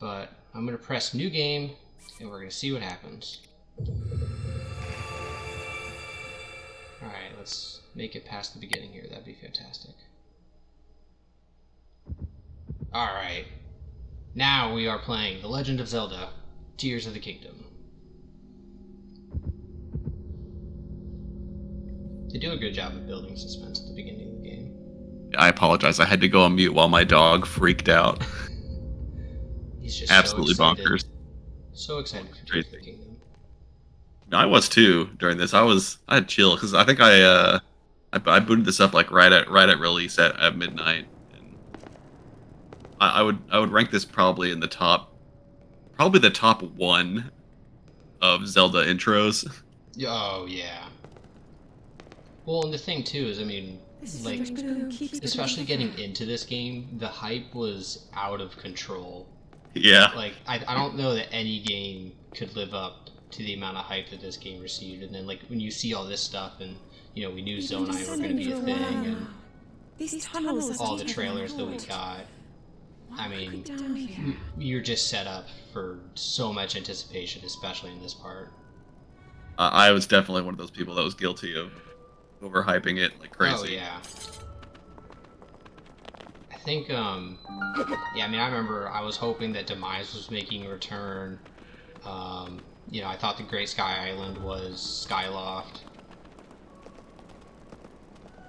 but I'm going to press new game, and we're going to see what happens. Alright, let's make it past the beginning here. That'd be fantastic. Alright. Now we are playing The Legend of Zelda, Tears of the Kingdom. They do a good job of building suspense at the beginning of the game. I apologize. I had to go on mute while my dog freaked out. He's just absolutely so excited. bonkers. So excited for Tears of the Kingdom. I was too during this. I had chill because I think I booted this up like right at release at midnight. And I would rank this probably in the top one of Zelda intros. Oh yeah. Well, and the thing too is, I mean, like, especially getting into this game, the hype was out of control. Yeah. Like, I don't know that any game could live up to the amount of hype that this game received. And then, like, when you see all this stuff, and, you know, we knew Zonai were going to be a thing, and all the trailers that we got, I mean, you're just set up for so much anticipation, especially in this part. I was definitely one of those people that was guilty of overhyping it like crazy. Oh, yeah. I think, yeah, I mean, I remember I was hoping that Demise was making a return. You know, I thought the Great Sky Island was Skyloft.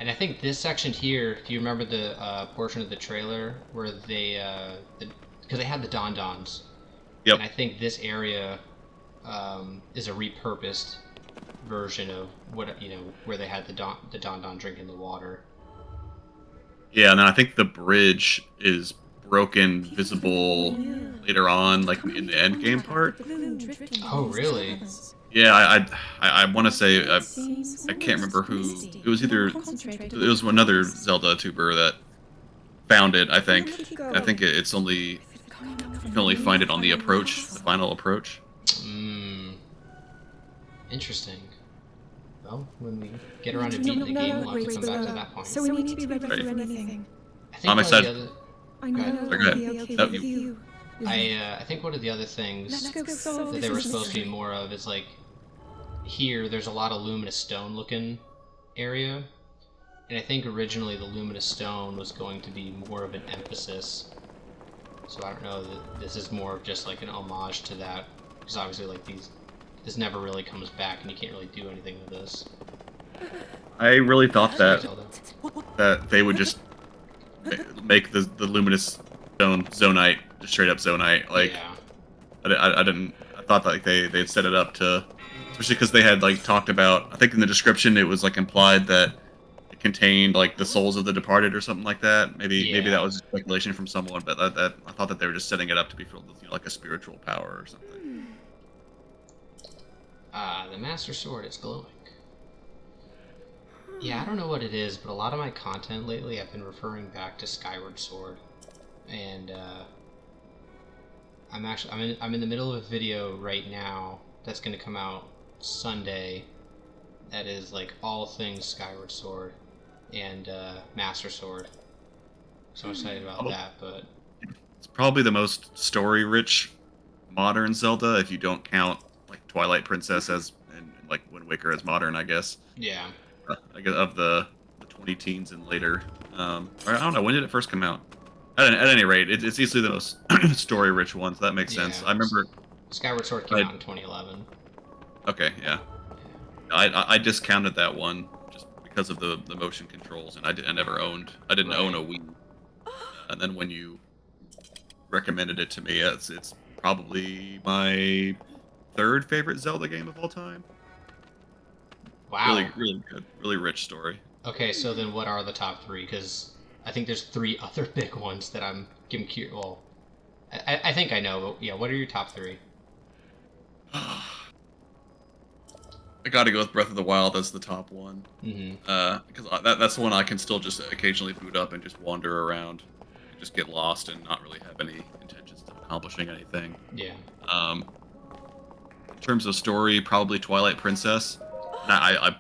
And I think this section here, if you remember the portion of the trailer where they, because they had the Don Dons. Yep. And I think this area is a repurposed version of what, you know, where they had the Don Don drinking the water. Yeah, and then I think the bridge is broken, visible later on, like in the end game part. Oh, really? Yeah, I want to say I can't remember who it was. It was another Zelda tuber that found it. I think it's only you can only find it on the final approach. Interesting. Well, when we get around to beating the game, we'll have to come back to that point. So we need to be ready for anything. I think I'm excited. I know. Go ahead. Okay with you. I think one of the other things that they were supposed to be more of is, like, here there's a lot of luminous stone looking area, and I think originally the luminous stone was going to be more of an emphasis. So I don't know that this is more of just like an homage to that, because obviously, like, this never really comes back, and you can't really do anything with this. I really thought that they would just make the luminous stone Zonite, just straight up Zonite. Like, yeah. I thought that, like, they'd set it up to, especially because they had, like, talked about, I think in the description it was, like, implied that it contained, like, the souls of the departed or something like that. Maybe that was speculation from someone, but that I thought that they were just setting it up to be filled with, you know, like a spiritual power or something. The Master Sword is glowing. Yeah, I don't know what it is, but a lot of my content lately I've been referring back to Skyward Sword, and I'm in the middle of a video right now that's going to come out Sunday. That is, like, all things Skyward Sword and Master Sword. So I'm excited about that, but it's probably the most story-rich modern Zelda if you don't count, like, Twilight Princess and like Wind Waker as modern, I guess. Yeah. I guess of the 20 teens and later. I don't know, when did it first come out? At any rate, it's easily the most story-rich one, so that makes sense. I remember Skyward Sword came out in 2011. Okay, yeah. I discounted that one just because of the motion controls, and I didn't own a Wii. And then when you recommended it to me, it's probably my third favorite Zelda game of all time. Wow. Really, really good. Really rich story. Okay, so then what are the top three? Because I think there's three other big ones that I'm getting curious. Well, I think I know, but yeah, what are your top three? I gotta go with Breath of the Wild as the top one. Because that's the one I can still just occasionally boot up and just wander around, and just get lost and not really have any intentions of accomplishing anything. Yeah. In terms of story, probably Twilight Princess. I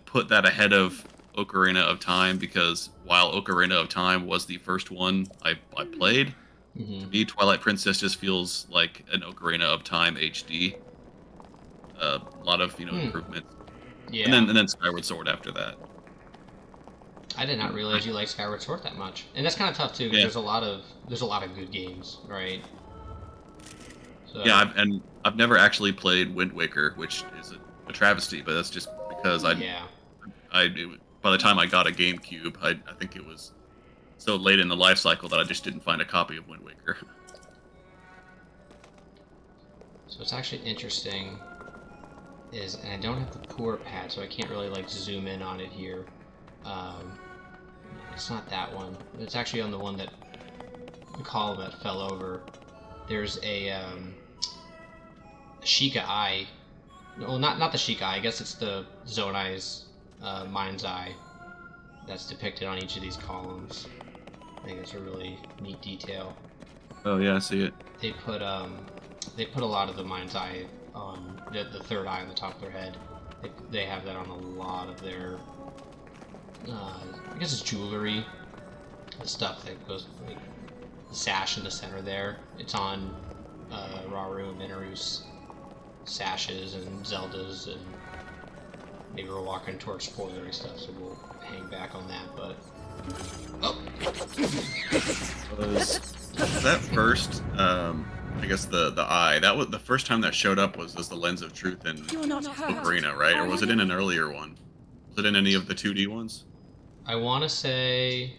put that ahead of Ocarina of Time because while Ocarina of Time was the first one I played, To me, Twilight Princess just feels like an Ocarina of Time HD. A lot of improvements. Yeah. And then Skyward Sword after that. I did not realize you liked Skyward Sword that much, and that's kind of tough too. Because there's a lot of good games, right? So, yeah, I've never actually played Wind Waker, which is a travesty, but that's just because by the time I got a GameCube, I think it was so late in the life cycle that I just didn't find a copy of Wind Waker. So it's actually interesting. And I don't have the poor pad, so I can't really like zoom in on it here. It's not that one. It's actually on the one that the column that fell over. There's a Sheikah Eye. Well, not the Sheikah Eye. I guess it's the Zonai's mind's eye that's depicted on each of these columns. I think it's a really neat detail. Oh yeah, I see it. They put a lot of the mind's eye on the third eye on the top of their head. They have that on a lot of their I guess it's jewelry, the stuff that goes like the sash in the center there. It's on Rauru and Mineru's sashes and Zelda's, and maybe we're walking towards spoilery stuff, so we'll hang back on that. But was that first? I guess the eye. That was the first time that showed up was as the Lens of Truth in Ocarina, right? Or was it in an earlier one? Was it in any of the 2D ones? I want to say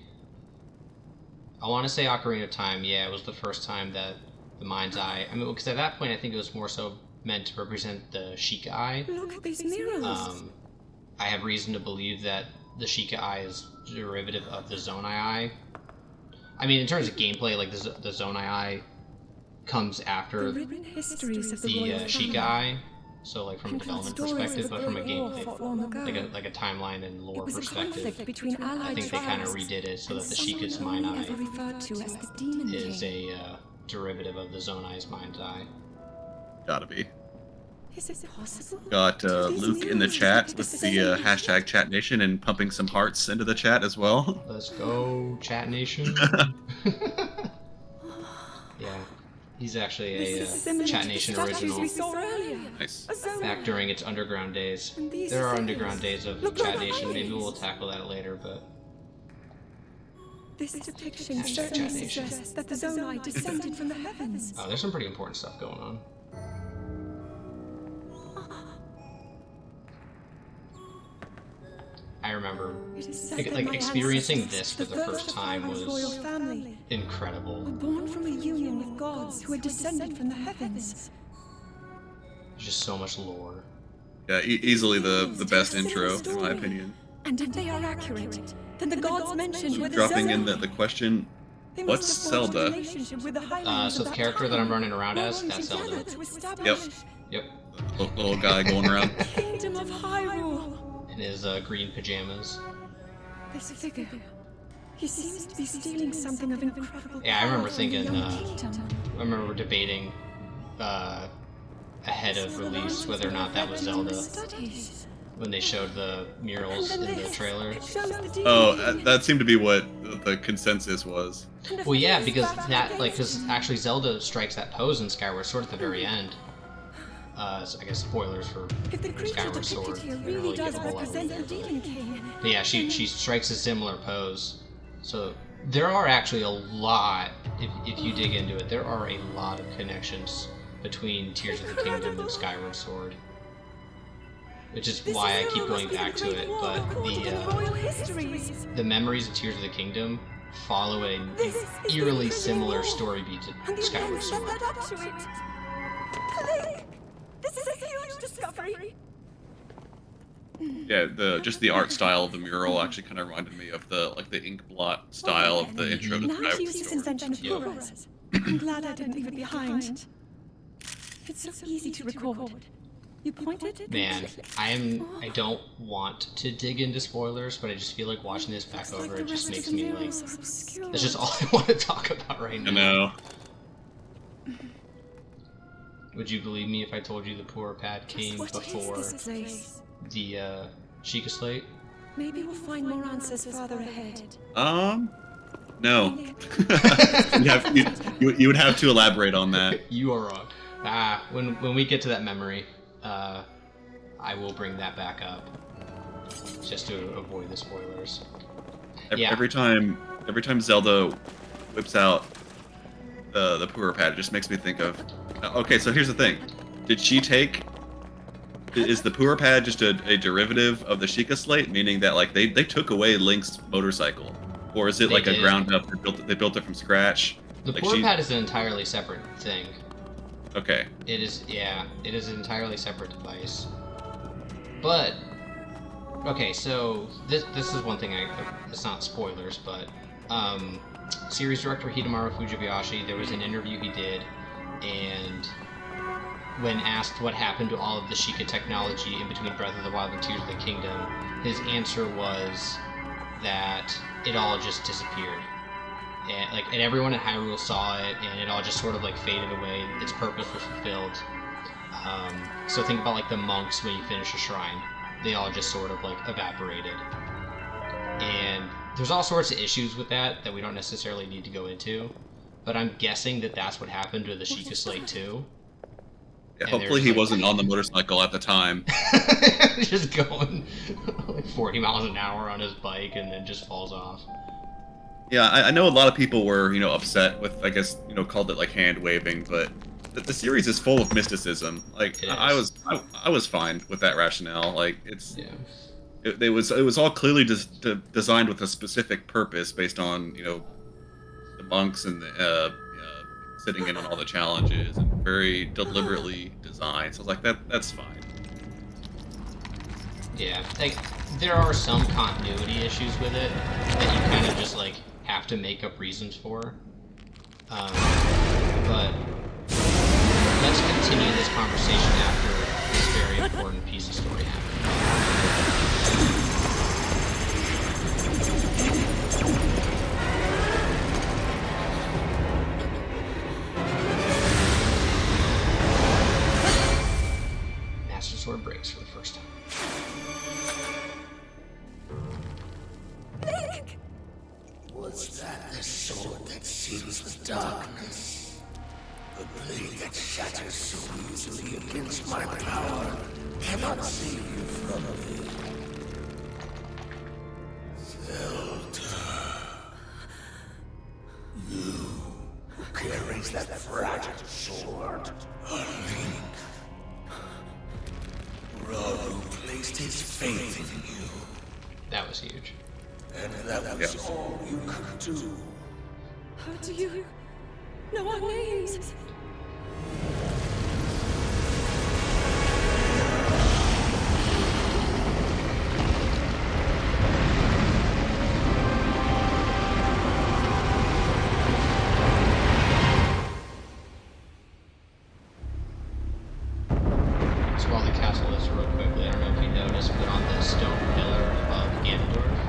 Ocarina of Time. Yeah, it was the first time that the mind's eye. I mean, because at that point, I think it was more so meant to represent the Sheikah Eye. Look at these mirrors. I have reason to believe that the Sheikah Eye is derivative of the Zonai Eye. I mean, in terms of gameplay, like the Zonai Eye comes after the Sheikah Eye. So, like from a development perspective, but from a gameplay, like a timeline and lore perspective, I think they kind of redid it so that the Sheikah's mind eye is a derivative of the Zonai's mind's eye. Gotta be. Is it possible? Got Luke in the chat with the hashtag ChatNation and pumping some hearts into the chat as well. Let's go, Chat Nation. Yeah. He's actually a Chat Nation original. Nice. Back during its underground days. There are underground days of Chat Nation. Maybe we'll tackle that later, but... This depiction certainly suggests that the Zonai descended from the heavens. Oh, there's some pretty important stuff going on. I remember like experiencing this for the first time was incredible. Born from a union with gods who had descended from the heavens. There's just so much lore. Yeah, easily the best intro, in my opinion. And if they are accurate, then the gods mentioned were the dropping in the question, what's Zelda? So the character that I'm running around as, that's Zelda. Yep. Little guy going around. Kingdom of Hyrule. In his green pajamas. This figure. He seems to be stealing something of incredible. Yeah, I remember thinking. I remember debating ahead of release whether or not that was Zelda when they showed the murals in the trailer. Oh, that seemed to be what the consensus was. Well, yeah, because because actually Zelda strikes that pose in Skyward Sword at the very end. So I guess spoilers for Skyward Sword. Really give a whole lot but yeah, she strikes a similar pose. So there are actually a lot, if you dig into it, there are a lot of connections between Tears of the Kingdom and Skyward Sword. Which is why I keep going back to it, but the memories of Tears of the Kingdom follow an eerily similar story beat to Skyward Sword. This is a huge discovery. Yeah, just the art style of the mural actually kind of reminded me of the ink blot style of the intro to Skyward Sword. I'm glad I didn't leave it behind. It's so easy to record. You pointed? Man, I don't want to dig into spoilers, but I just feel like watching this back over, it just makes me like, that's just all I want to talk about right now. I know. Would you believe me if I told you the poor pad came before the Sheikah Slate? Maybe we'll find more answers further ahead. No. you would have to elaborate on that. You are wrong. When we get to that memory, I will bring that back up, just to avoid the spoilers. Every time Zelda whips out the Pura Pad, it just makes me think of. Okay, so here's the thing: did she take? Is the Pura Pad just a derivative of the Sheikah Slate, meaning that like they took away Link's motorcycle, or is it like a ground up? They built it from scratch. The like Pura Pad is an entirely separate thing. Okay. It is, yeah, it is an entirely separate device. But okay, so this is one thing it's not spoilers, but series director Hidemaru Fujibayashi, there was an interview he did, and when asked what happened to all of the Sheikah technology in between Breath of the Wild and Tears of the Kingdom, his answer was that it all just disappeared. And everyone at Hyrule saw it, and it all just sort of like faded away. Its purpose was fulfilled. So think about like the monks when you finish a shrine. They all just sort of like evaporated. And there's all sorts of issues with that we don't necessarily need to go into. But I'm guessing that that's what happened to the Sheikah Slate too. Yeah, hopefully he wasn't on the motorcycle at the time. Just going like 40 miles an hour on his bike and then just falls off. Yeah, I know a lot of people were, upset with, I guess, called it like hand waving, but the series is full of mysticism. Like I was fine with that rationale. Like it was all clearly designed with a specific purpose based on the monks and the sitting in on all the challenges and very deliberately designed. So I was like, that's fine. Yeah, like there are some continuity issues with it that you kind of just like have to make up reasons for. But let's continue this conversation after this very important piece of story happens. Master Sword breaks for the first time. Was that the sword that seals the darkness? The blade that shatters so easily against my power cannot save you from me. Zelda. You who carries that fragile sword. A Link. Rito placed his faith in you. That was huge. And that was all you could do. How do you know our names? So while the castle is real quickly, I don't know if you noticed, but on the stone pillar above Ganondorf,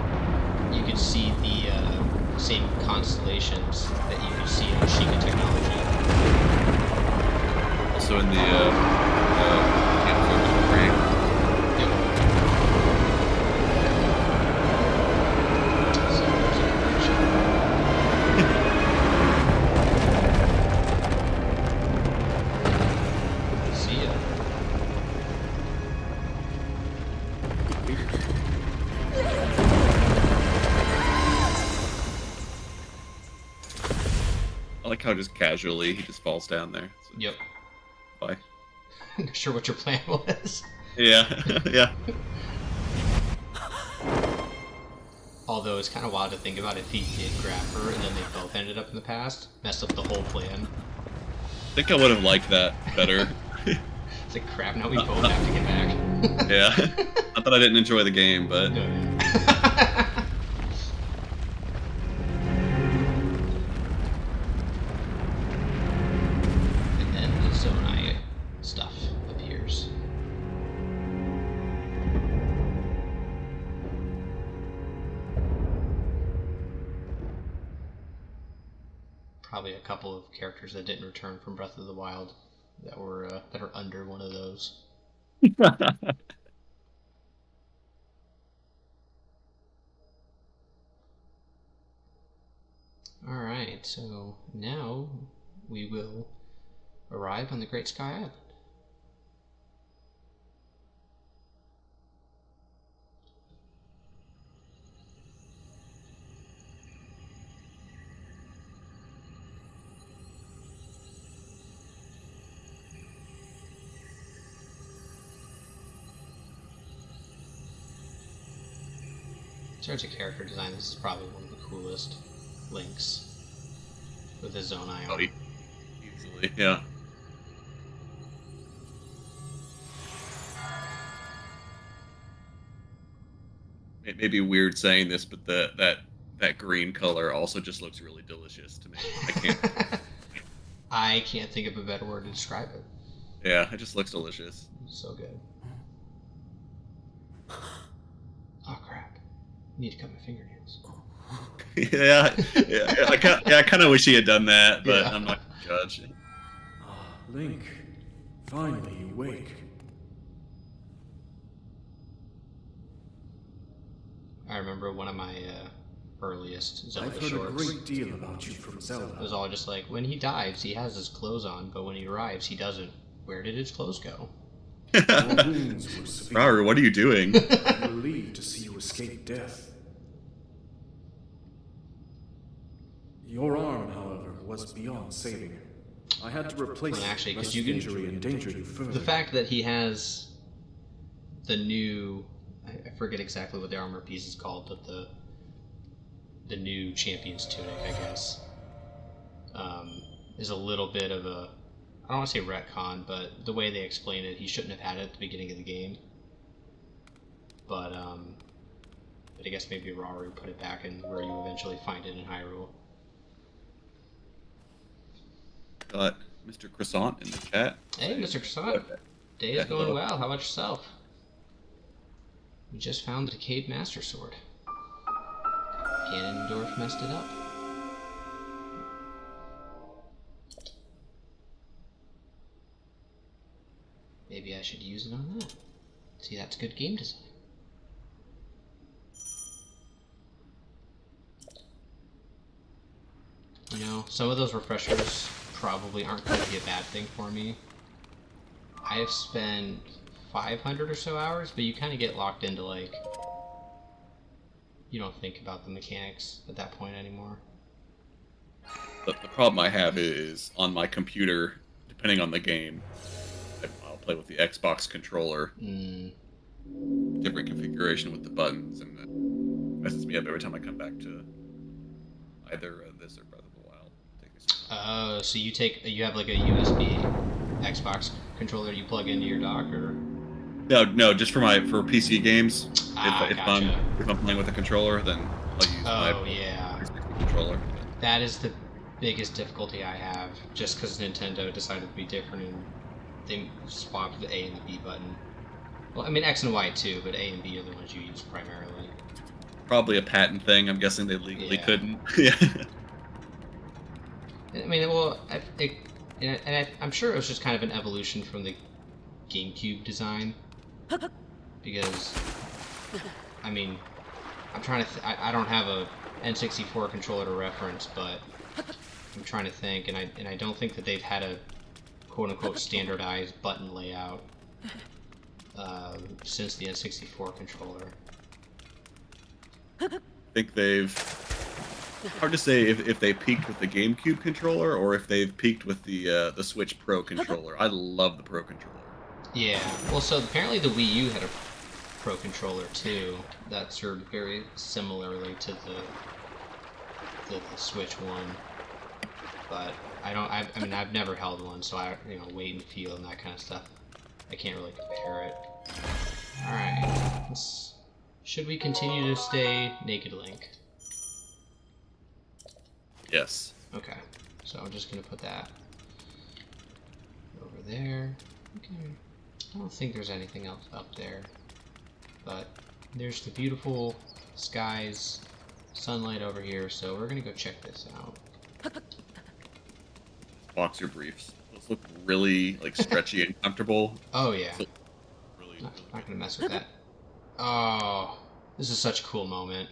you can see the same constellations that you can see in the Sheikah technology. Also in the Ganondorf ring. Yep. So there's a connection. See ya. I like how just casually he just falls down there. So, Yep. bye. Not sure what your plan was. Yeah, yeah. Although it's kind of wild to think about if he did grab her and then they both ended up in the past. Messed up the whole plan. I think I would have liked that better. It's like, crap, now we both have to get back. Yeah. Not that I didn't enjoy the game, but... And then the Zonai stuff appears. Probably a couple of characters that didn't return from Breath of the Wild that are under one of those. Alright, so now we will arrive on the Great Sky Island. In terms of character design, this is probably one of the coolest links with his own eye on. Easily, yeah. It may be weird saying this, but that green color also just looks really delicious to me. I can't think of a better word to describe it. Yeah, it just looks delicious. So good. Oh crap! I need to cut my fingernails. yeah. I kind of wish he had done that, but I'm not gonna judge. Link, finally you wake. I remember one of my earliest Zelda I've heard shorts. a great deal about you from Zelda. It was all just like, when he dives, he has his clothes on, but when he arrives, he doesn't. Where did his clothes go? Your wounds were severe. Robert, what are you doing? I'm relieved to see you escape death. Your arm, however, was beyond saving. I had to replace Well, actually, it, 'cause lest you the can- injury endanger you further. The fact that he has the new, I forget exactly what the armor piece is called, but the new champion's tunic, I guess, is a little bit of a, I don't want to say retcon, but the way they explain it, he shouldn't have had it at the beginning of the game. But I guess maybe Rauru put it back in where you eventually find it in Hyrule. Got Mr. Croissant in the chat. Hey, Mr. Croissant. Day is going well. How about yourself? We just found the Decayed Master Sword. Ganondorf messed it up. Maybe I should use it on that. See, that's good game design. You know, some of those refreshers probably aren't going to be a bad thing for me. I have spent 500 or so hours, but you kind of get locked into, like, you don't think about the mechanics at that point anymore. The problem I have is on my computer, depending on the game, I'll play with the Xbox controller. Different configuration with the buttons, and it messes me up every time I come back to either this or Breath of the Wild. Oh, so you have like a USB Xbox controller you plug into your dock, or? No, just for PC games. If Gotcha. I'm playing with a controller, then I'll use my controller. That is the biggest difficulty I have, just because Nintendo decided to be different and they swapped the A and the B button. Well, I mean X and Y too, but A and B are the ones you use primarily. Probably a patent thing. I'm guessing they couldn't. Yeah. I mean, well, I'm sure it was just kind of an evolution from the GameCube design, because, I mean, I'm trying to. I don't have a N64 controller to reference, but I'm trying to think, and I don't think that they've had a quote-unquote standardized button layout since the N64 controller. I think they've. Hard to say if they peaked with the GameCube controller or if they've peaked with the Switch Pro controller. I love the Pro controller. Yeah. Well, so apparently the Wii U had a Pro controller too. That served very similarly to the Switch one. But I mean, I've never held one, so weight and feel and that kind of stuff. I can't really compare it. All right. Should we continue to stay naked, Link? Yes. Okay, so I'm just gonna put that over there. Okay, I don't think there's anything else up there, but there's the beautiful skies, sunlight over here, so we're gonna go check this out. Boxer briefs. Those look really stretchy and comfortable. Oh yeah. Really, Not gonna mess with that. Oh, this is such a cool moment.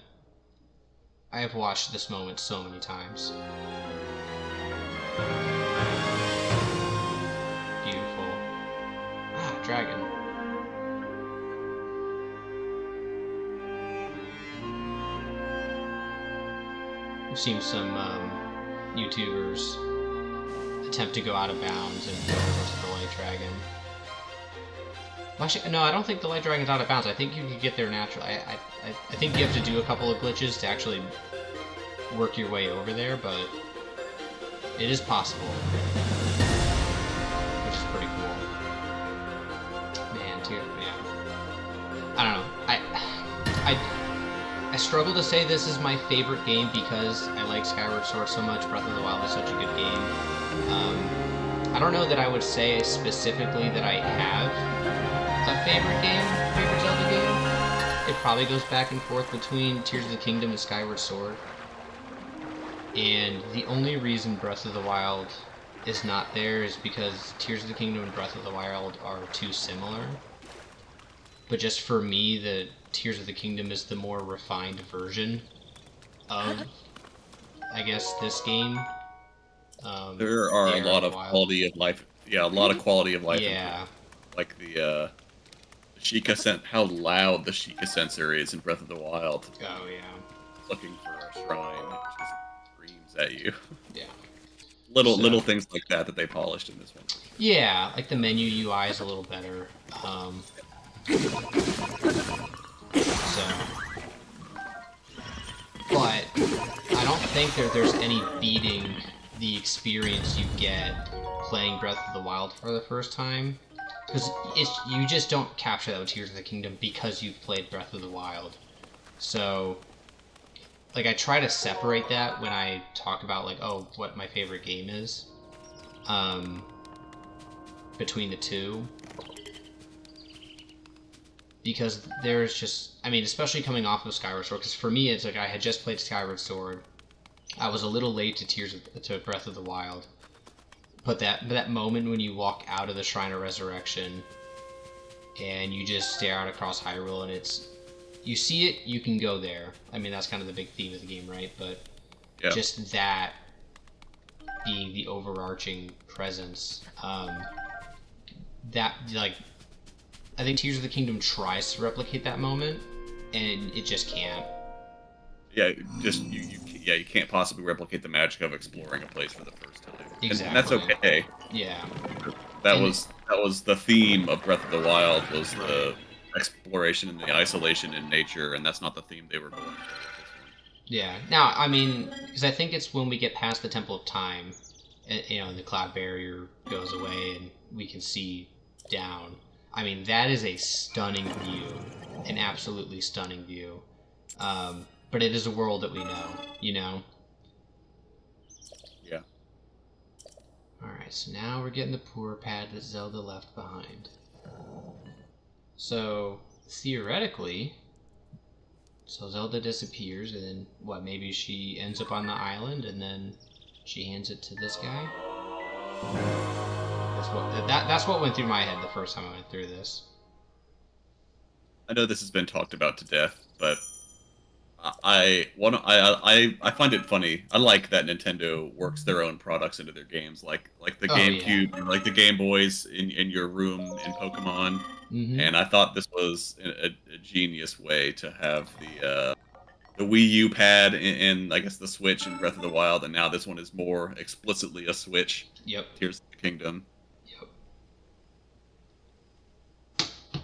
I have watched this moment so many times. Beautiful. Ah, dragon. We've seen some YouTubers attempt to go out of bounds and go to the light dragon. Well, actually, no, I don't think the light dragon's out of bounds. I think you can get there naturally. I think you have to do a couple of glitches to actually work your way over there, but it is possible, which is pretty cool. Man, too, yeah. I don't know. I struggle to say this is my favorite game because I like Skyward Sword so much. Breath of the Wild is such a good game. I don't know that I would say specifically that I have a favorite Zelda game. It probably goes back and forth between Tears of the Kingdom and Skyward Sword. And the only reason Breath of the Wild is not there is because Tears of the Kingdom and Breath of the Wild are too similar. But just for me, the Tears of the Kingdom is the more refined version of, I guess, this game. There are a lot of quality of life. Yeah, a lot of quality of life. Yeah. Like the Sheikah how loud the Sheikah sensor is in Breath of the Wild. Oh yeah. Looking for a shrine, it just screams at you. Yeah. Little things like that they polished in this one. Yeah, like the menu UI is a little better. But I don't think there's any beating the experience you get playing Breath of the Wild for the first time. Because you just don't capture that with Tears of the Kingdom because you've played Breath of the Wild. So, like, I try to separate that when I talk about, like, oh, what my favorite game is. Between the two. Because there's just, I mean, especially coming off of Skyward Sword, because for me, it's like I had just played Skyward Sword. I was a little late to Breath of the Wild. But that moment when you walk out of the Shrine of Resurrection and you just stare out across Hyrule and you see it, you can go there. I mean, that's kind of the big theme of the game, right? But yeah. Just that being the overarching presence, that, like, I think Tears of the Kingdom tries to replicate that moment, and it just can't. Yeah, you can't possibly replicate the magic of exploring a place for the first time. Exactly. And that's okay. Yeah. That was the theme of Breath of the Wild, was the exploration and the isolation in nature, and that's not the theme they were going for with this one. Yeah. Now, I mean, because I think it's when we get past the Temple of Time, you know, the cloud barrier goes away and we can see down. I mean, that is a stunning view, an absolutely stunning view. But it is a world that we know, you know? Yeah. Alright, so now we're getting the poor pad that Zelda left behind. So, theoretically, so Zelda disappears, and then, what, maybe she ends up on the island, and then she hands it to this guy? That's what went through my head the first time I went through this. I know this has been talked about to death, but I find it funny. I like that Nintendo works their own products into their games, like the GameCube, yeah. Like the Game Boys in your room in Pokemon. Mm-hmm. And I thought this was a genius way to have the Wii U pad and I guess the Switch in Breath of the Wild, and now this one is more explicitly a Switch. Yep. Tears of the Kingdom. Yep.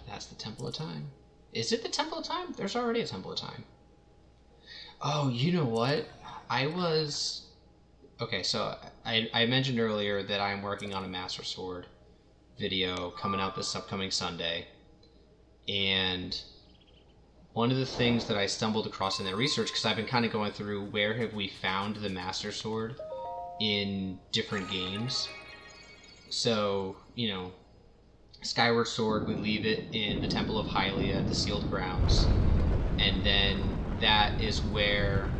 That's the Temple of Time. Is it the Temple of Time? There's already a Temple of Time. Oh, you know what? Okay, so I mentioned earlier that I'm working on a Master Sword video coming out this upcoming Sunday. And one of the things that I stumbled across in that research, because I've been kind of going through where have we found the Master Sword in different games. So, you know, Skyward Sword, we leave it in the Temple of Hylia, the Sealed Grounds. And then that is where,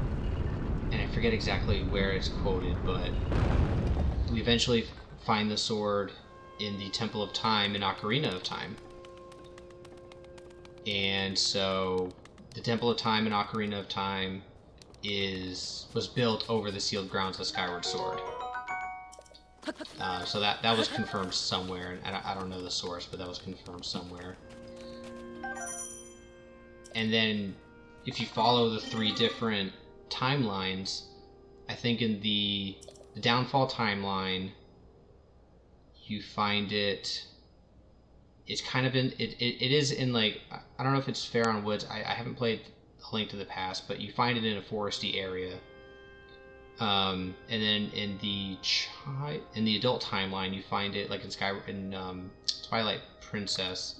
and I forget exactly where it's quoted, but we eventually find the sword in the Temple of Time in Ocarina of Time. And so the Temple of Time in Ocarina of Time was built over the sealed grounds of Skyward Sword. So that was confirmed somewhere, and I don't know the source, but that was confirmed somewhere. And then, if you follow the 3 different timelines, I think in the Downfall timeline, you find it. It's kind of in it is in, like, I don't know if it's Faron Woods. I haven't played A Link to the Past, but you find it in a foresty area. And then in the adult timeline, you find it like in Twilight Princess,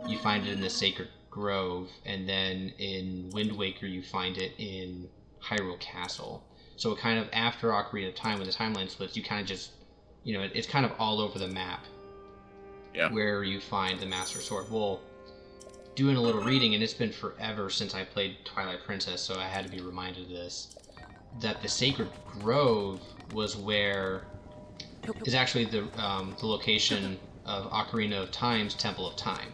you find it in the Sacred Grove, and then in Wind Waker you find it in Hyrule Castle. So kind of after Ocarina of Time, when the timeline splits, you kind of just, you know, it's kind of all over the map. Yeah. Where you find the Master Sword. Well, doing a little reading, and it's been forever since I played Twilight Princess, so I had to be reminded of this, that the Sacred Grove is actually the location of Ocarina of Time's Temple of Time.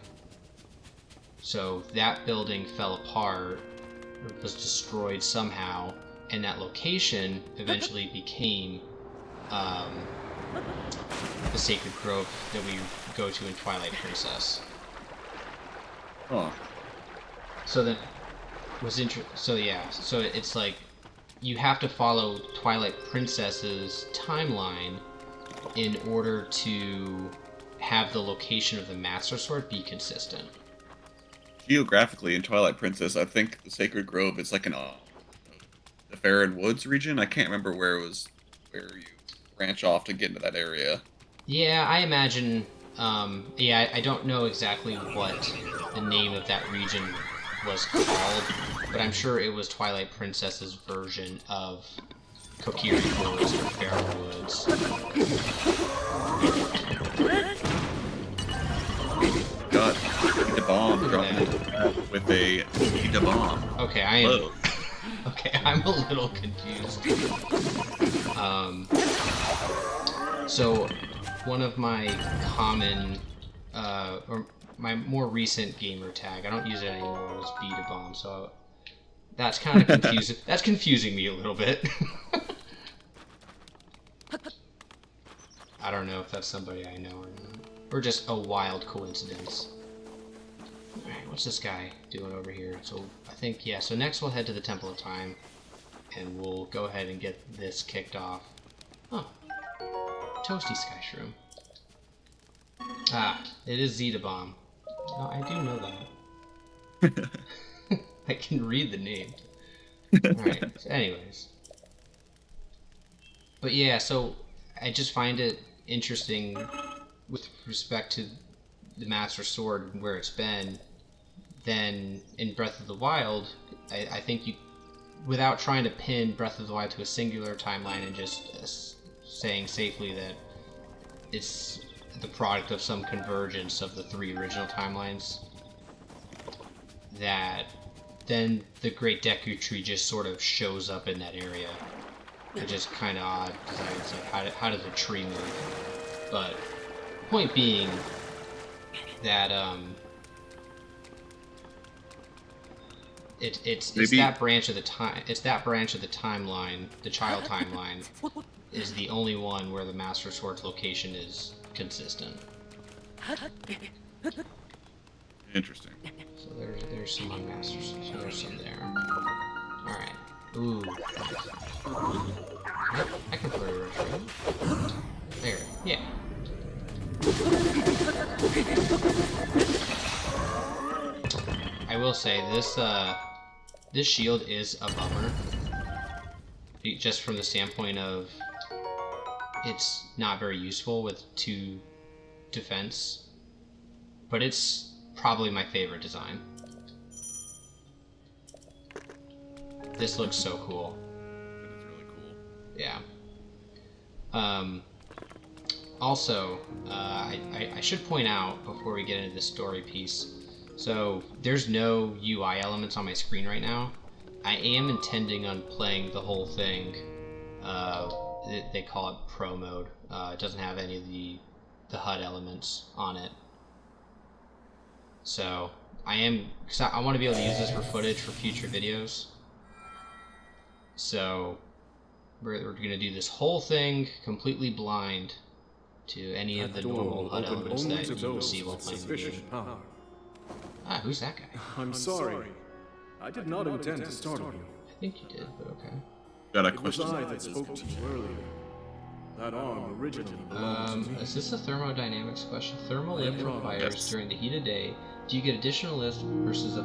So that building fell apart, or was destroyed somehow, and that location eventually became the Sacred Grove that we go to in Twilight Princess. Oh. So then, so it's like, you have to follow Twilight Princess's timeline in order to have the location of the Master Sword be consistent. Geographically, in Twilight Princess, I think the Sacred Grove is like the Faron Woods region. I can't remember where you branch off to get into that area. Yeah, I imagine. I don't know exactly what the name of that region was called, but I'm sure it was Twilight Princess's version of Kokiri Woods or Faron Woods. Got the bomb with a bomb. Okay, I'm a little confused. So one of my common, or my more recent gamer tag, I don't use it anymore, was Beta Bomb, so that's kind of confusing. That's confusing me a little bit. I don't know if that's somebody I know or not, or just a wild coincidence. Alright, what's this guy doing over here? So I think, yeah, so next we'll head to the Temple of Time, and we'll go ahead and get this kicked off. Oh, Toasty Sky Shroom. Ah, it is Zeta Bomb. No, I do know that. I can read the name. Alright, so anyways. But yeah, so I just find it interesting with respect to the Master Sword and where it's been. Then in Breath of the Wild, I think you, without trying to pin Breath of the Wild to a singular timeline and just saying safely that it's the product of some convergence of the 3 original timelines, that then the Great Deku Tree just sort of shows up in that area. It's just kind of odd, because it's like, how does a tree move? But point being that it's that branch of the timeline, the child timeline, is the only one where the Master Sword's location is consistent. Interesting. So there's some unmasters. So there's some there. All right. Ooh. Yep, I can throw it right. There. Yeah. I will say this shield is a bummer, just from the standpoint of it's not very useful with 2 defense, but it's probably my favorite design. This looks so cool. It is really cool. Yeah. Also, I should point out before we get into the story piece, so there's no UI elements on my screen right now. I am intending on playing the whole thing. They call it Pro Mode. It doesn't have any of the HUD elements on it. So I want to be able to use this for footage for future videos. So we're going to do this whole thing completely blind to any of the normal HUD elements that you will see while playing the game. Ah, who's that guy? I'm sorry. I did not intend to startle you. I think you did, but okay. Got a It was question. I that spoke to you earlier. That arm originally belonged to me. Is this a thermodynamics question? Thermal lift requires Yes. during the heat of day. Do you get additional lift versus a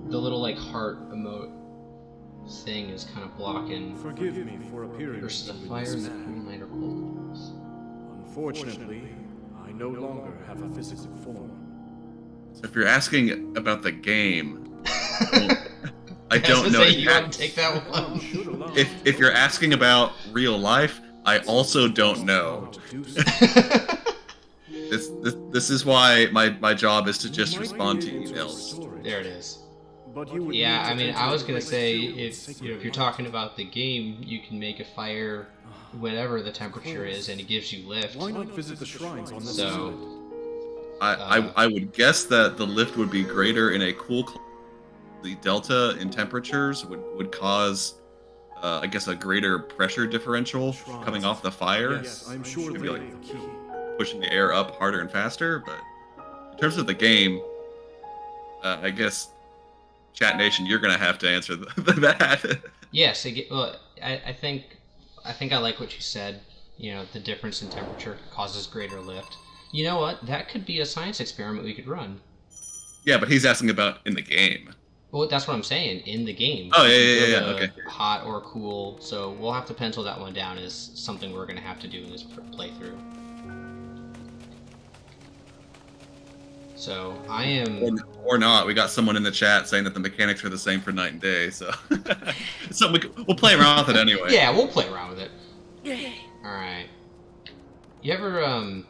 the little like heart emote thing is kind of blocking Forgive me for appearing versus to a you in fire this in the manner. green light or cold. Unfortunately, I no longer have a physical form. So if you're asking about the game, well, I was don't gonna know. say, you want to take that one? Should allow If you're asking about real life, I also don't know. to do so. This is why my job is to just respond to emails. There it is. But you would Yeah, need to I mean, enter I was the gonna great say field of if sacred if you're talking about the game, you can make a fire whatever the temperature is, and it gives you lift. Why not visit the shrines on this So- island? I would guess that the lift would be greater in a cool climate. The delta in temperatures would cause, I guess, a greater pressure differential coming off the fire, Yes, I'm sure Maybe they like- are the key. pushing the air up harder and faster. But in terms of the game, I guess, Chat Nation, you're gonna have to answer that. Yes, well, I think I like what you said. You know, the difference in temperature causes greater lift. You know what? That could be a science experiment we could run. Yeah, but he's asking about in the game. Well, that's what I'm saying. In the game. Oh, yeah, you yeah, can yeah, go to okay. Hot or cool. So we'll have to pencil that one down as something we're gonna have to do in this playthrough. So I am. Or not. We got someone in the chat saying that the mechanics are the same for night and day, so we'll play around with it anyway. Yeah, we'll play around with it. All right. You ever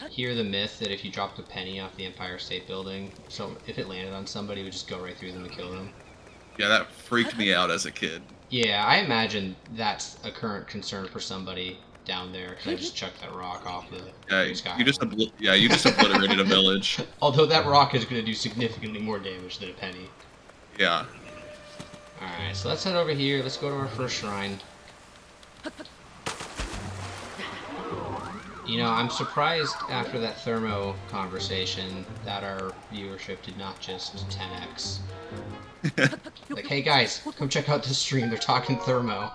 hear the myth that if you dropped a penny off the Empire State Building, so if it landed on somebody, it would just go right through them and kill them? Yeah, that freaked me out as a kid. Yeah, I imagine that's a current concern for somebody down there, because I just chucked that rock off the sky. You just obliterated a village. Although that rock is going to do significantly more damage than a penny. Yeah. Alright, so let's head over here. Let's go to our first shrine. You know, I'm surprised after that thermo conversation that our viewership did not just 10x. Like, hey guys, come check out this stream. They're talking thermo.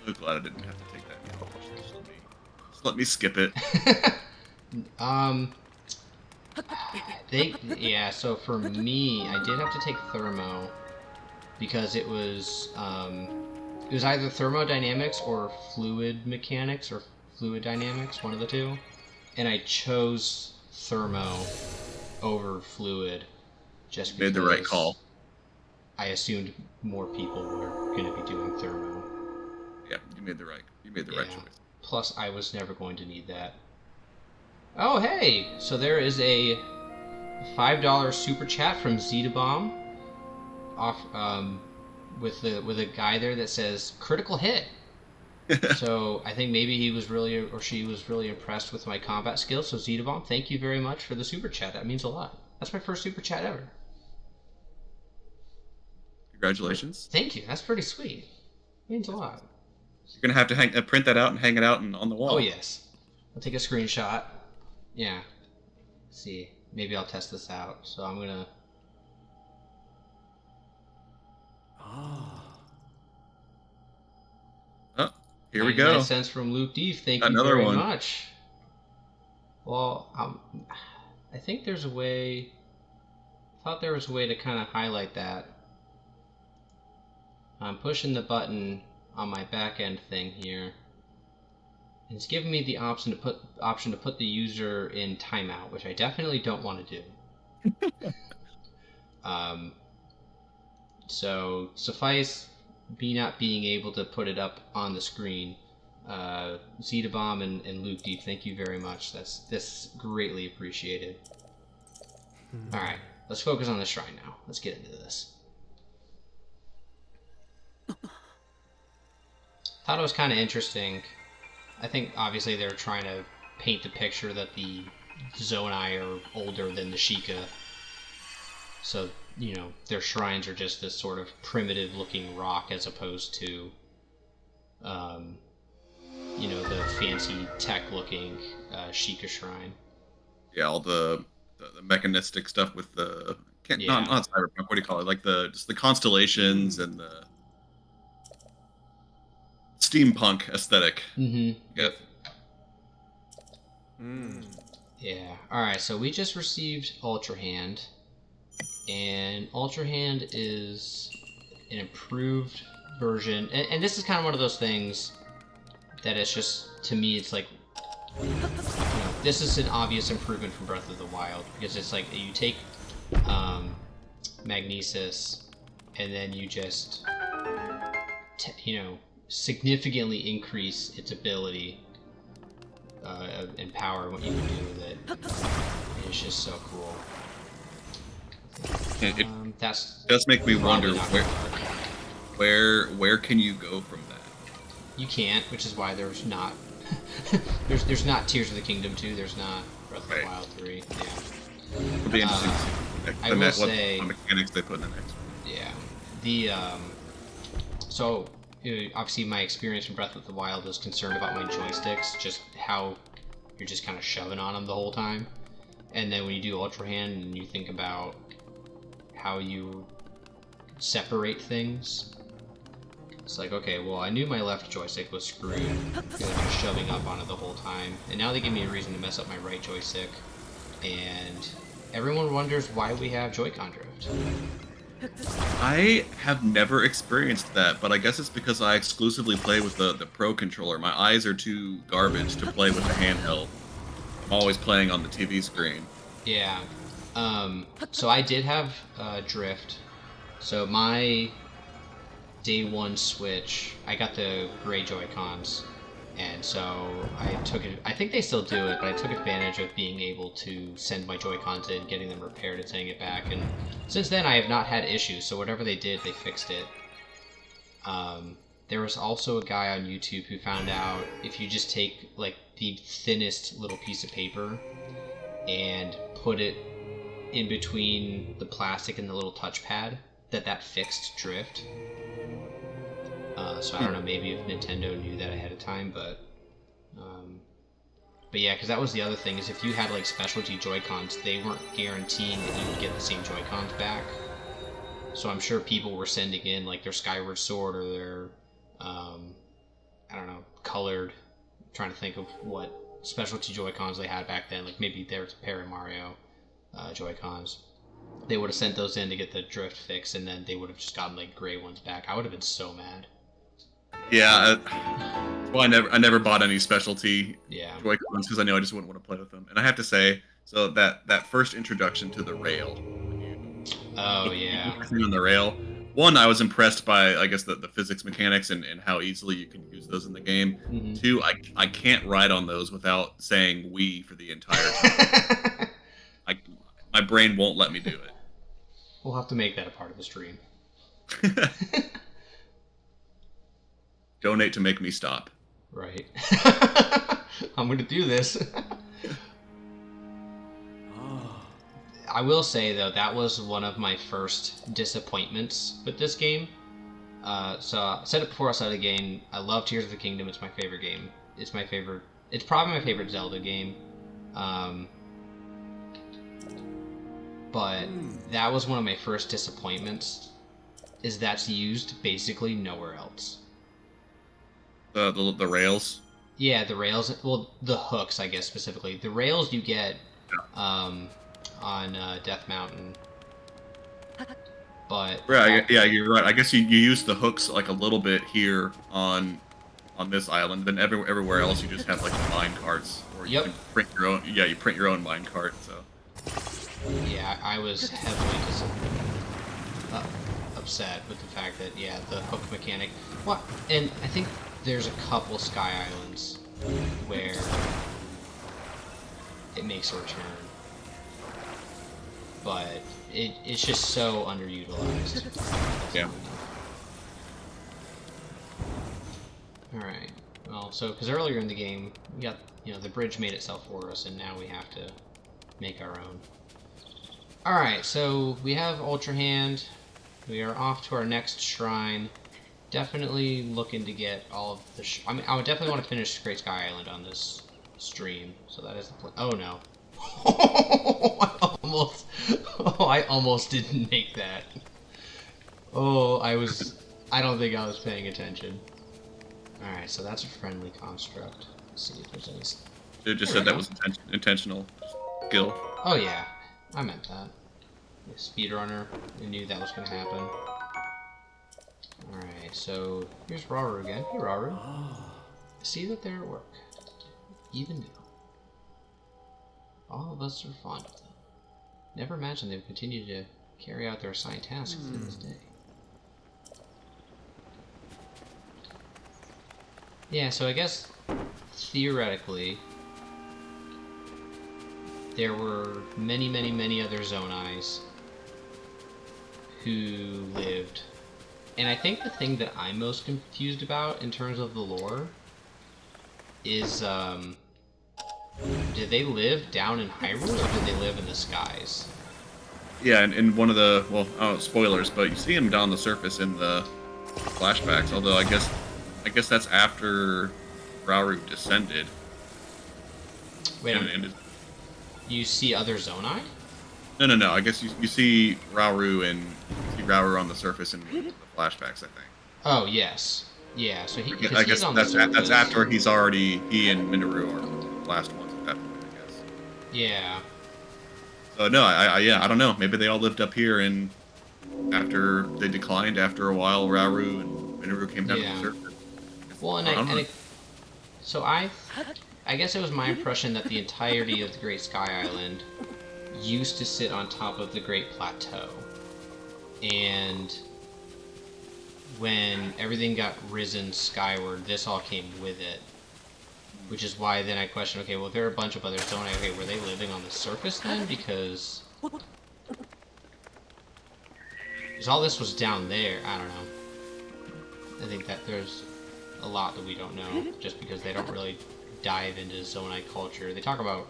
I'm glad I didn't have to take that. Just let me skip it. Yeah, so for me, I did have to take thermo because it was either thermodynamics or fluid mechanics or fluid dynamics, one of the two, and I chose thermo over fluid just because Made the right call. I assumed more people were going to be doing thermo. Yeah, you made the right choice. Plus, I was never going to need that. Oh, hey! So there is a $5 super chat from Zeta off with a guy there that says critical hit. So I think maybe he was really, or she was really impressed with my combat skills. So Zeta thank you very much for the super chat. That means a lot. That's my first super chat ever. Congratulations. Thank you. That's pretty sweet. Means a lot. You're gonna have to print that out and hang it out on the wall. Oh yes. I'll take a screenshot. Yeah. Let's see. Maybe I'll test this out. So I'm gonna. Oh, here we go. 99 cents from Luke Deef. Thank you Another very one. much. Well, I think there's a way. I thought there was a way to kind of highlight that. I'm pushing the button on my back end thing here. And it's giving me the option to put the user in timeout, which I definitely don't want to do. So suffice me not being able to put it up on the screen. Zetabomb and Luke Deep, thank you very much. That's greatly appreciated. Alright, let's focus on the shrine now. Let's get into this. Thought it was kind of interesting. I think obviously they're trying to paint the picture that the Zonai are older than the Sheikah. So, you know, their shrines are just this sort of primitive looking rock as opposed to, you know, the fancy tech looking Sheikah shrine. Yeah, all the mechanistic stuff with the not cyberpunk. What do you call it? Like just the constellations and the steampunk aesthetic. Mm-hmm. Yep. Yeah. All right. So we just received Ultra Hand, and Ultra Hand is an improved version, and this is kind of one of those things that it's just, to me, it's like, you know, this is an obvious improvement from Breath of the Wild, because it's like you take Magnesis and then you just you know, significantly increase its ability and power, what you can do with it. And it's just so cool. It That's does make me wonder not where can you go from that? You can't, which is why there's not there's not Tears of the Kingdom 2, there's not Breath of the Wild 3. Yeah. It'll be interesting to see I will say, what mechanics they put in the next one. Yeah. The so obviously my experience from Breath of the Wild was concerned about my joysticks, just how you're just kind of shoving on them the whole time. And then when you do Ultra Hand and you think about how you separate things, it's like, okay, well, I knew my left joystick was screwed because I was shoving up on it the whole time, and now they give me a reason to mess up my right joystick, and everyone wonders why we have Joy-Con drift. I have never experienced that, but I guess it's because I exclusively play with the Pro controller. My eyes are too garbage to play with the handheld. I'm always playing on the TV screen. Yeah. So I did have drift. So my day one Switch, I got the gray Joy-Cons, and so I took it. I think they still do it, but I took advantage of being able to send my Joy-Cons in, getting them repaired, and sending it back. And since then, I have not had issues. So whatever they did, they fixed it. There was also a guy on YouTube who found out if you just take like the thinnest little piece of paper and put it in between the plastic and the little touchpad, that fixed drift. So I don't know, maybe if Nintendo knew that ahead of time, but yeah, because that was the other thing, is if you had like specialty Joy-Cons, they weren't guaranteeing that you would get the same Joy-Cons back. So I'm sure people were sending in like their Skyward Sword or their, I don't know, colored, I'm trying to think of what specialty Joy-Cons they had back then, like maybe there was a pair of Mario Joy-Cons. They would have sent those in to get the drift fix, and then they would have just gotten like gray ones back. I would have been so mad. Yeah, well, I never bought any specialty Joy-Cons because I know I just wouldn't want to play with them. And I have to say, so that first introduction to the rail. Oh yeah. On the rail. One, I was impressed by, I guess, the physics mechanics and how easily you can use those in the game. Mm-hmm. Two, I can't ride on those without saying "we" for the entire time. My brain won't let me do it. We'll have to make that a part of the stream. Donate to make me stop. Right. I'm going to do this. I will say, though, that was one of my first disappointments with this game. So I said it before I started the game. I love Tears of the Kingdom. It's my favorite game. It's probably my favorite Zelda game. But that was one of my first disappointments, is that's used basically nowhere else. The rails? Yeah, the rails. Well, the hooks, I guess, specifically. The rails you get on Death Mountain. But yeah, you're right. I guess you use the hooks like a little bit here on this island. Then everywhere else you just have like mine carts, or you can print your own. Yeah, you print your own mine cart. So. Yeah, I was heavily upset with the fact that the hook mechanic. Well, and I think there's a couple Sky Islands where it makes a return, but it's just so underutilized. Yeah. Alright, well, so, because earlier in the game, we got, the bridge made itself for us, and now we have to make our own. Alright, so we have Ultra Hand. We are off to our next shrine. Definitely looking to get all of the... I mean, I would definitely want to finish Great Sky Island on this stream. So that is the plan. Oh, no. I almost didn't make that. Oh, I don't think I was paying attention. Alright, so that's a friendly construct. Let's see if there's any... It just said that was intentional skill. Oh, yeah. I meant that. Speedrunner. I knew that was going to happen. Alright, so here's Rauru again. Hey, Rauru. See that they're at work. Even now. All of us are fond of them. Never imagined they would continue to carry out their assigned tasks to this day. Yeah, so I guess theoretically there were many, many, many other Zonais who lived. And I think the thing that I'm most confused about in terms of the lore is, did they live down in Hyrule or did they live in the skies? Yeah, and in one of the, well, I don't know, spoilers, but you see him down on the surface in the flashbacks, although I guess that's after Rauru descended. Wait a minute. You see other Zonai? No. I guess you see Rauru on the surface in the flashbacks, I think. Oh, yes. Yeah, so I guess that's after he and Minoru are the last ones at that point, I guess. Yeah. So no, I don't know. Maybe they all lived up here, and after they declined after a while, Rauru and Minoru came down to the surface. Well, so I guess it was my impression that the entirety of the Great Sky Island used to sit on top of the Great Plateau. And when everything got risen skyward, this all came with it. Which is why then I question, okay, well, there are a bunch of other Zonai. Okay, were they living on the surface then? Because all this was down there. I don't know. I think that there's a lot that we don't know, just because they don't really dive into Zonai culture. They talk about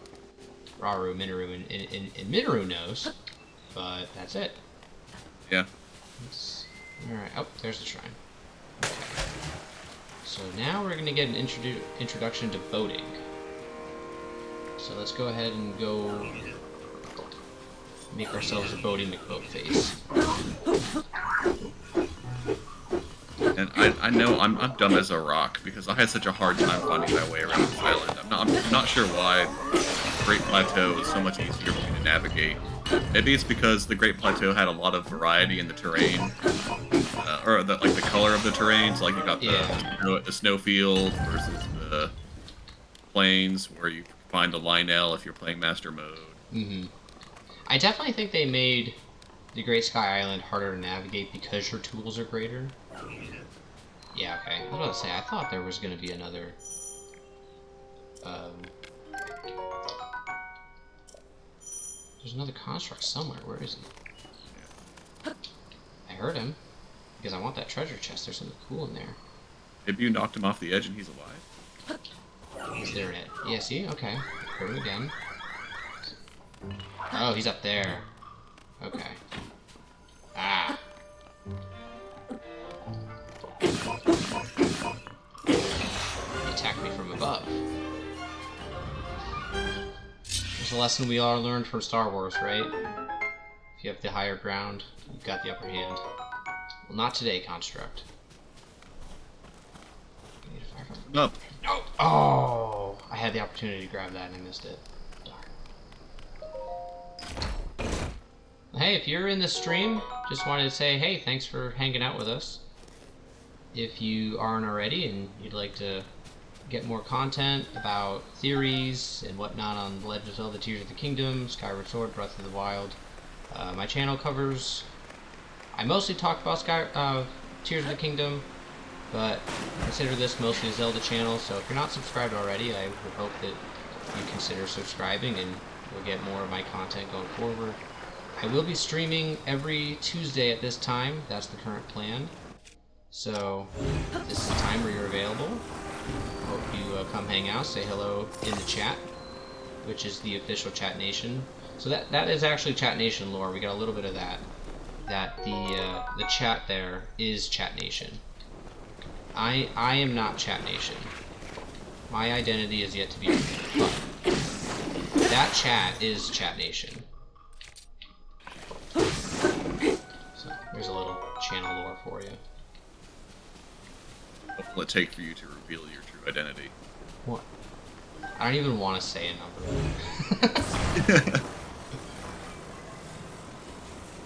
Rauru, Minoru, and Minoru knows, but that's it. Yeah. Alright, oh, there's the shrine. Okay. So now we're going to get an introduction to boating. So let's go ahead and go make ourselves a boating McBoat face. And I know I'm dumb as a rock because I had such a hard time finding my way around this island. I'm not sure why the Great Plateau is so much easier for me to navigate. Maybe it's because the Great Plateau had a lot of variety in the terrain, or the color of the terrain. So like you got the snowfield versus the plains, where you find the Lionel if you're playing Master Mode. Mm-hmm. I definitely think they made the Great Sky Island harder to navigate because your tools are greater. Yeah, okay. I was about to say, I thought there was going to be another... There's another construct somewhere. Where is he? I heard him. Because I want that treasure chest. There's something cool in there. Maybe you knocked him off the edge and he's alive. Is there it? Yeah, see? Okay. Heard him again. Oh, he's up there. Okay. Ah! He attacked me from above. There's a lesson we all learned from Star Wars, right? If you have the higher ground, you've got the upper hand. Well, not today, Construct. Up. No! Oh! I had the opportunity to grab that and I missed it. Darn. Hey, if you're in the stream, just wanted to say, hey, thanks for hanging out with us. If you aren't already and you'd like to get more content about theories and whatnot on Legend of Zelda, Tears of the Kingdom, Skyward Sword, Breath of the Wild, my channel covers... I mostly talk about Tears of the Kingdom, but consider this mostly a Zelda channel, so if you're not subscribed already, I would hope that you consider subscribing and you'll get more of my content going forward. I will be streaming every Tuesday at this time. That's the current plan. So, if this is the time where you're available, hope you come hang out, say hello in the chat, which is the official Chat Nation So that is actually Chat Nation lore. We got a little bit of that. That the chat there is Chat Nation. I am not Chat Nation. My identity is yet to be revealed. But that chat is Chat Nation. So there's a little channel lore for you. What will it take for you to reveal your true identity? What? I don't even want to say a number.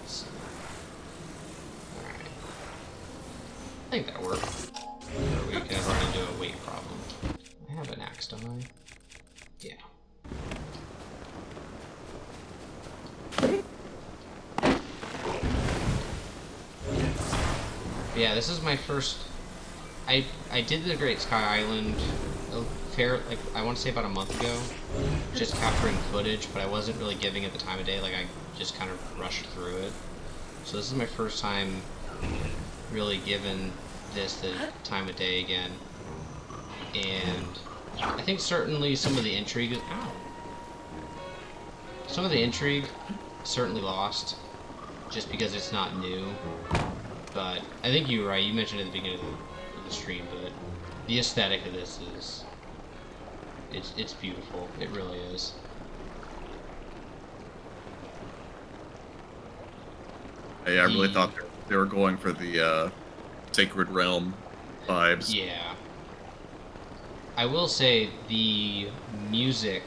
So, alright. I think that worked. Or we can run into a weight problem. I have an axe, don't I? Yeah. Yeah, this is my first... I did the Great Sky Island like I want to say about a month ago, just capturing footage, but I wasn't really giving it the time of day. Like I just kind of rushed through it. So this is my first time really giving this the time of day again, and I think certainly some of the intrigue is some of the intrigue certainly lost just because it's not new. But I think you were right. You mentioned at the beginning of the stream, but the aesthetic of this is it's beautiful. It really is. Yeah, I really thought they were going for the Sacred Realm vibes. Yeah. I will say the music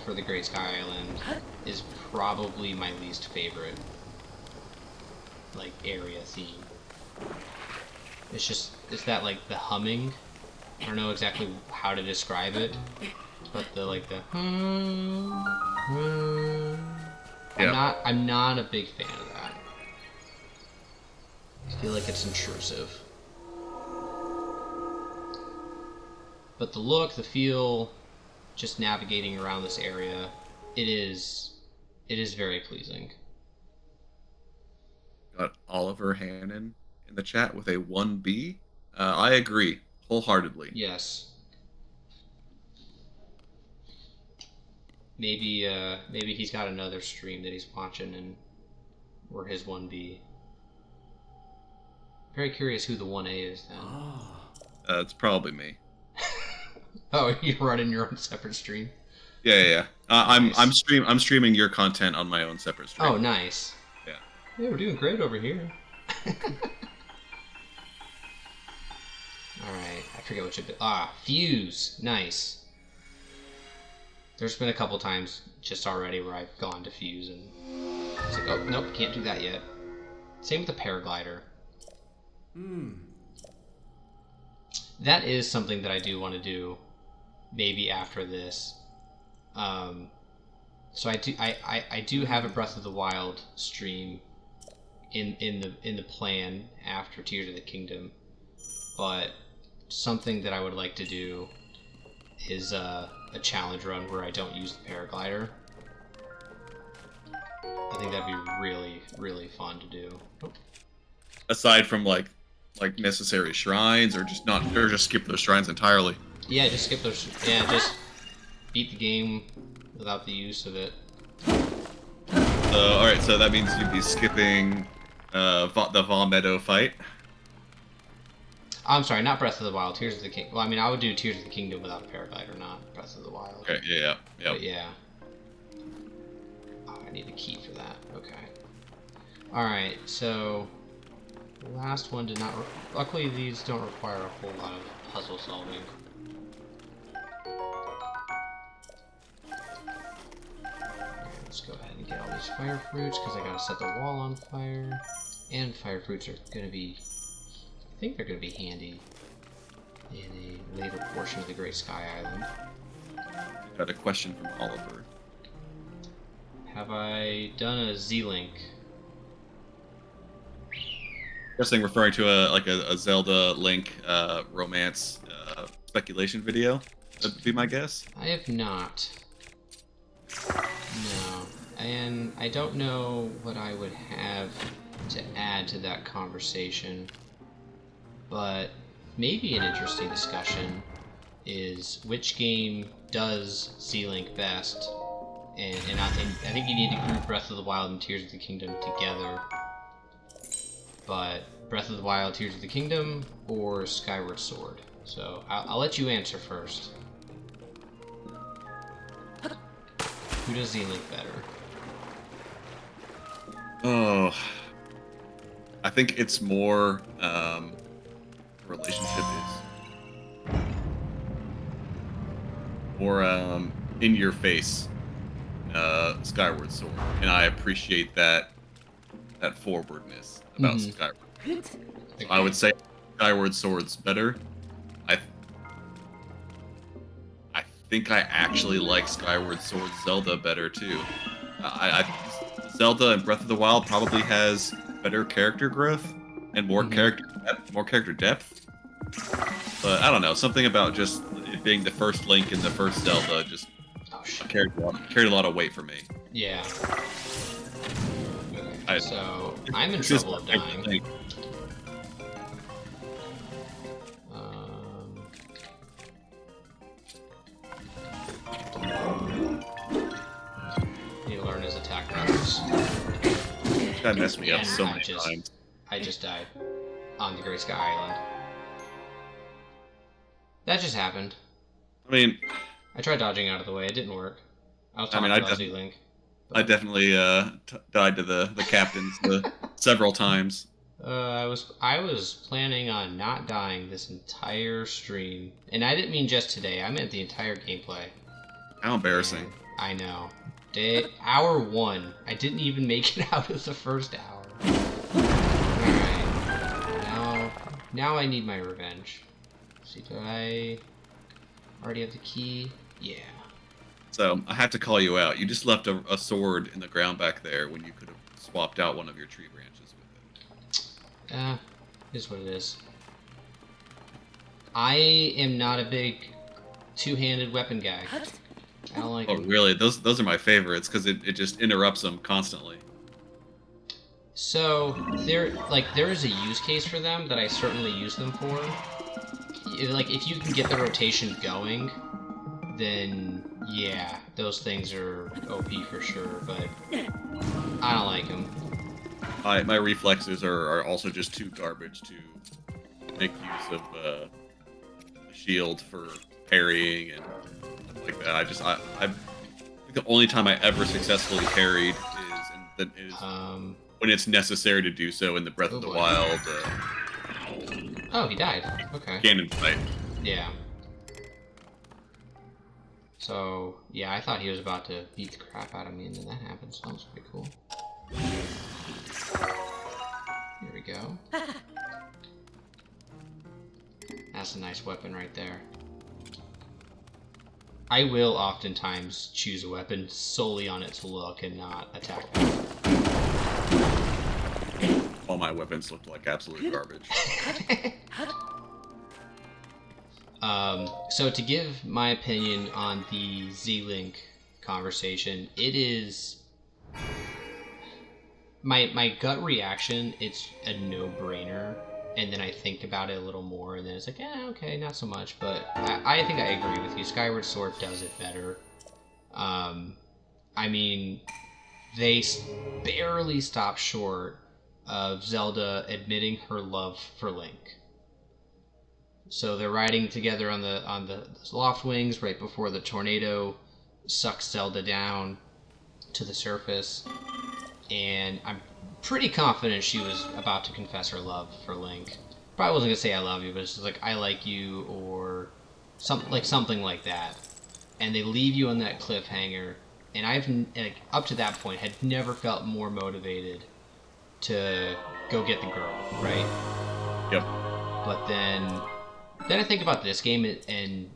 for the Great Sky Island is probably my least favorite, like, area theme. It's that, like, the humming. I don't know exactly how to describe it, but the Yeah. I'm not a big fan of that. I feel like it's intrusive. But the look, the feel, just navigating around this area, it is very pleasing. Got Oliver Hannon in the chat with a 1B. I agree wholeheartedly. Yes. Maybe he's got another stream that he's watching and where his 1B. Very curious who the 1A is then. It's probably me. Oh, you're running your own separate stream? Yeah. Nice. I'm streaming your content on my own separate stream. Oh, nice. Yeah. Yeah, we're doing great over here. Alright, I forget what you did. Fuse. Nice. There's been a couple times just already where I've gone to Fuse and it's like, oh, nope, can't do that yet. Same with the paraglider. That is something that I do want to do maybe after this. So I do have a Breath of the Wild stream in the plan after Tears of the Kingdom, but something that I would like to do is a challenge run where I don't use the paraglider. I think that'd be really, really fun to do. Aside from like necessary shrines, or just skip those shrines entirely. Yeah, just skip those. Yeah, just beat the game without the use of it. All right, so that means you'd be skipping the Va Meadow fight. I'm sorry, not Breath of the Wild. Tears of the Kingdom. Well, I mean, I would do Tears of the Kingdom without a paraglider, not Breath of the Wild. Okay, yeah. But yeah. Oh, I need a key for that. Okay. Alright, so... the last one did not... Luckily, these don't require a whole lot of puzzle solving. Alright, let's go ahead and get all these fire fruits, because I gotta set the wall on fire. And fire fruits are gonna be... I think they're gonna be handy in a later portion of the Great Sky Island. Got a question from Oliver. Have I done a Z-Link? Guessing referring to a Zelda Link romance speculation video. That'd be my guess. I have not. No. And I don't know what I would have to add to that conversation. But maybe an interesting discussion is which game does Z-Link best and I think you need to group Breath of the Wild and Tears of the Kingdom together. But Breath of the Wild, Tears of the Kingdom, or Skyward Sword. So I'll let you answer first. Who does Z-Link better? Oh, I think it's more relationship is more in your face Skyward Sword, and I appreciate that forwardness about Skyward. So I would say Skyward Sword's better. I think I actually like Skyward Sword Zelda better too. Zelda and Breath of the Wild probably has better character growth and more character depth. But I don't know, something about just it being the first Link and the first Zelda just carried a lot of weight for me. Yeah. So I'm in trouble of dying. Need to learn his attack patterns. That messed me up so many times. I just died on the Great Sky Island. That just happened. I mean, I tried dodging out of the way. It didn't work. I was talking about Z-Link. I definitely died to the captains several times. I was planning on not dying this entire stream, and I didn't mean just today. I meant the entire gameplay. How embarrassing! And I know. Hour 1. I didn't even make it out of the first hour. Alright. Now I need my revenge. Let's see, do I already have the key? Yeah. So, I have to call you out. You just left a sword in the ground back there when you could have swapped out one of your tree branches with it. Is what it is. I am not a big two-handed weapon guy. I don't like them. Really? Those are my favorites because it just interrupts them constantly. So there is a use case for them that I certainly use them for. Like if you can get the rotation going, then yeah, those things are OP for sure. But I don't like them. My reflexes are also just too garbage to make use of the shield for parrying and stuff like that. I think the only time I ever successfully parried is when it's necessary to do so in the Breath of the Wild. Oh, he died. Okay. Ganon fight. Yeah. So yeah, I thought he was about to beat the crap out of me, and then that happened. So that was pretty cool. Here we go. That's a nice weapon right there. I will oftentimes choose a weapon solely on its look and not attack me. All my weapons looked like absolute garbage. So to give my opinion on the Z-Link conversation, it is... My gut reaction, it's a no-brainer, and then I think about it a little more, and then it's like, okay, not so much, but I think I agree with you. Skyward Sword does it better. I mean, they barely stop short of Zelda admitting her love for Link. So they're riding together on the loft wings right before the tornado sucks Zelda down to the surface. And I'm pretty confident she was about to confess her love for Link. Probably wasn't gonna say I love you, but it's just like I like you or something like that. And they leave you on that cliffhanger. And I've up to that point had never felt more motivated to go get the girl, right? Yep. But then I think about this game and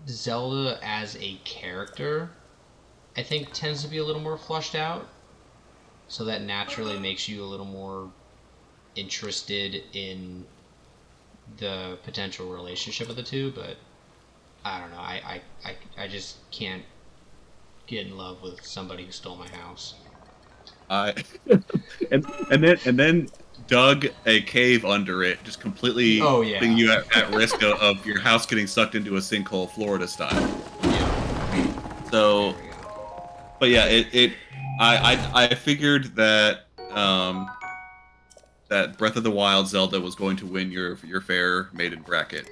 Zelda as a character, I think tends to be a little more fleshed out. So that naturally makes you a little more interested in the potential relationship of the two, but I don't know. I just can't get in love with somebody who stole my house. And then dug a cave under it, just completely putting you at risk of your house getting sucked into a sinkhole, Florida style. Yeah. So, But yeah, I figured that that Breath of the Wild Zelda was going to win your fair maiden bracket.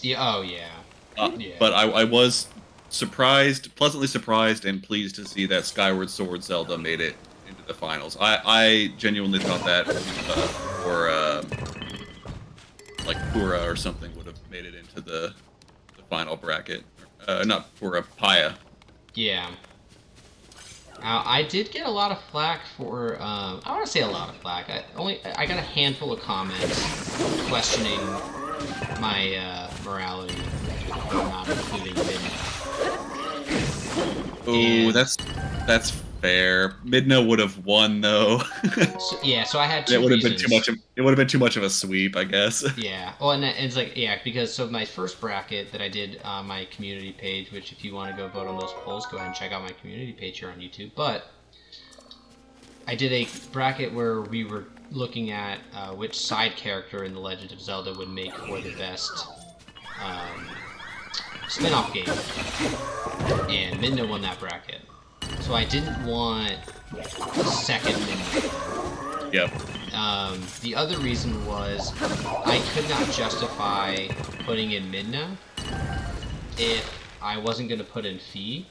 Yeah. Oh yeah. Yeah. But I was pleasantly surprised, and pleased to see that Skyward Sword Zelda made it into the finals. I genuinely thought that or like Pura or something would have made it into the final bracket. Not Pura, Paya. Yeah. I did get a lot of flack for, I want to say a lot of flack. I got a handful of comments questioning my morality for not including Midna. Oh, that's fair. Midna would have won though. So I had two reasons. It would have been too much of a sweep, I guess. Yeah. Well, and it's like, yeah, because so my first bracket that I did on my community page, which if you want to go vote on those polls, go ahead and check out my community page here on YouTube. But I did a bracket where we were looking at which side character in the Legend of Zelda would make for the best spin-off game, and Midna won that bracket. So I didn't want second Midna. Yep. The other reason was I could not justify putting in Midna if I wasn't going to put in Fee.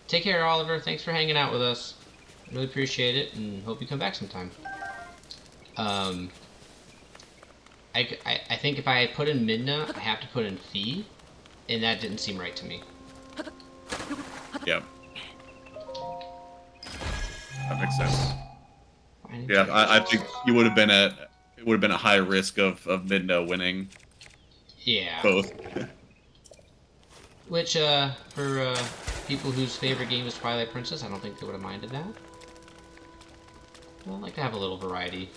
Take care, Oliver. Thanks for hanging out with us. Really appreciate it, and hope you come back sometime. I think if I put in Midna, I have to put in Fee, and that didn't seem right to me. Yep. That makes sense. Yeah, I think it would have been a high risk of Midna winning. Yeah. Both. Which for people whose favorite game is Twilight Princess, I don't think they would have minded that. Well, I like to have a little variety.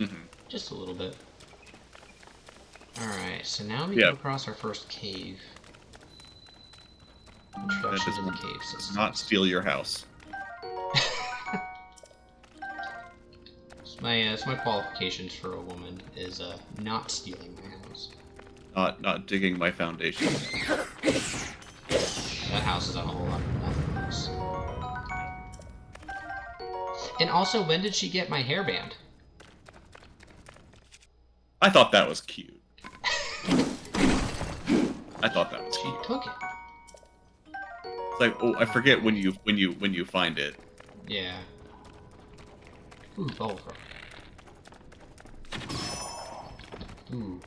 Mm-hmm. Just a little bit. Alright, so now we go across our first cave. Introduction to the cave system. Not steal your house. My qualifications for a woman is not stealing my house. Not digging my foundation. That house is on a whole lot of nothing. And also, when did she get my hairband? I thought that was cute. I thought that was cute. She took it. It's like, oh, I forget when you find it. Yeah. Ooh, bubble frog. Ooh.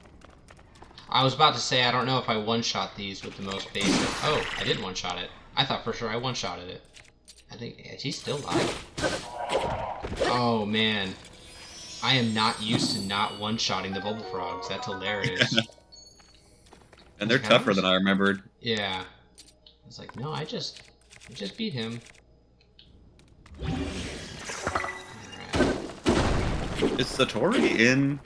I was about to say, I don't know if I one-shot these with the most basic. Oh, I did one-shot it. I thought for sure I one-shotted it. I think, is he still alive? Oh, man. I am not used to not one-shotting the bubble frogs. That's hilarious. And they're tougher than I remembered. Yeah. I was like, no, I just beat him. Alright. Is Satori in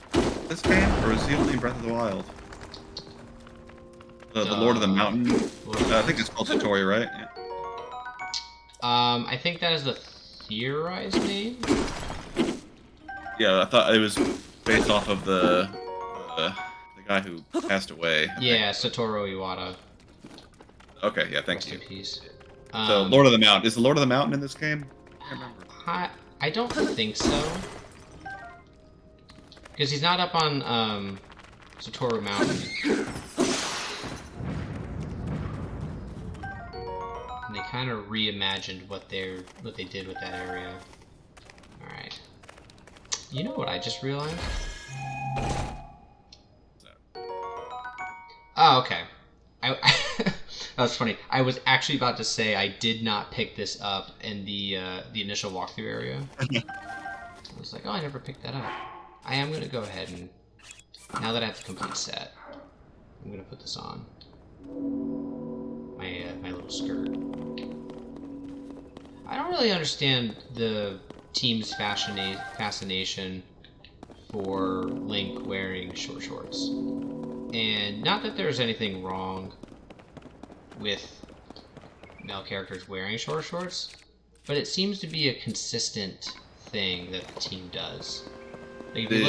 this game, or is he only in Breath of the Wild? The Lord of the Mountain? I think it's called Satori, right? Yeah. I think that is the theorized name. Yeah, I thought it was based off of the guy who passed away. Yeah, Satoru Iwata. Okay, yeah, thank Rest you. in peace. So, Lord of the Mountain. Is the Lord of the Mountain in this game? I can't remember. I don't think so. Because he's not up on Satoru Mountain. And they kind of reimagined what they did with that area. Alright. You know what I just realized? Oh, okay. That was funny. I was actually about to say I did not pick this up in the initial walkthrough area. I was like, oh, I never picked that up. I am going to go ahead and, now that I have the complete set, I'm going to put this on. My little skirt. I don't really understand the team's fascination for Link wearing short shorts. And not that there's anything wrong with male characters wearing short shorts, but it seems to be a consistent thing that the team does. Like if you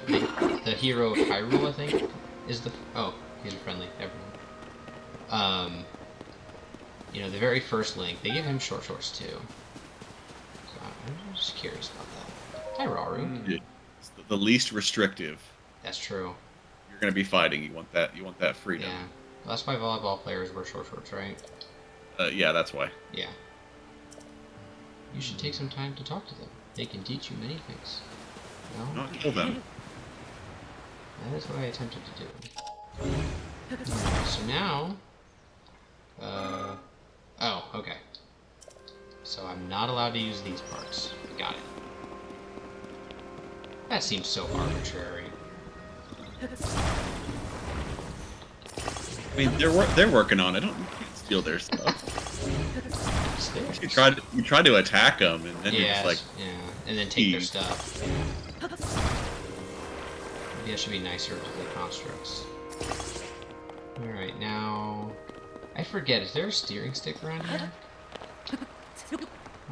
look at the hero of Hyrule, I think, is the... Oh, he's a friendly, everyone. you know, the very first Link, they give him short swords too. So I'm just curious about that. Hi, Raru. It's the least restrictive. That's true. You're gonna be fighting. You want that freedom. Yeah. Well, that's why volleyball players wear short shorts, right? Yeah, that's why. Yeah. You should take some time to talk to them. They can teach you many things. No? Not kill them. That is what I attempted to do. So now... oh, okay. So I'm not allowed to use these parts. Got it. That seems so arbitrary. I mean, they're working on it. You can't steal their stuff. You try to attack them, and then you're just like... Yeah, and then take their stuff. Maybe I should be nicer to the constructs. Alright, now... I forget, is there a steering stick around here?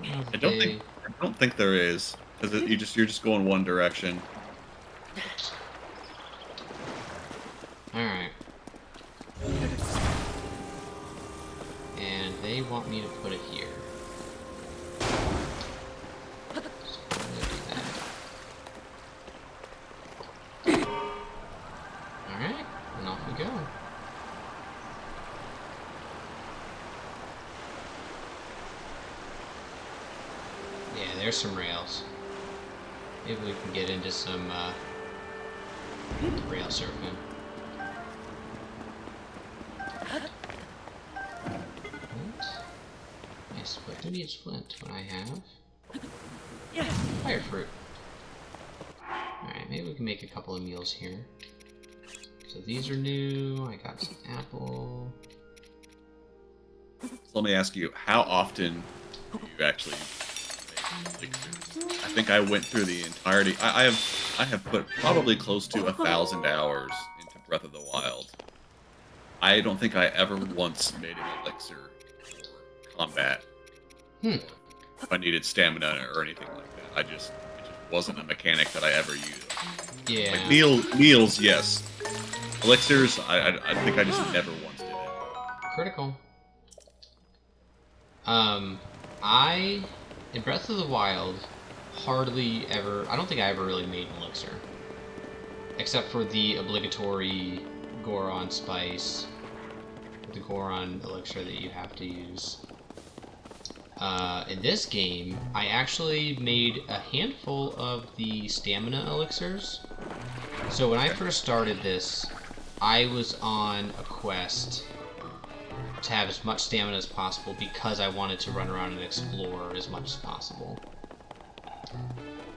I don't think there is, because you're just going one direction. Alright. And they want me to put it here. So I'm gonna do that. Alright, and off we go. Yeah, there's some rails. Maybe we can get into some rail surfing. Nice, but who needs flint when I have fire fruit? Alright, maybe we can make a couple of meals here. So these are new, I got some apple. So let me ask you, how often do you actually make elixirs? I think I went through the entirety. I have put probably close to 1,000 hours into Breath of the Wild. I don't think I ever once made an elixir for combat. If I needed stamina or anything like that. It just wasn't a mechanic that I ever used. Yeah. Like meals, yes. Elixirs, I think I just never once did it. Critical. In Breath of the Wild, hardly ever, I don't think I ever really made an elixir. Except for the obligatory Goron spice, the Goron elixir that you have to use. In this game, I actually made a handful of the stamina elixirs. So when I first started this, I was on a quest to have as much stamina as possible because I wanted to run around and explore as much as possible.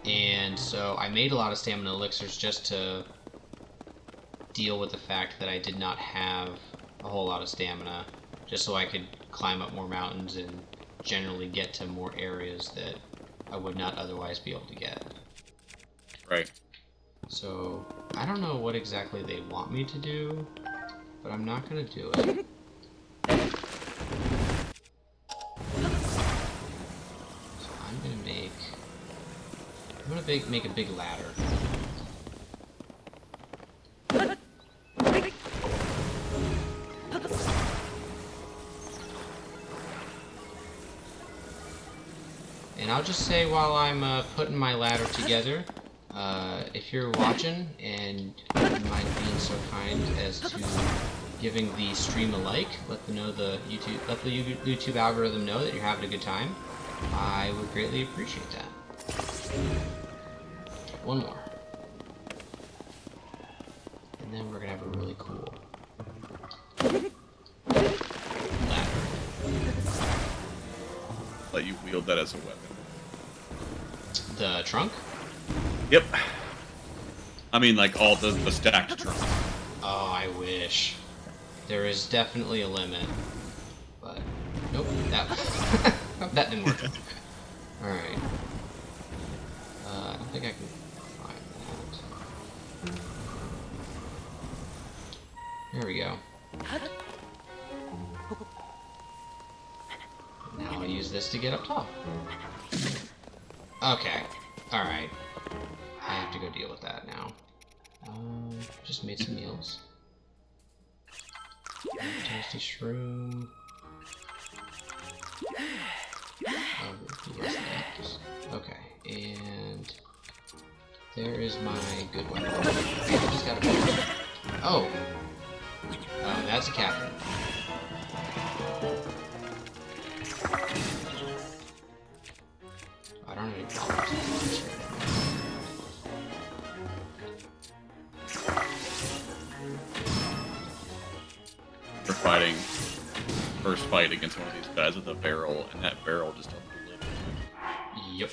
And so I made a lot of stamina elixirs just to deal with the fact that I did not have a whole lot of stamina, just so I could climb up more mountains and generally get to more areas that I would not otherwise be able to get. Right. So, I don't know what exactly they want me to do, but I'm not gonna do it. So I'm gonna make a big ladder. And I'll just say while I'm putting my ladder together, if you're watching and you mind being so kind as to giving the stream a like, let the YouTube algorithm know that you're having a good time, I would greatly appreciate that. One more. And then we're gonna have a really cool ladder. Let you wield that as a weapon. The trunk? Yep. I mean, like all the stacked trunks. Oh, I wish. There is definitely a limit. But, nope, that that didn't work. Alright. I don't think I can find that. There we go. Now I'll use this to get up top. Okay. Alright. I have to go deal with that now. Just made some meals. Tasty shroom. Yes, okay, and there is my good one. I just got a oh, that's a captain. I don't have any problems. We're fighting first fight against one of these guys with a barrel, and that barrel just doesn't live. Yep.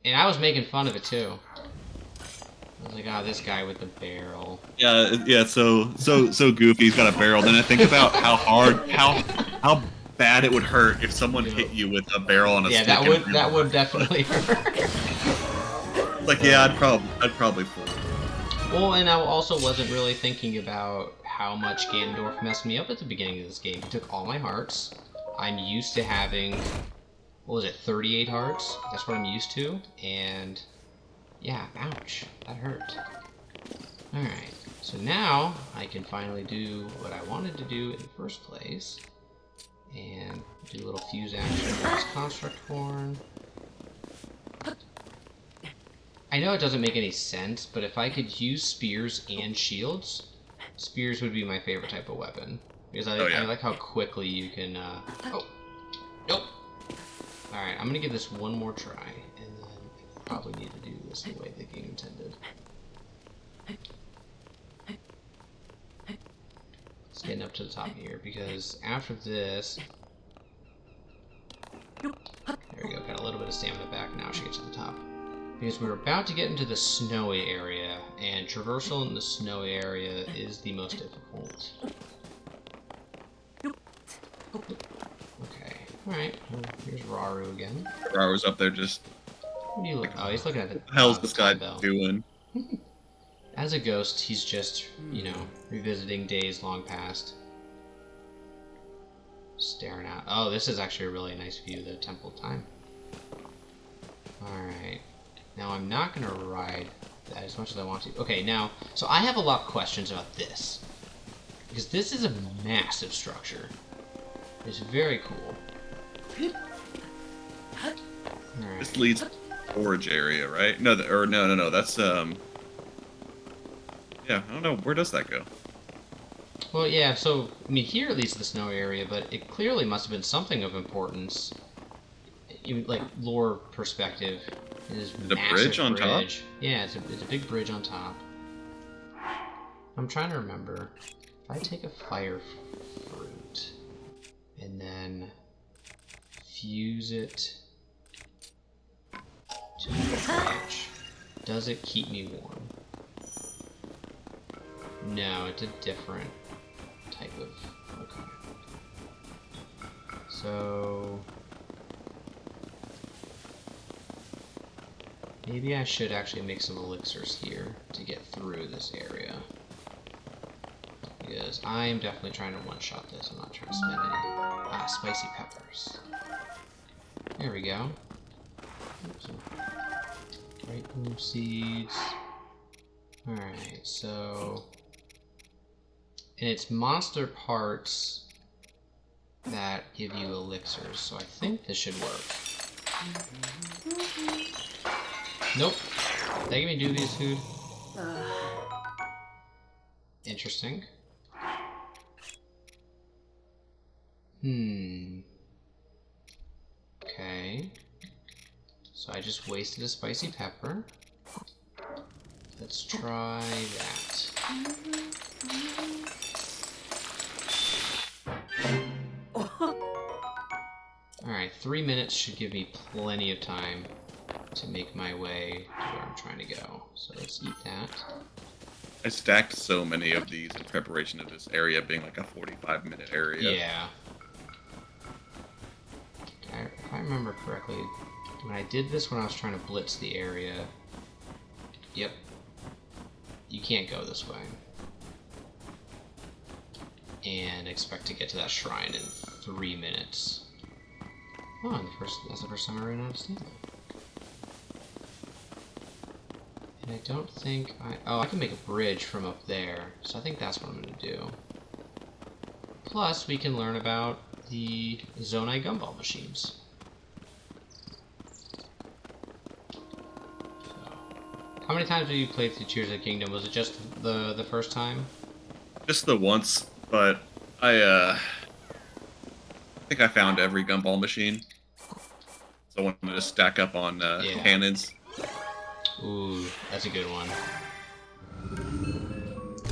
And I was making fun of it too. I was like, oh, this guy with the barrel. Yeah, so goofy. He's got a barrel. Then I think about how bad it would hurt if someone hit you with a barrel on a stick. Yeah, that would definitely hurt. Like, yeah, I'd probably fall. Well, and I also wasn't really thinking about how much Ganondorf messed me up at the beginning of this game. He took all my hearts. I'm used to having, what was it, 38 hearts? That's what I'm used to. And yeah, ouch, that hurt. Alright, so now I can finally do what I wanted to do in the first place. And do a little fuse action with this construct horn. I know it doesn't make any sense, but if I could use spears and shields, spears would be my favorite type of weapon. Because I like how quickly you can, oh! Nope! Alright, I'm gonna give this one more try, and then I probably need to do this the way the game intended. It's getting up to the top here, because after this... There we go, got a little bit of stamina back, now she gets to the top. Because we're about to get into the snowy area, and traversal in the snowy area is the most difficult. Okay, alright, well, here's Rauru again. Rauru's up there just... What do you look? Oh, he's looking at the... What the hell's this guy doing? As a ghost, he's just, you know, revisiting days long past. Staring out. Oh, this is actually a really nice view of the Temple of Time. Alright. Now, I'm not going to ride that as much as I want to. Okay, now, so I have a lot of questions about this. Because this is a massive structure. It's very cool. Alright. This leads to the storage area, right? No, no, that's, yeah, I don't know, where does that go? Well, yeah, so, I mean, here it leads to the snow area, but it clearly must have been something of importance, like, lore perspective. The bridge on top? Yeah, it's a big bridge on top. I'm trying to remember. If I take a fire fruit and then fuse it to the branch, does it keep me warm? No, it's a different type of... Okay. So... maybe I should actually make some elixirs here to get through this area. Because I am definitely trying to one-shot this. I'm not trying to spend any... Ah, spicy peppers. There we go. Oops. Right move seeds. Alright, so... and it's monster parts that give you elixirs, so I think this should work. Nope. They give me dubious food. Interesting. Okay. So I just wasted a spicy pepper. Let's try that. Alright, 3 minutes should give me plenty of time to make my way to where I'm trying to go. So let's eat that. I stacked so many of these in preparation of this area being like a 45-minute area. Yeah. If I remember correctly, when I did this when I was trying to blitz the area... Yep. You can't go this way. And expect to get to that shrine in 3 minutes. Oh, and that's the first time I ran out of stamina. And I don't think I can make a bridge from up there, so I think that's what I'm gonna do. Plus, we can learn about the Zonai gumball machines. How many times have you played through Tears of the Kingdom? Was it just the first time? Just the once, but I think I found every gumball machine. So I wanted to stack up on cannons. Ooh, that's a good one.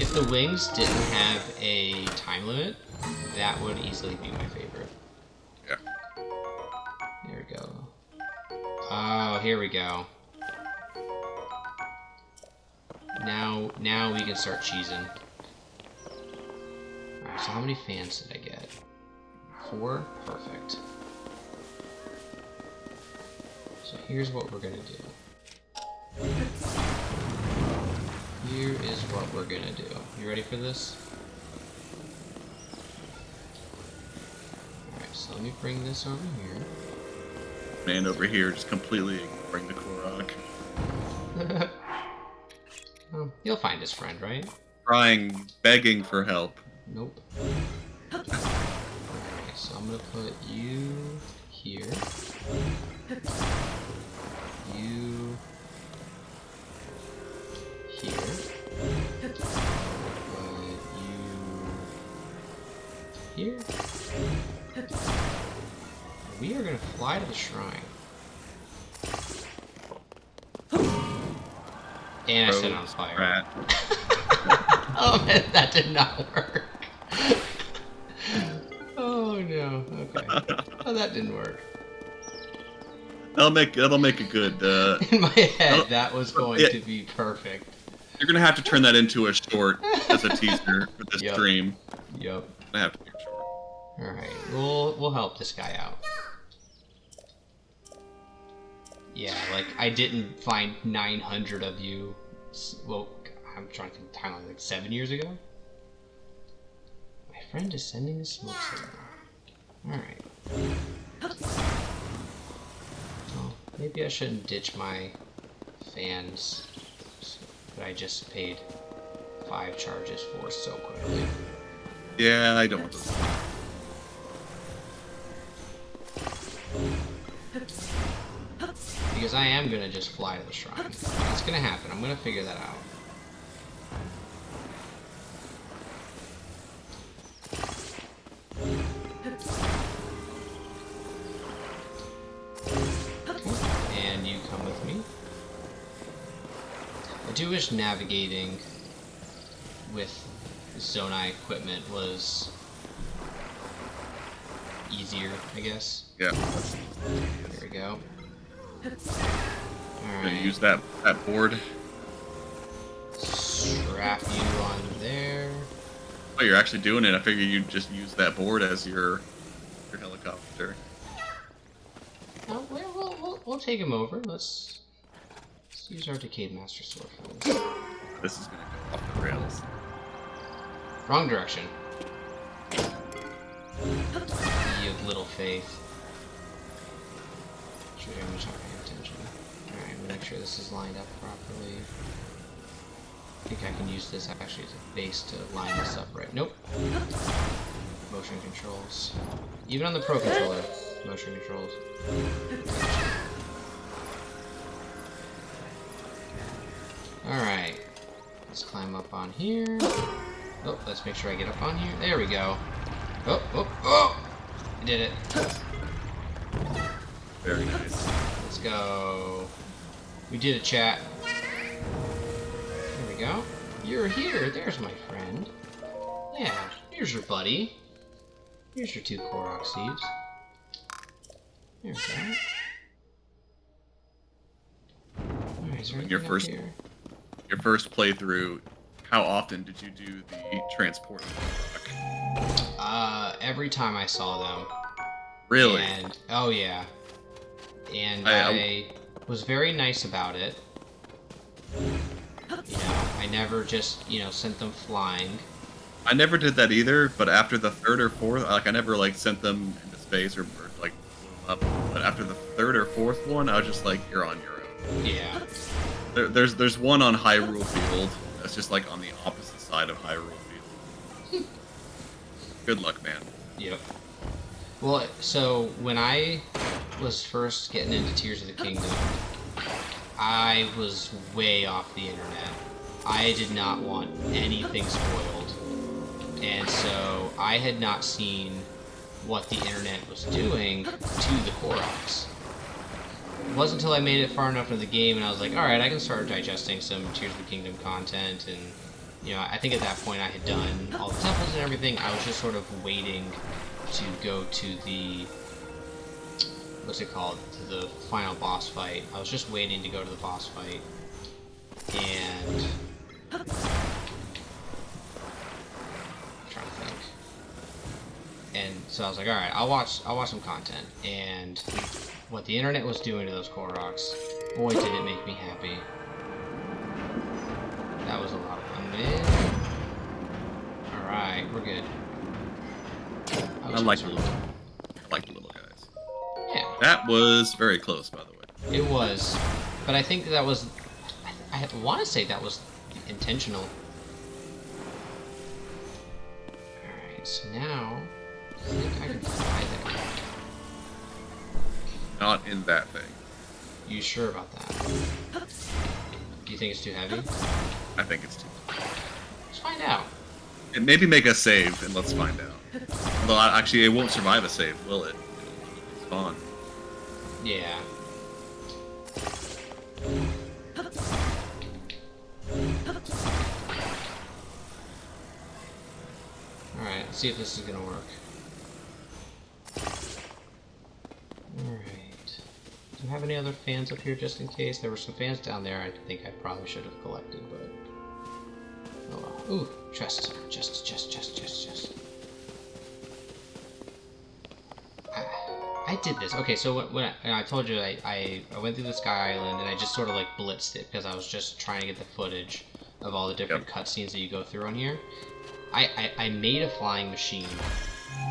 If the wings didn't have a time limit, that would easily be my favorite. Yeah. There we go. Oh, here we go. Now we can start cheesing. Alright, so how many fans did I get? 4? Perfect. So here's what we're gonna do. Here is what we're gonna do. You ready for this? Alright, so let me bring this over here. Man over here just completely ignoring the Korok. Well, he'll find his friend, right? Crying, begging for help. Nope. Alright, so I'm gonna put you here. You here. Put you here. We are gonna fly to the shrine. And I set it on fire. Rat. Oh man, that did not work. Oh no. Okay. Oh, that didn't work. That'll make a good. In my head, that was going to be perfect. You're gonna have to turn that into a short as a teaser for this stream. Yep. I have to be short. All right, we'll help this guy out. Yeah, like I didn't find 900 of you. Well, I'm trying to think of time, like 7 years ago. My friend is sending a smoke signal. All right. Well, maybe I shouldn't ditch my fans that I just paid 5 charges for so quickly. Yeah, I don't want those. Because I am gonna just fly to the shrine. It's gonna happen. I'm gonna figure that out. And you come with me. I do wish navigating with Zonai equipment was easier, I guess. Yeah. There we go. Gonna Alright. use that board. Strap you on there. Oh, you're actually doing it. I figured you'd just use that board as your helicopter. Oh, we'll take him over. Let's use our Decayed Master Sword for this. This is gonna go off the rails. Wrong direction. You have little faith. Should very much not paying attention. Alright, make sure this is lined up properly. I think I can use this actually as a base to line this up right. Nope. Motion controls. Even on the Pro Controller, motion controls. Alright. Let's climb up on here. Oh, let's make sure I get up on here. There we go. Oh, oh, oh! I did it. Very nice. Let's go. We did it, chat. There we go. You're here. There's my friend. Yeah, here's your buddy. Here's your 2 Korok seeds. There we go. Alright, is there anything up here? Your first playthrough, how often did you do the transport? Every time I saw them. Really? And, oh yeah. And I was very nice about it. You know, I never just, sent them flying. I never did that either, but after the 3rd or 4th, like I never like sent them into space or like blew them up. But after the 3rd or 4th one, I was just like, you're on your own. Yeah. There's one on Hyrule Field that's just like on the opposite side of Hyrule Field. Good luck, man. Yep. Well, so when I was first getting into Tears of the Kingdom, I was way off the internet. I did not want anything spoiled. And so I had not seen what the internet was doing to the Koroks. It wasn't until I made it far enough into the game and I was like, alright, I can start digesting some Tears of the Kingdom content. And, you know, I think at that point I had done all the temples and everything. I was just sort of waiting to go to the, what's it called, to the final boss fight. I was just waiting to go to the boss fight. And I'm trying to think. And so I was like, alright, I'll watch some content. And what the internet was doing to those Koroks, boy did it make me happy. That was a lot of fun, man. Alright, we're good. I like the little guys. Yeah. That was very close, by the way. It was. But I think that was... I want to say that was intentional. Alright, so now... I think I can fly there. Not in that thing. You sure about that? Do you think it's too heavy? I think it's too. Let's find out. And maybe make a save and let's find out. Although actually, it won't survive a save, will it? It's spawn. Yeah. Alright, let's see if this is gonna work. Alright. Do you have any other fans up here just in case? There were some fans down there I think I probably should have collected, but... oh well. Ooh, chest. I did this. Okay, so when I told you I went through the Sky Island and I just sort of like blitzed it because I was just trying to get the footage of all the different cutscenes that you go through on here. I made a flying machine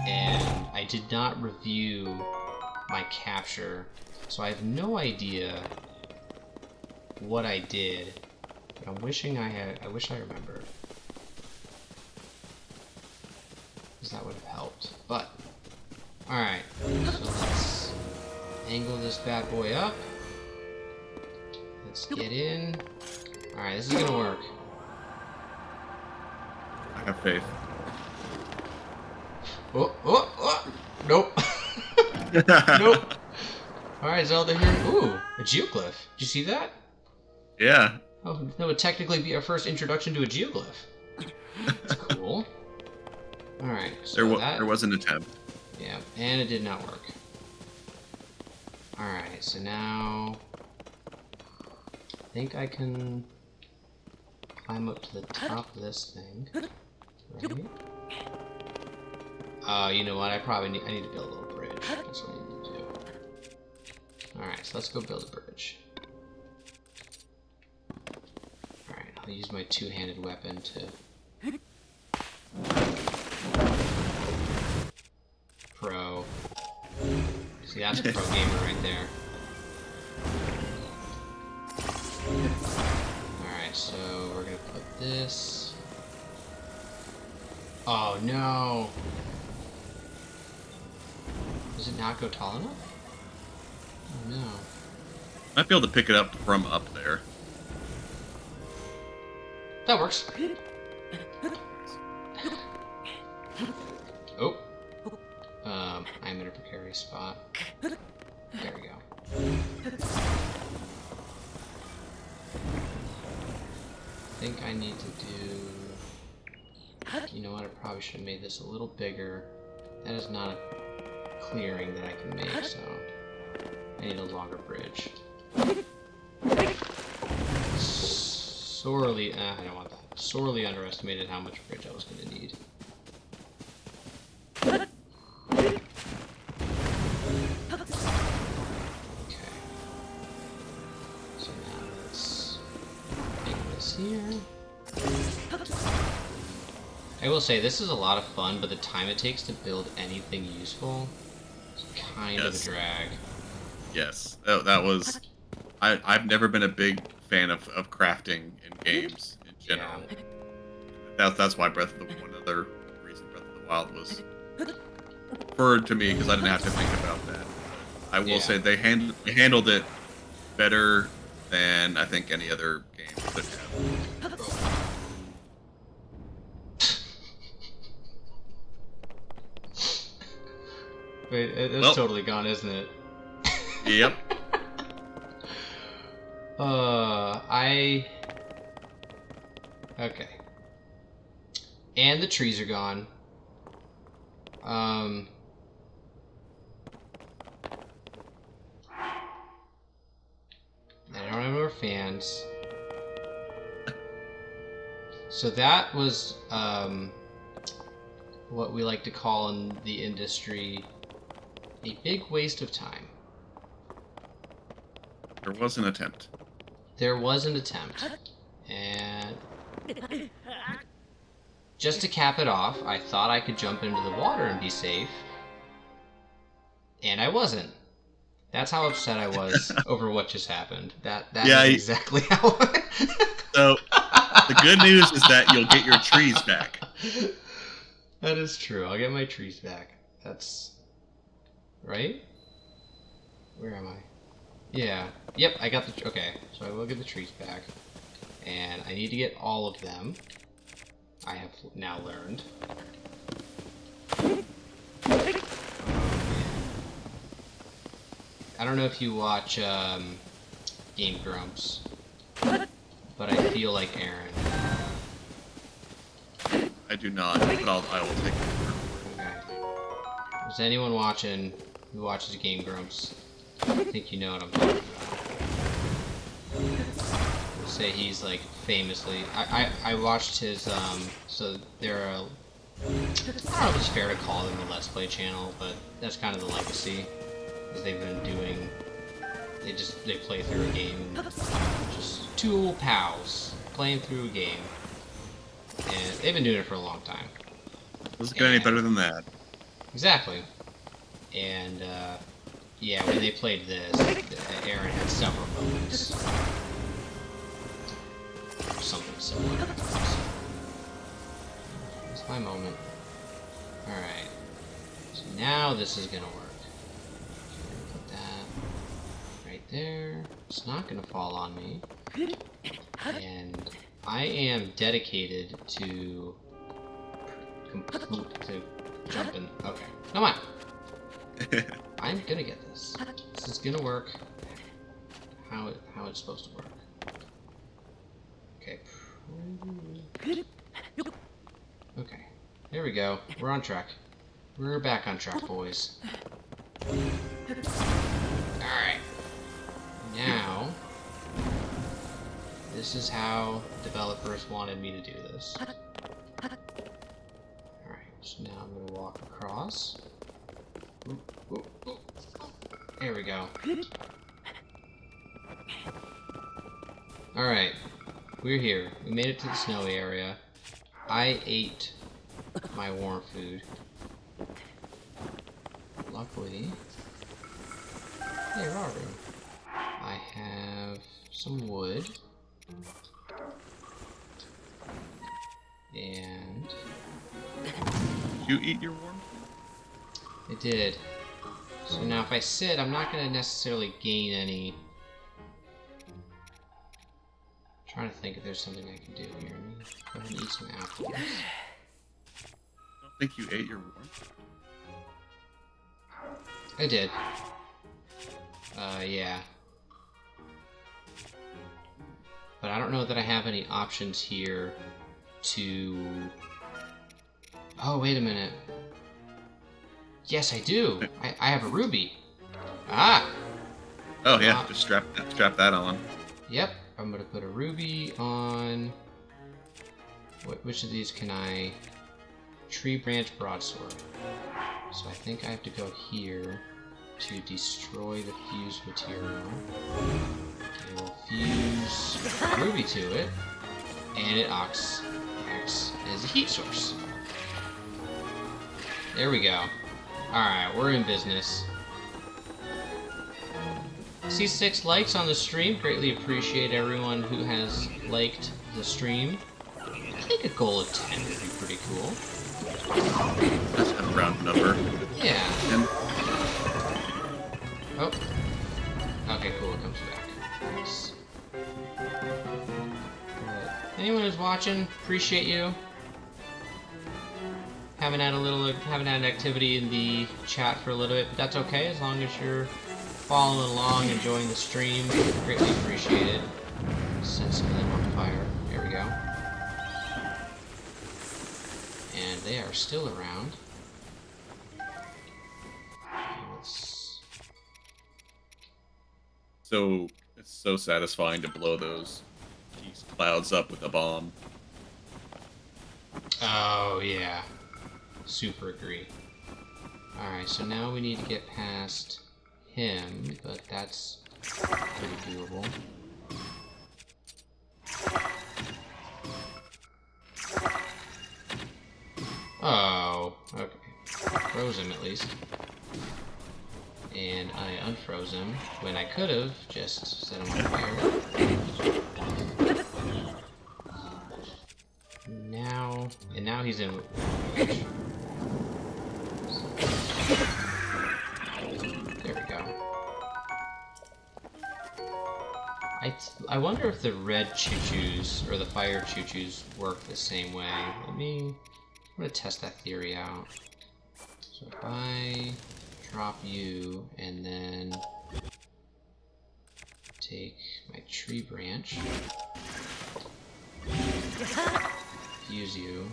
and I did not review my capture, so I have no idea what I did. But I'm wishing I had. I wish I remembered, because that would have helped. But all right, so let's angle this bad boy up. Let's get in. All right, this is gonna work. I have faith. Oh! Nope. Nope. Alright, Zelda here. Ooh, a geoglyph. Did you see that? Yeah. Oh, that would technically be our first introduction to a geoglyph. That's cool. Alright, so there was an attempt. Yeah, and it did not work. Alright, so now... I think I can climb up to the top of this thing. Right? You know what? I need to build a little bridge. That's what I need to do. Alright, so let's go build a bridge. Alright, I'll use my two-handed weapon to... pro. See, that's a pro gamer right there. Alright, so we're gonna put this... oh no! Does it not go tall enough? Oh no. Might be able to pick it up from up there. That works. Oh. I'm in a precarious spot. There we go. I think I need to do... you know what, I probably should have made this a little bigger. That is not a clearing that I can make, so... I need a longer bridge. Sorely... I don't want that. Sorely underestimated how much bridge I was going to need. Here. I will say this is a lot of fun, but the time it takes to build anything useful is kind of a drag. Yes, that was. I've never been a big fan of crafting in games in general. Yeah. That's why one other reason Breath of the Wild was preferred to me because I didn't have to think about that. I will say they handled it better than I think any other game could have. Wait, it's totally gone, isn't it? Yep. Okay. And the trees are gone. I don't have more fans. So that was, what we like to call in the industry a big waste of time. There was an attempt. There was an attempt. And just to cap it off, I thought I could jump into the water and be safe. And I wasn't. That's how upset I was over what just happened. That is exactly how So, the good news is that you'll get your trees back. That is true. I'll get my trees back. That's... right? Where am I? Yeah. Yep, I got the... okay, so I will get the trees back. And I need to get all of them. I have now learned. I don't know if you watch Game Grumps, but I feel like Aaron. I do not, but I will take it. Okay. Is anyone watching who watches Game Grumps? I think you know what I'm talking about. We'll say he's like famously. I watched his so they're a, I don't know if it's fair to call them a Let's Play channel, but that's kind of the legacy. They've been doing, they play through a game, just two old pals playing through a game, and they've been doing it for a long time. Doesn't get any better than that. Exactly. And yeah, when they played this, Aaron had several moments, something similar. It's my moment. All right. So now this is gonna work. There. It's not gonna fall on me. And I am dedicated to jumping. Okay. Come on. I'm gonna get this. This is gonna work how it's supposed to work. Okay. Okay. There we go. We're on track. We're back on track, boys. Alright. Now, this is how developers wanted me to do this. Alright, so now I'm going to walk across. Ooh, ooh, ooh. There we go. Alright, we're here. We made it to the snowy area. I ate my warm food. Luckily... hey, Raru. I have some wood. And... did you eat your worm? I did. So now if I sit, I'm not going to necessarily gain any... I'm trying to think if there's something I can do here. Go ahead and eat some apples. I don't think you ate your worm. I did. Yeah. But I don't know that I have any options here to... oh, wait a minute. Yes, I do! I have a ruby! Ah! Oh yeah, just strap that on. Yep, I'm gonna put a ruby on... which of these can I... tree branch broadsword. So I think I have to go here to destroy the fused material. And we'll fuse ruby to it, and it acts as a heat source. There we go. Alright, we're in business. See 6 likes on the stream. Greatly appreciate everyone who has liked the stream. I think a goal of 10 would be pretty cool. That's a round number. Yeah. And oh. Okay, cool. It comes back. Nice. But anyone who's watching, appreciate you. Haven't had an activity in the chat for a little bit, but that's okay as long as you're following along, enjoying the stream. Greatly appreciated. Set some of them on fire. There we go. And they are still around. so it's so satisfying to blow those clouds up with a bomb. Oh yeah. Super agree. Alright, so now we need to get past him, but that's pretty doable. Oh, okay. Froze him at least. And I unfroze him when I could have just set him on fire. Now he's in. There we go. I wonder if the red choo-choos or the fire choo-choos work the same way. I'm gonna test that theory out. So if I drop you and then take my tree branch, fuse you.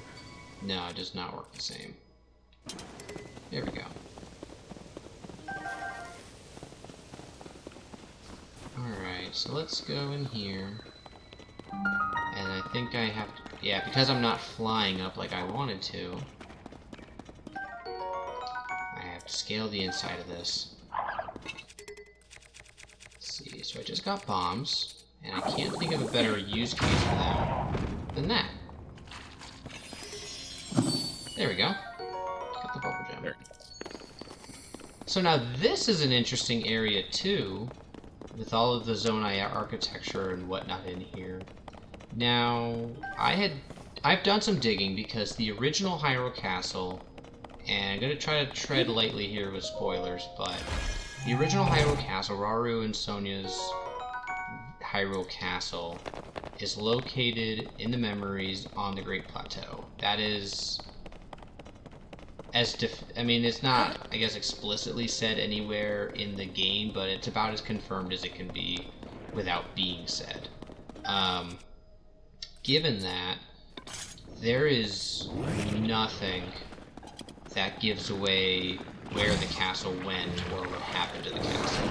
No, it does not work the same. There we go. Alright, so let's go in here. And I think I have to... Yeah, because I'm not flying up like I wanted to, I have to scale the inside of this. Let's see, so I just got bombs, and I can't think of a better use case for them than that. There we go. Got the bubble gem. There. So now this is an interesting area too, with all of the Zonai architecture and whatnot in here. Now, I've done some digging because the original Hyrule Castle, and I'm gonna try to tread lightly here with spoilers, but the original Hyrule Castle, Rauru and Sonia's Hyrule Castle, is located in the memories on the Great Plateau. That is, it's not, I guess, explicitly said anywhere in the game, but it's about as confirmed as it can be without being said. Given that, there is nothing that gives away where the castle went or what happened to the castle.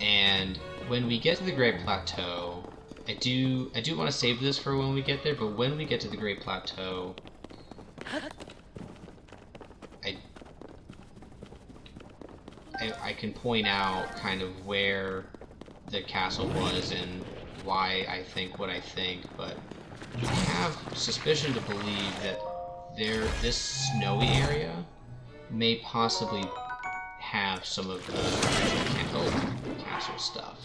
And when we get to the Great Plateau, I do want to save this for when we get there, but when we get to the Great Plateau, I can point out kind of where the castle was and why I think what I think, but I have suspicion to believe that this snowy area may possibly have some of the original castle stuff.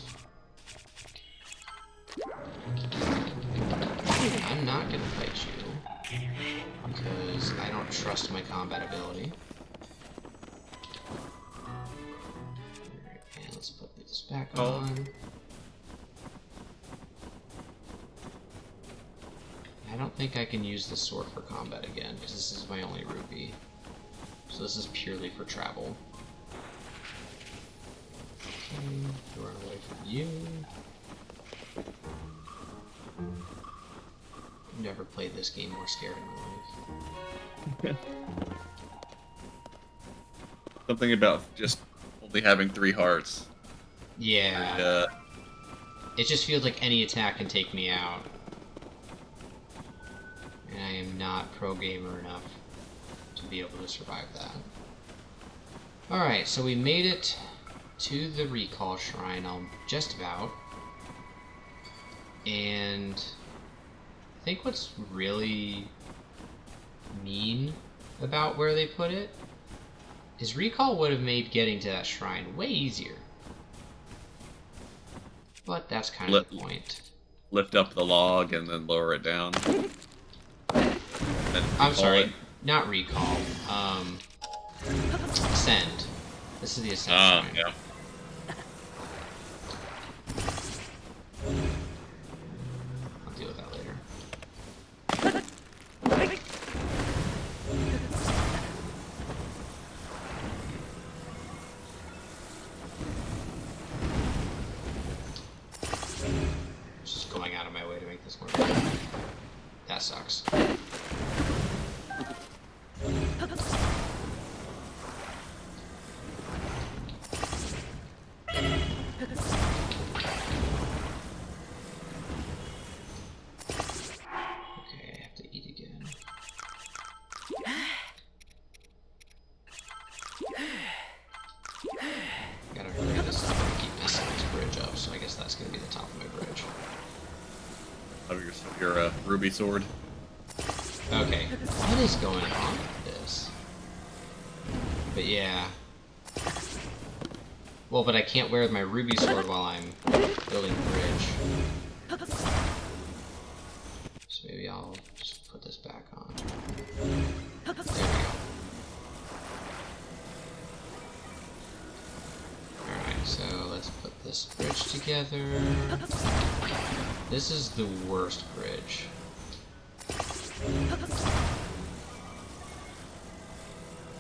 I'm not gonna fight you because I don't trust my combat ability. Let's put this back on. I don't think I can use the sword for combat again, because this is my only rupee. So this is purely for travel. Okay, run away from you. I've never played this game more scared in my life. Something about just only having 3 hearts. Yeah. It just feels like any attack can take me out. And I am not pro gamer enough to be able to survive that. Alright, so we made it to the recall shrine, just about. And I think what's really mean about where they put it is recall would have made getting to that shrine way easier. But that's kind of the point. Lift up the log and then lower it down. I'm sorry, not recall. Ascend. This is the Ascend shrine. Yeah. I'll deal with that later. Just going out of my way to make this work. That sucks. Gotta hurry this up and keep messing this bridge up, so I guess that's gonna be the top of my bridge. Of your ruby sword. Okay, what is going on with this? But yeah. Well, but I can't wear my ruby sword while I'm building the bridge. So maybe I'll just put this back on. There we go. Alright, so let's put this bridge together. This is the worst bridge.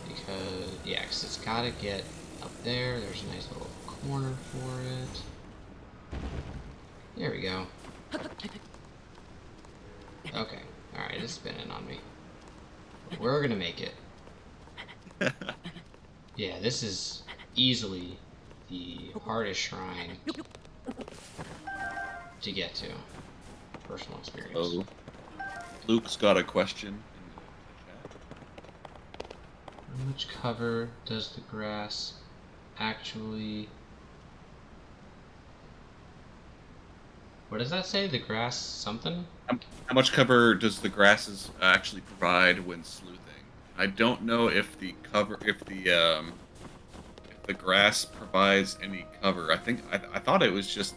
Because, yeah, because it's gotta get up there. There's a nice little corner for it. There we go. Okay, alright, it's spinning on me. We're gonna make it. Yeah, this is easily the hardest shrine to get to. Personal experience. Oh, Luke's got a question. How much cover does the grass actually... What does that say? The grass something? How much cover does the grasses actually provide when sleuthing? I don't know if the grass provides any cover. I thought it was just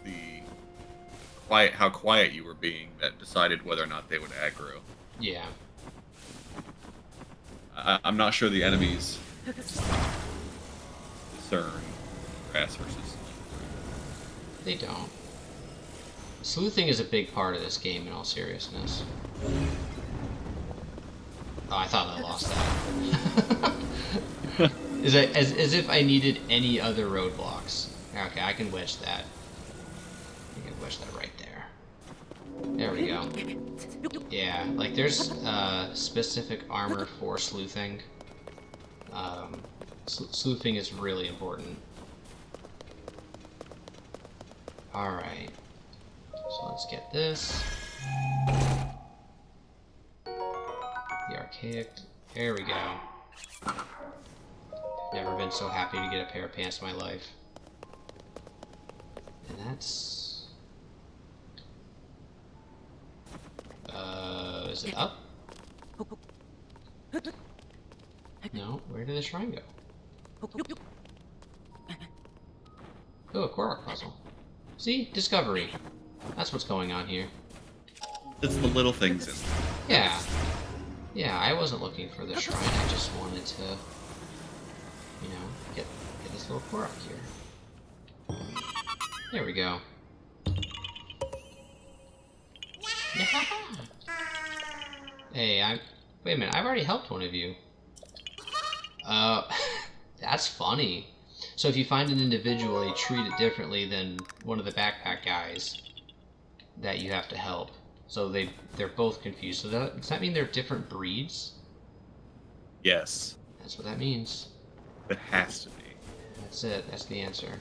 how quiet you were being that decided whether or not they would aggro. Yeah. I'm not sure the enemies discern grass versus. They don't. Sleuthing is a big part of this game, in all seriousness. Oh, I thought I lost that. as if I needed any other roadblocks. Okay, I can wedge that. I can wedge that right there. There we go. Yeah, like there's specific armor for sleuthing. Sleuthing is really important. Alright. So let's get this. The archaic. There we go. Never been so happy to get a pair of pants in my life. And that's... is it up? No, where did the shrine go? Oh, a Korok puzzle. See? Discovery. That's what's going on here. It's the little things in there. Yeah. Yeah, I wasn't looking for the shrine, I just wanted to, you know, get this little Korok here. There we go. Yeah. Hey, wait a minute, I've already helped one of you. That's funny. So if you find an individual, they treat it differently than one of the backpack guys that you have to help. So they're both confused. So does that mean they're different breeds? Yes. That's what that means. It has to be. That's it. That's the answer.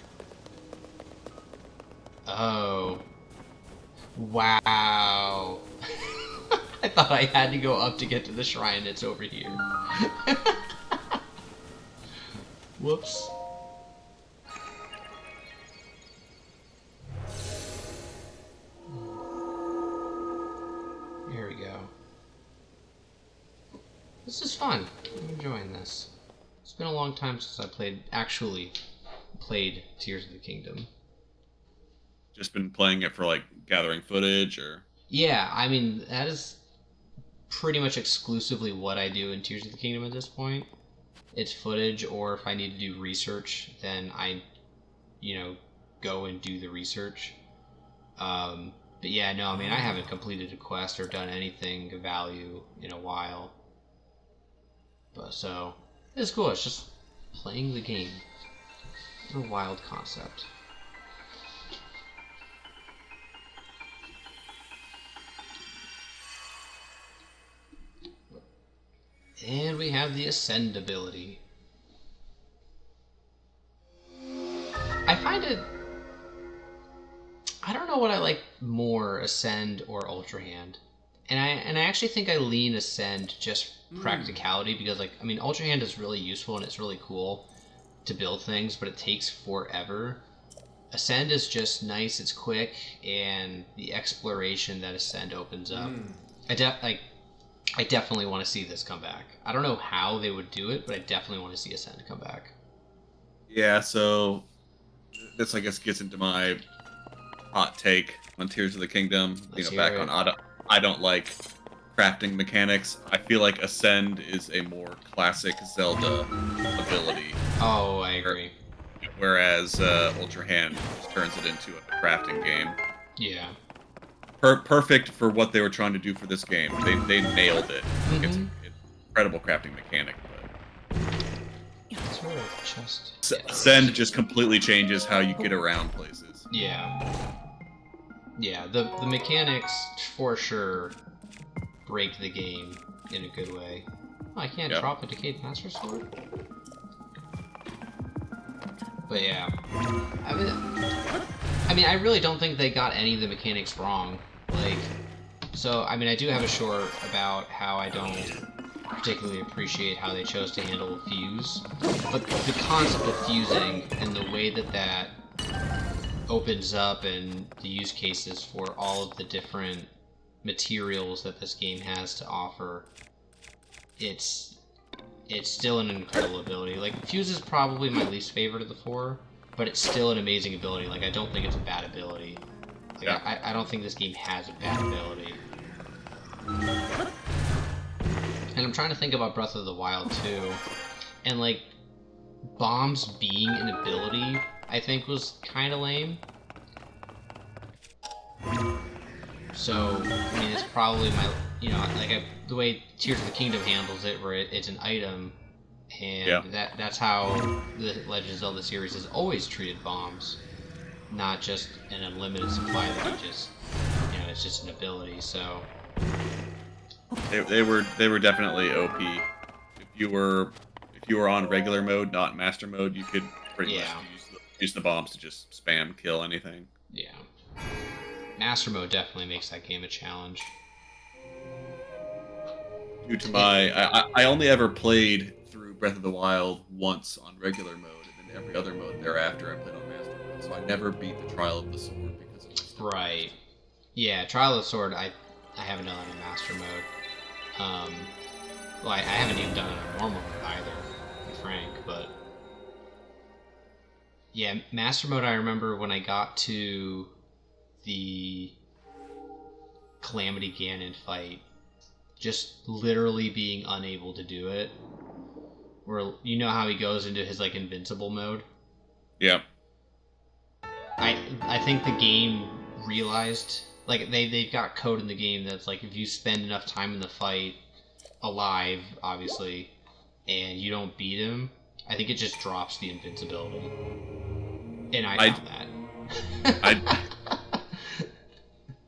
Oh. Wow. I thought I had to go up to get to the shrine. It's over here. Whoops. There we go. This is fun. I'm enjoying this. It's been a long time since I actually played Tears of the Kingdom. Just been playing it for like gathering footage, or? Yeah, I mean that is pretty much exclusively what I do in Tears of the Kingdom at this point. it's footage, or if I need to do research, then I, go and do the research. But yeah, no, I mean, I haven't completed a quest or done anything of value in a while. But so, it's cool. It's just playing the game. It's a wild concept. And we have the Ascend ability. I find it... I don't know what I like more, Ascend or Ultra Hand. And I actually think I lean Ascend just practicality, because, like, I mean, Ultra Hand is really useful and it's really cool to build things, but it takes forever. Ascend is just nice, it's quick, and the exploration that Ascend opens up. I definitely want to see this come back. I don't know how they would do it, but I definitely want to see Ascend come back. Yeah, so this, I guess, gets into my hot take on Tears of the Kingdom. Back on I don't like crafting mechanics. I feel like Ascend is a more classic Zelda ability. Oh, I agree. Whereas Ultra Hand just turns it into a crafting game. Yeah. Perfect for what they were trying to do for this game. They nailed it. Mm-hmm. It's an incredible crafting mechanic. But Ascend just completely changes how you get around places. Yeah. Yeah, the mechanics for sure break the game in a good way. Oh, I can't drop a Decayed Master Sword? But yeah. I mean, I really don't think they got any of the mechanics wrong. Like, so, I mean, I do have a short about how I don't particularly appreciate how they chose to handle a fuse. But the concept of fusing and the way that opens up and the use cases for all of the different materials that this game has to offer, it's still an incredible ability. Like, fuse is probably my least favorite of the four, but it's still an amazing ability. Like, I don't think it's a bad ability. Like, yeah. I don't think this game has a bad ability. And I'm trying to think about Breath of the Wild too, and like, bombs being an ability, I think was kind of lame. So, I mean, it's probably my, the way Tears of the Kingdom handles it, where it's an item, and that's how the Legend of Zelda series has always treated bombs, not just an unlimited supply that you just, it's just an ability. So they were definitely OP. If you were on regular mode, not master mode, you could pretty much use the bombs to just spam kill anything. Yeah. Master mode definitely makes that game a challenge. Due to I only ever played through Breath of the Wild once on regular mode, and then every other mode thereafter I played on master mode. So I never beat the Trial of the Sword because of this. Right. Yeah, Trial of the Sword I haven't done it in master mode. Well, I haven't even done it in normal mode either, to be frank, but yeah, master mode, I remember when I got to the Calamity Ganon fight, just literally being unable to do it. Where, you know how he goes into his, like, invincible mode? Yeah. I think the game realized, like, they've got code in the game that's like, if you spend enough time in the fight, alive, obviously, and you don't beat him, I think it just drops the invincibility. And I found that.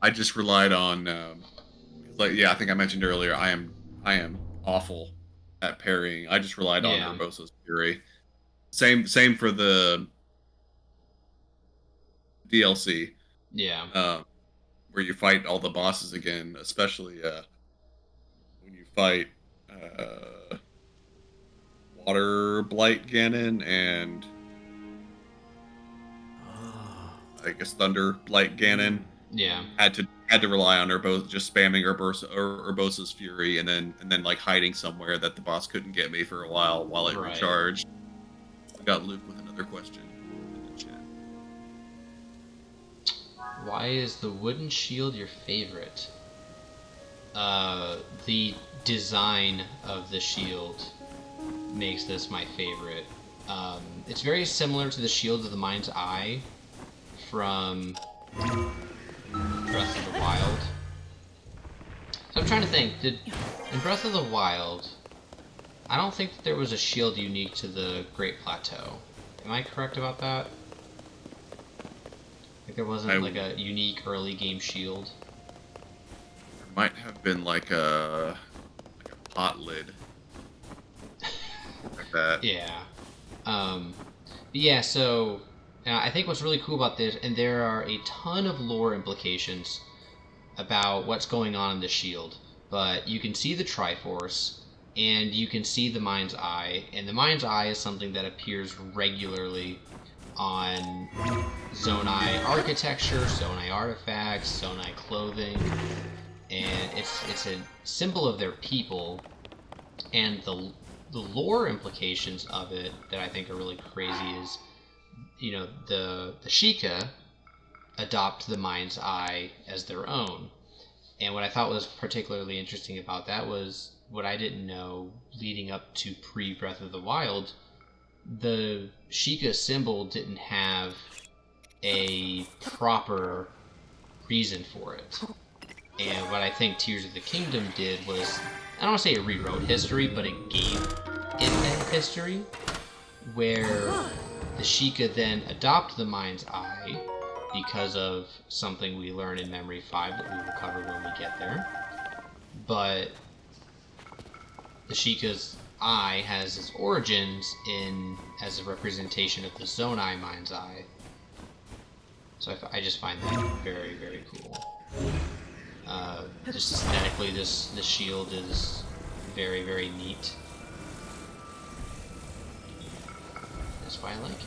I just relied on, I think I mentioned earlier, I am awful at parrying. I just relied on Urbosa's Fury. Same for the DLC. Yeah. Where you fight all the bosses again, especially when you fight Water Blight Ganon and I guess Thunder Blight Ganon. Yeah. Had to rely on Urbosa, just spamming Urbosa's Fury, and then like hiding somewhere that the boss couldn't get me for a while it recharged. I got Luke with another question in the chat. Why is the wooden shield your favorite? The design of the shield makes this my favorite. It's very similar to the Shield of the Mind's Eye from Breath of the Wild. So I'm trying to think, in Breath of the Wild, I don't think that there was a shield unique to the Great Plateau. Am I correct about that? Like there wasn't like a unique early game shield? There might have been like a pot lid. Like that. Yeah. Yeah, so I think what's really cool about this, and there are a ton of lore implications about what's going on in the shield, but you can see the Triforce, and you can see the Mind's Eye, and the Mind's Eye is something that appears regularly on Zonai architecture, Zonai artifacts, Zonai clothing, and it's a symbol of their people, and the lore implications of it that I think are really crazy is, you know, the Sheikah adopt the Mind's Eye as their own. And what I thought was particularly interesting about that was what I didn't know leading up to pre-Breath of the Wild. The Sheikah symbol didn't have a proper reason for it. And what I think Tears of the Kingdom did was, I don't want to say it rewrote history, but it gave it a history where the Sheikah then adopt the Mind's Eye because of something we learn in Memory 5 that we will cover when we get there. But the Sheikah's eye has its origins as a representation of the Zonai Mind's Eye. So I just find that very, very cool. Just aesthetically, this shield is very, very neat. That's why I like it.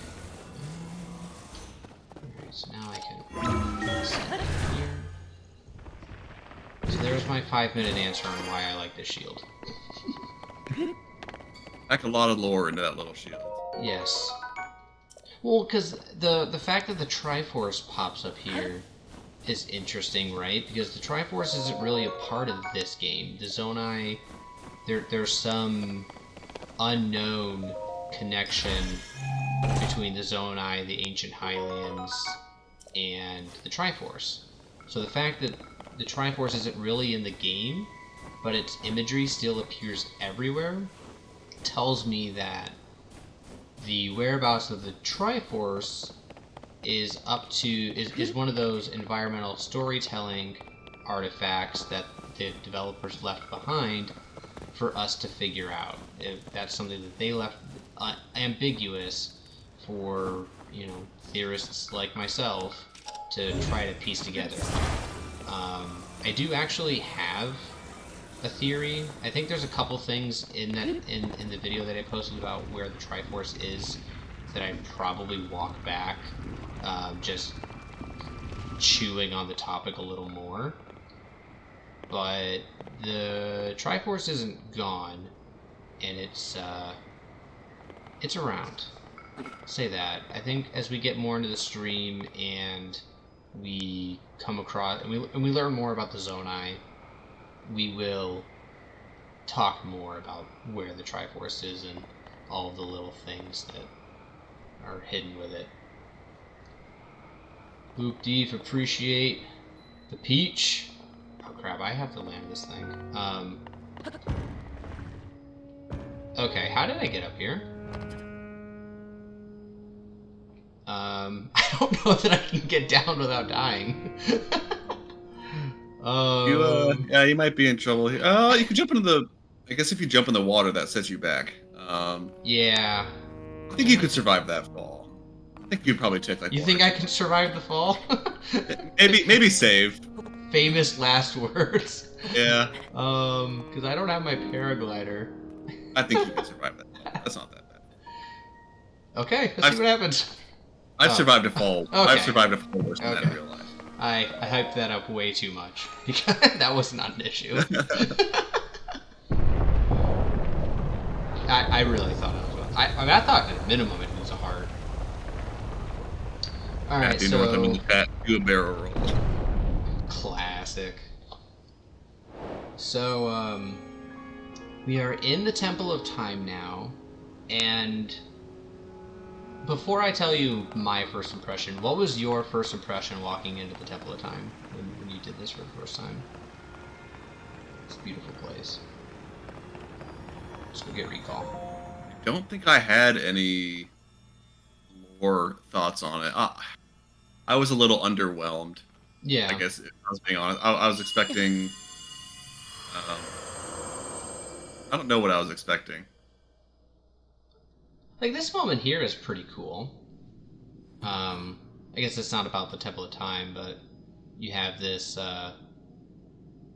Alright, so now I can set it here. So there's my 5-minute answer on why I like this shield. Pack a lot of lore into that little shield. Yes. Well, because the fact that the Triforce pops up here is interesting, right? Because the Triforce isn't really a part of this game. The Zonai, there's some unknown connection between the Zonai, the ancient Hylians, and the Triforce. So the fact that the Triforce isn't really in the game, but its imagery still appears everywhere, tells me that the whereabouts of the Triforce is one of those environmental storytelling artifacts that the developers left behind for us to figure out. If that's something that they left ambiguous for, you know, theorists like myself to try to piece together. I do actually have a theory. I think there's a couple things in the video that I posted about where the Triforce is that I'd probably walk back, just chewing on the topic a little more. But the Triforce isn't gone, and it's around. Say that. I think as we get more into the stream and we come across and we learn more about the Zonai, we will talk more about where the Triforce is and all of the little things that are hidden with it. Boop Deef, appreciate the peach. Oh crap, I have to land this thing. Okay, how did I get up here? I don't know that I can get down without dying. Yeah, you might be in trouble here. You could jump into the... I guess if you jump in the water, that sets you back. Yeah. I think you could survive that fall. I think you'd probably take like... You think I can survive the fall? maybe save. Famous last words. Yeah. Because I don't have my paraglider. I think you can survive that. That's not that bad. Okay, let's see what happens. I've survived a fall. Okay. I've survived a fall worse than that in real life. I hyped that up way too much because that was not an issue. I really thought it was. I thought at minimum it was a hard. All right, Matthew so Northam in the chat, do a barrel roll. Classic. So we are in the Temple of Time now, And before I tell you my first impression, what was your first impression walking into the Temple of Time when you did this for the first time? It's a beautiful place. Let's go get recall. I don't think I had any lore thoughts on it. I was a little underwhelmed. Yeah. I guess, if I was being honest. I was expecting... I don't know what I was expecting. Like, this moment here is pretty cool. I guess it's not about the Temple of Time, but you have this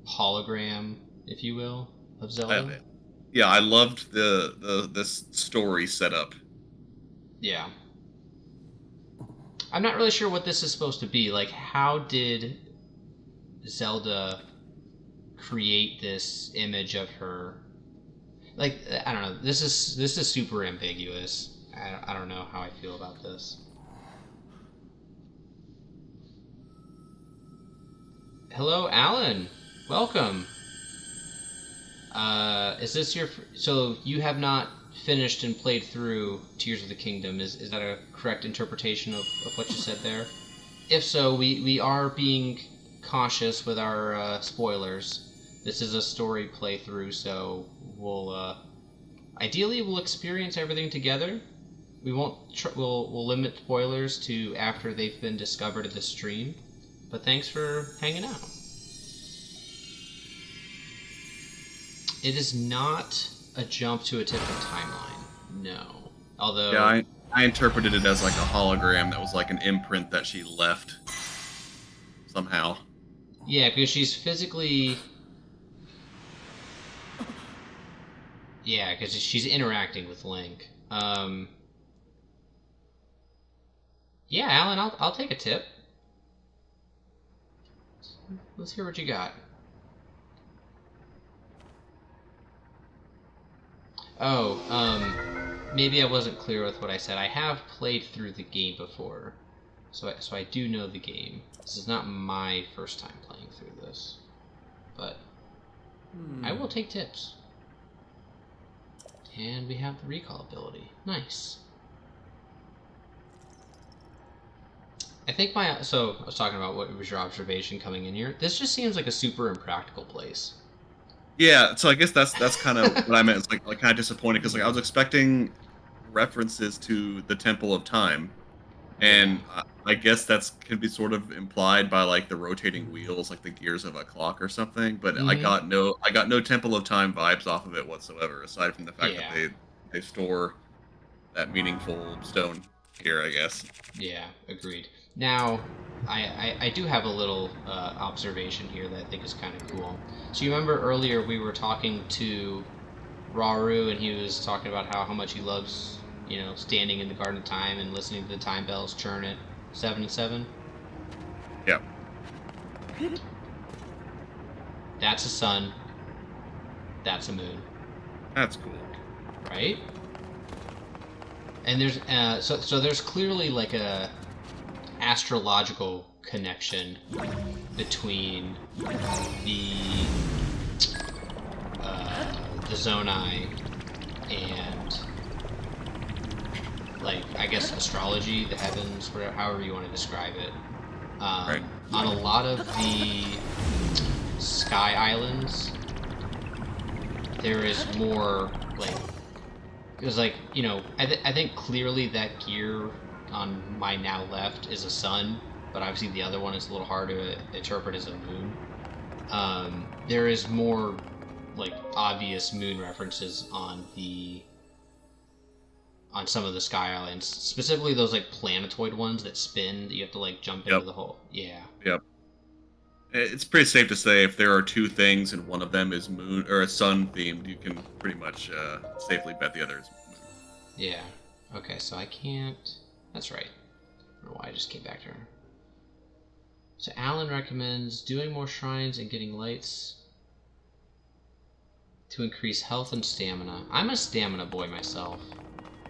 hologram, if you will, of Zelda. Yeah, I loved this story setup. Yeah. I'm not really sure what this is supposed to be. Like, how did Zelda create this image of her? Like, I don't know. This is super ambiguous. I don't know how I feel about this. Hello, Alan. Welcome. Is this your... So, you have not finished and played through Tears of the Kingdom. Is that a correct interpretation of what you said there? If so, we are being cautious with our spoilers. This is a story playthrough, so we'll ideally we'll experience everything together. We won't we'll limit spoilers to after they've been discovered in the stream. But thanks for hanging out. It is not a jump to a different timeline. No. Although... Yeah, I interpreted it as like a hologram that was like an imprint that she left. Somehow. Yeah, because she's physically... Yeah, because she's interacting with Link. Yeah, Alan, I'll take a tip. Let's hear what you got. Oh, maybe I wasn't clear with what I said. I have played through the game before, so I do know the game. This is not my first time playing through this, but I will take tips. And we have the recall ability. Nice. I think so I was talking about what was your observation coming in here. This just seems like a super impractical place. Yeah, so I guess that's kind of what I meant. It's like kind of disappointing because like I was expecting references to the Temple of Time, and I guess that's can be sort of implied by like the rotating wheels, like the gears of a clock or something. But I got no Temple of Time vibes off of it whatsoever, aside from the fact that they store that meaningful stone here, I guess. Yeah, agreed. Now, I do have a little observation here that I think is kind of cool. So you remember earlier we were talking to Rauru, and he was talking about how much he loves, you know, standing in the Garden of Time and listening to the time bells churn at 7 and 7? Yeah. That's a sun. That's a moon. That's cool. Right? And there's so there's clearly like a astrological connection between the Zonai and, like, I guess astrology, the heavens, whatever, however you want to describe it. Right. On a lot of the Sky Islands, there is more, like, because, like, you know, I think clearly that gear on my now left is a sun, but obviously the other one is a little hard to interpret as a moon. There is more, like, obvious moon references on some of the Sky Islands, specifically those, like, planetoid ones that spin, that you have to, like, jump into the hole. Yeah. Yep. It's pretty safe to say if there are two things and one of them is moon or sun themed, you can pretty much safely bet the other is moon. Yeah. Okay, so I can't... That's right. I don't know why I just came back to her. So Alan recommends doing more shrines and getting lights to increase health and stamina. I'm a stamina boy myself.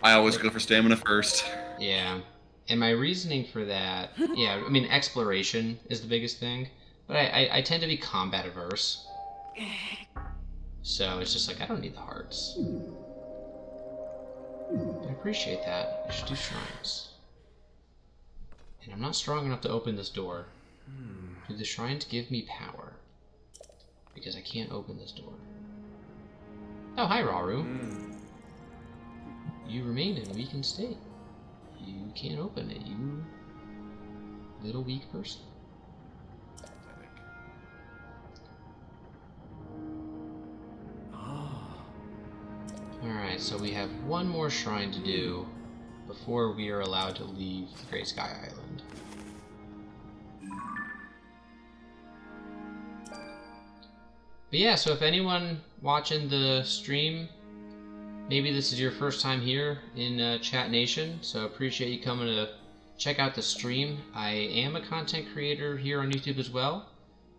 I always go for stamina first. Yeah. And my reasoning for that... Yeah, I mean, exploration is the biggest thing. But I tend to be combat averse. So it's just like, I don't need the hearts. appreciate that. I should do shrines. And I'm not strong enough to open this door. Do the shrines give me power? Because I can't open this door. Oh, hi, Rauru. You remain in a weakened state. You can't open it, you little weak person. Alright, so we have one more shrine to do before we are allowed to leave the Great Sky Island. But yeah, so if anyone watching the stream, maybe this is your first time here in Chat Nation, so appreciate you coming to check out the stream. I am a content creator here on YouTube as well.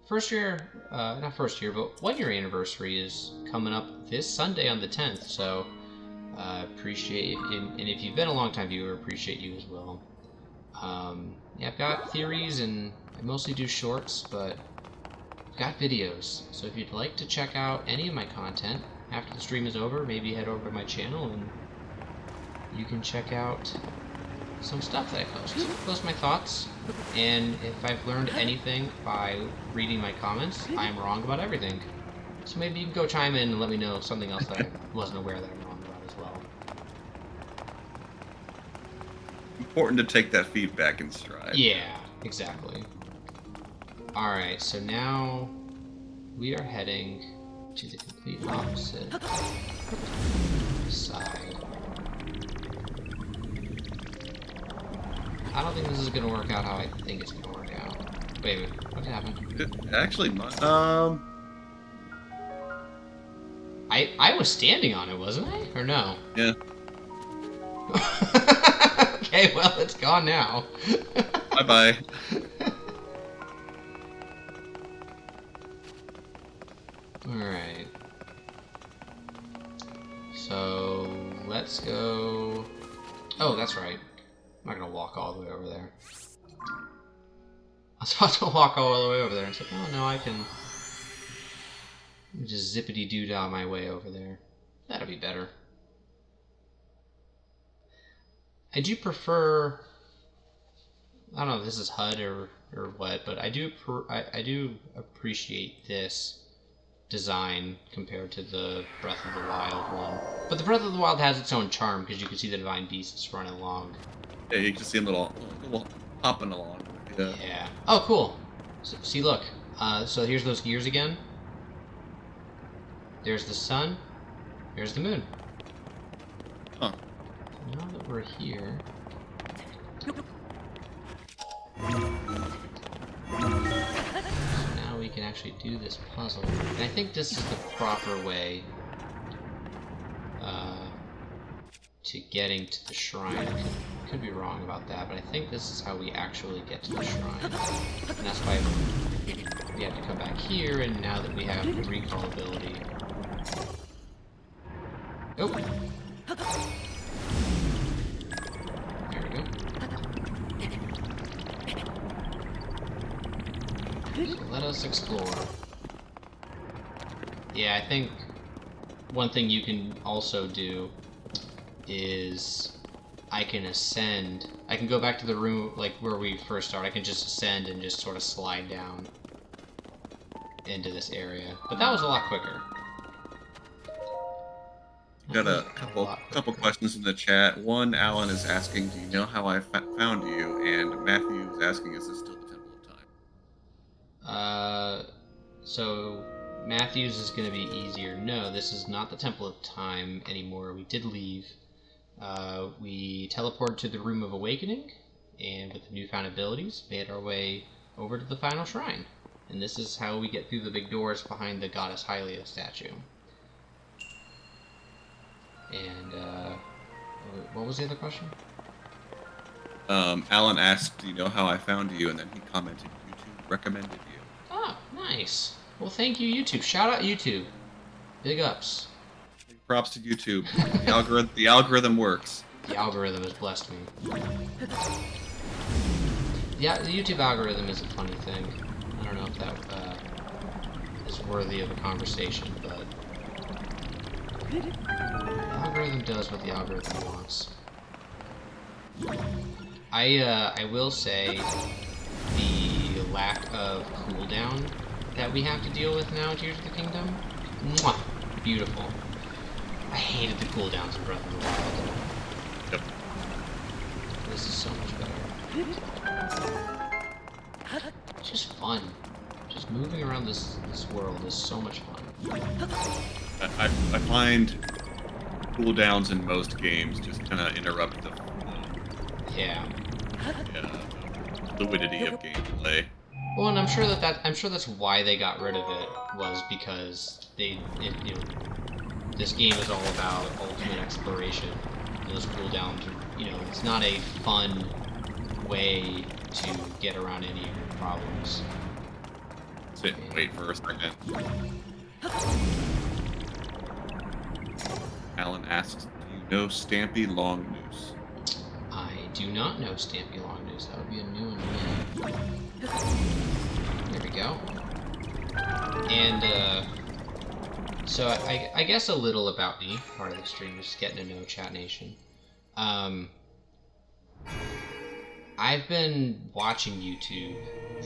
First year, not first year, but 1 year anniversary is coming up this Sunday on the 10th, so appreciate it. And if you've been a long time viewer, appreciate you as well. Yeah, I've got theories and I mostly do shorts, but I've got videos. So if you'd like to check out any of my content after the stream is over, maybe head over to my channel and you can check out some stuff that I post my thoughts, and if I've learned anything by reading my comments, I'm wrong about everything. So maybe you can go chime in and let me know something else that I wasn't aware that I'm wrong about as well. Important to take that feedback in stride. Yeah, exactly. Alright, so now we are heading to the complete opposite side. I don't think this is gonna work out how I think it's gonna work out. Wait a minute, what happened? It actually might. I was standing on it, wasn't I? Or no? Yeah. Okay, well, it's gone now. Bye-bye. Alright. So, let's go... Oh, that's right. I'm not gonna walk all the way over there. I was about to walk all the way over there and said, oh no, I can just zippity-doo-dah my way over there. That'll be better. I do prefer... I don't know if this is HUD or what, but I do appreciate this design compared to the Breath of the Wild one. But the Breath of the Wild has its own charm because you can see the Divine Beasts running along. Yeah, you can see them little hopping along. Yeah. Yeah. Oh, cool. So, see, look. So here's those gears again. There's the sun. There's the moon. Huh. Now that we're here... Now we can actually do this puzzle. And I think this is the proper way to getting to the shrine. I could be wrong about that, but I think this is how we actually get to the shrine. And that's why we have to come back here, and now that we have the recall ability... Oh! There we go. So let us explore. Yeah, I think one thing you can also do is I can ascend. I can go back to the room like where we first started. I can just ascend and just sort of slide down into this area. But that was a lot quicker. Got a couple questions in the chat. One, Alan is asking, do you know how I found you? And Matthew is asking, is this still the Temple of Time? So Matthew's is going to be easier. No, this is not the Temple of Time anymore. We did leave. We teleported to the Room of Awakening, and with the newfound abilities, made our way over to the final shrine. And this is how we get through the big doors behind the Goddess Hylia statue. And, what was the other question? Alan asked, do you know how I found you? And then he commented, YouTube recommended you. Oh, nice. Well, thank you, YouTube. Shout out YouTube. Big ups. Big props to YouTube. The algorithm works. The algorithm has blessed me. Yeah, the YouTube algorithm is a funny thing. I don't know if that is worthy of a conversation, but the algorithm does what the algorithm wants. I will say the lack of cooldown that we have to deal with now in Tears of the Kingdom. Mwah! Beautiful. I hated the cooldowns in Breath of the Wild. Yep. This is so much better. It's just fun. Just moving around this world is so much fun. I find cooldowns in most games just kind of interrupt the fluidity of gameplay. Well, and I'm sure that's why they got rid of it, was because this game is all about ultimate exploration. Those cooldowns, it's not a fun way to get around any of your problems. Sit and wait for a second. Alan asks, do you know Stampy Longnoose? I do not know Stampy Longnoose. That would be a new one to me. There we go. And, so I guess a little about me. Part of the stream is getting to know Chat Nation. I've been watching YouTube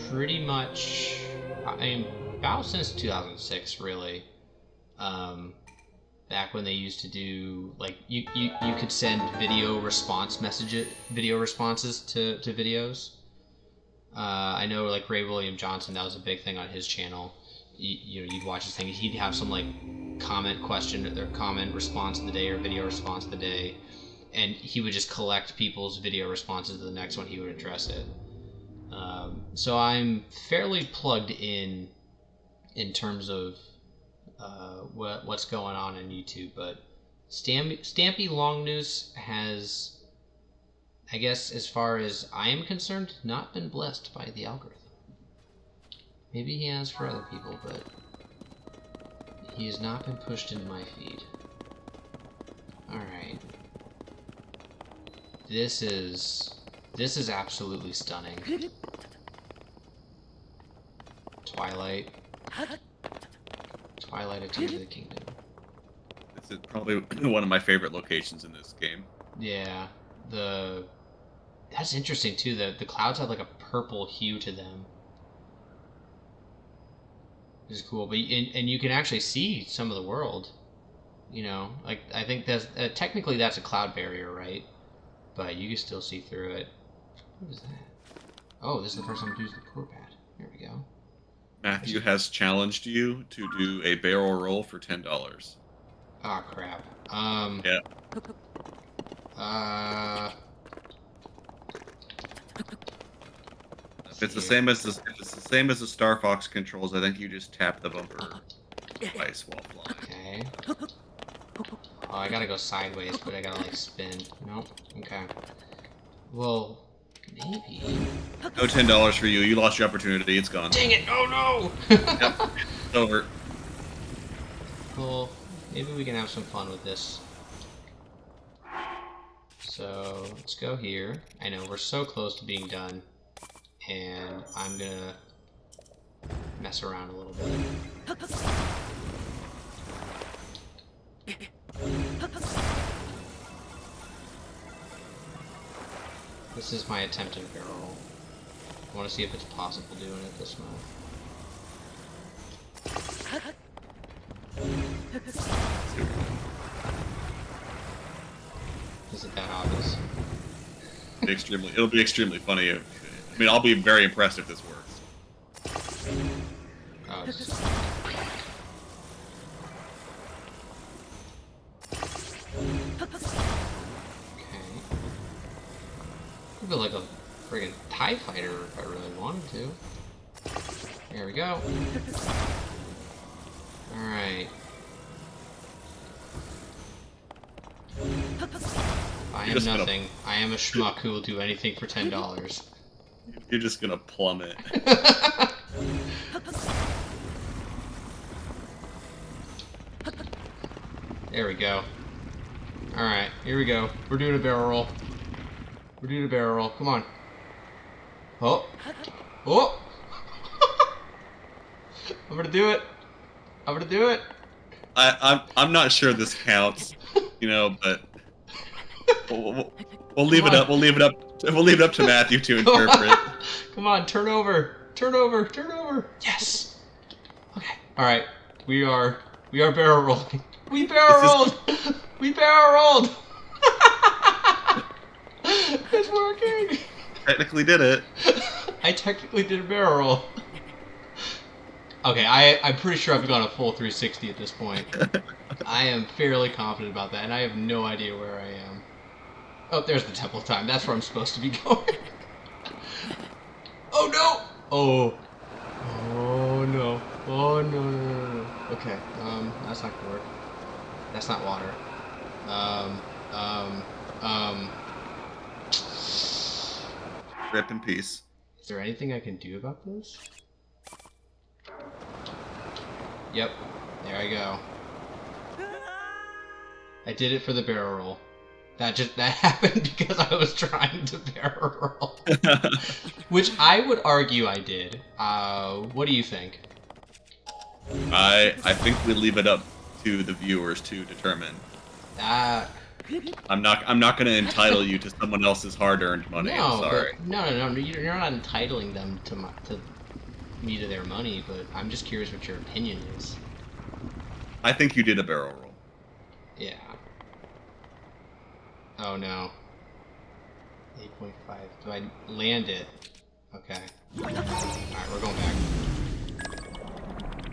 pretty much, about since 2006, really. Back when they used to do, like, you could send video responses to videos. I know, like, Ray William Johnson, that was a big thing on his channel. You'd watch his thing, he'd have some, like, comment question, or comment response of the day, or video response of the day, and he would just collect people's video responses to the next one, he would address it. So I'm fairly plugged in terms of what's going on YouTube, but Stampy Longnoose has, I guess, as far as I am concerned, not been blessed by the algorithm. Maybe he has for other people, but he has not been pushed into my feed. Alright. This is absolutely stunning. Twilight of Tears of the Kingdom. This is probably one of my favorite locations in this game. Yeah, that's interesting too. The clouds have like a purple hue to them. This is cool, but and you can actually see some of the world. Like I think that's technically that's a cloud barrier, right? But you can still see through it. What is that? Oh, this is the first time to use the poor pad. Here we go. Matthew has challenged you to do a barrel roll for $10. Oh crap. Yeah. If it's the same as the Star Fox controls, I think you just tap the bumper twice while flying. Okay. Oh, I gotta go sideways, but I gotta like spin. Nope. Okay. Well, maybe. No $10 for you. You lost your opportunity. It's gone. Dang it! Oh no! Yep. It's over. Cool. Maybe we can have some fun with this. So let's go here. I know we're so close to being done, and I'm gonna mess around a little bit. This is my attempt at a barrel roll. I want to see if it's possible doing it this way. Is it that obvious? It'll be extremely funny. I mean, I'll be very impressed if this works. Oh, it's... I feel like a friggin' TIE fighter if I really wanted to. There we go. Alright. I am nothing. I am a schmuck who will do anything for $10. You're just gonna plummet. There we go. Alright, here we go. We're doing a barrel roll. We're doing a barrel roll. Come on. Oh. Oh! I'm gonna do it. I'm gonna do it. I'm not sure this counts, but We'll leave it up. We'll leave it up. We'll leave it up to Matthew to interpret. Come on, turn over. Turn over. Turn over. Yes. Okay. All right. We are barrel rolling. We barrel rolled. We barrel rolled. It's working. Technically did it. I technically did a barrel roll. Okay, I'm pretty sure I've gone a full 360 at this point. I am fairly confident about that, and I have no idea where I am. Oh, there's the Temple of Time. That's where I'm supposed to be going. Oh no! Oh. Oh no. Oh no. Okay, that's not gonna work. That's not water. Rip in peace. Is there anything I can do about this? Yep, there I go. I did it for the barrel roll. That happened because I was trying to barrel roll. Which I would argue I did. What do you think? I think we leave it up to the viewers to determine. I'm not going to entitle you to someone else's hard-earned money. No, I'm sorry. No. You're not entitling them to me to their money, but I'm just curious what your opinion is. I think you did a barrel roll. Yeah. Oh no. 8.5. Do I land it? Okay. Alright, we're going back.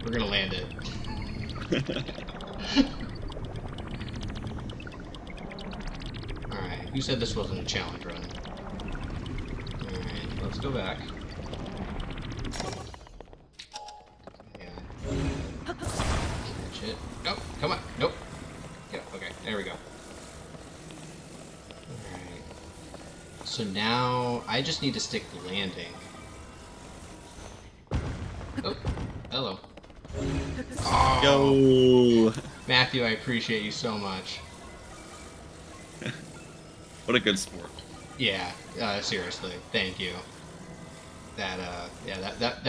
We're gonna land it. Alright, who said this wasn't a challenge run? Alright, let's go back. Yeah. Catch it. Oh, come on. Nope. Yeah, okay, there we go. Alright. So now I just need to stick the landing. Oh, hello. Oh, Yo! Matthew, I appreciate you so much. What a good sport. Yeah, seriously, thank you. That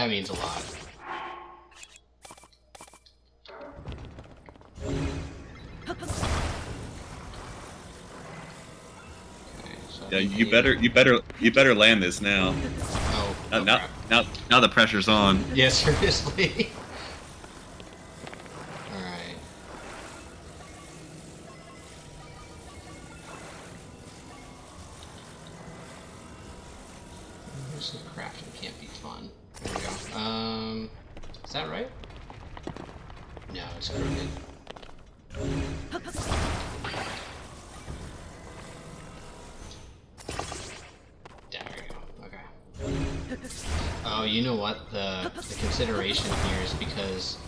means a lot. Okay, so Yeah, you better land this now. Oh, Now the pressure's on. yeah, seriously. Alright. This is crafting can't be fun. There we go. Is that right? No, it's crooked. There we go. Okay. Oh, you know what? The consideration here is because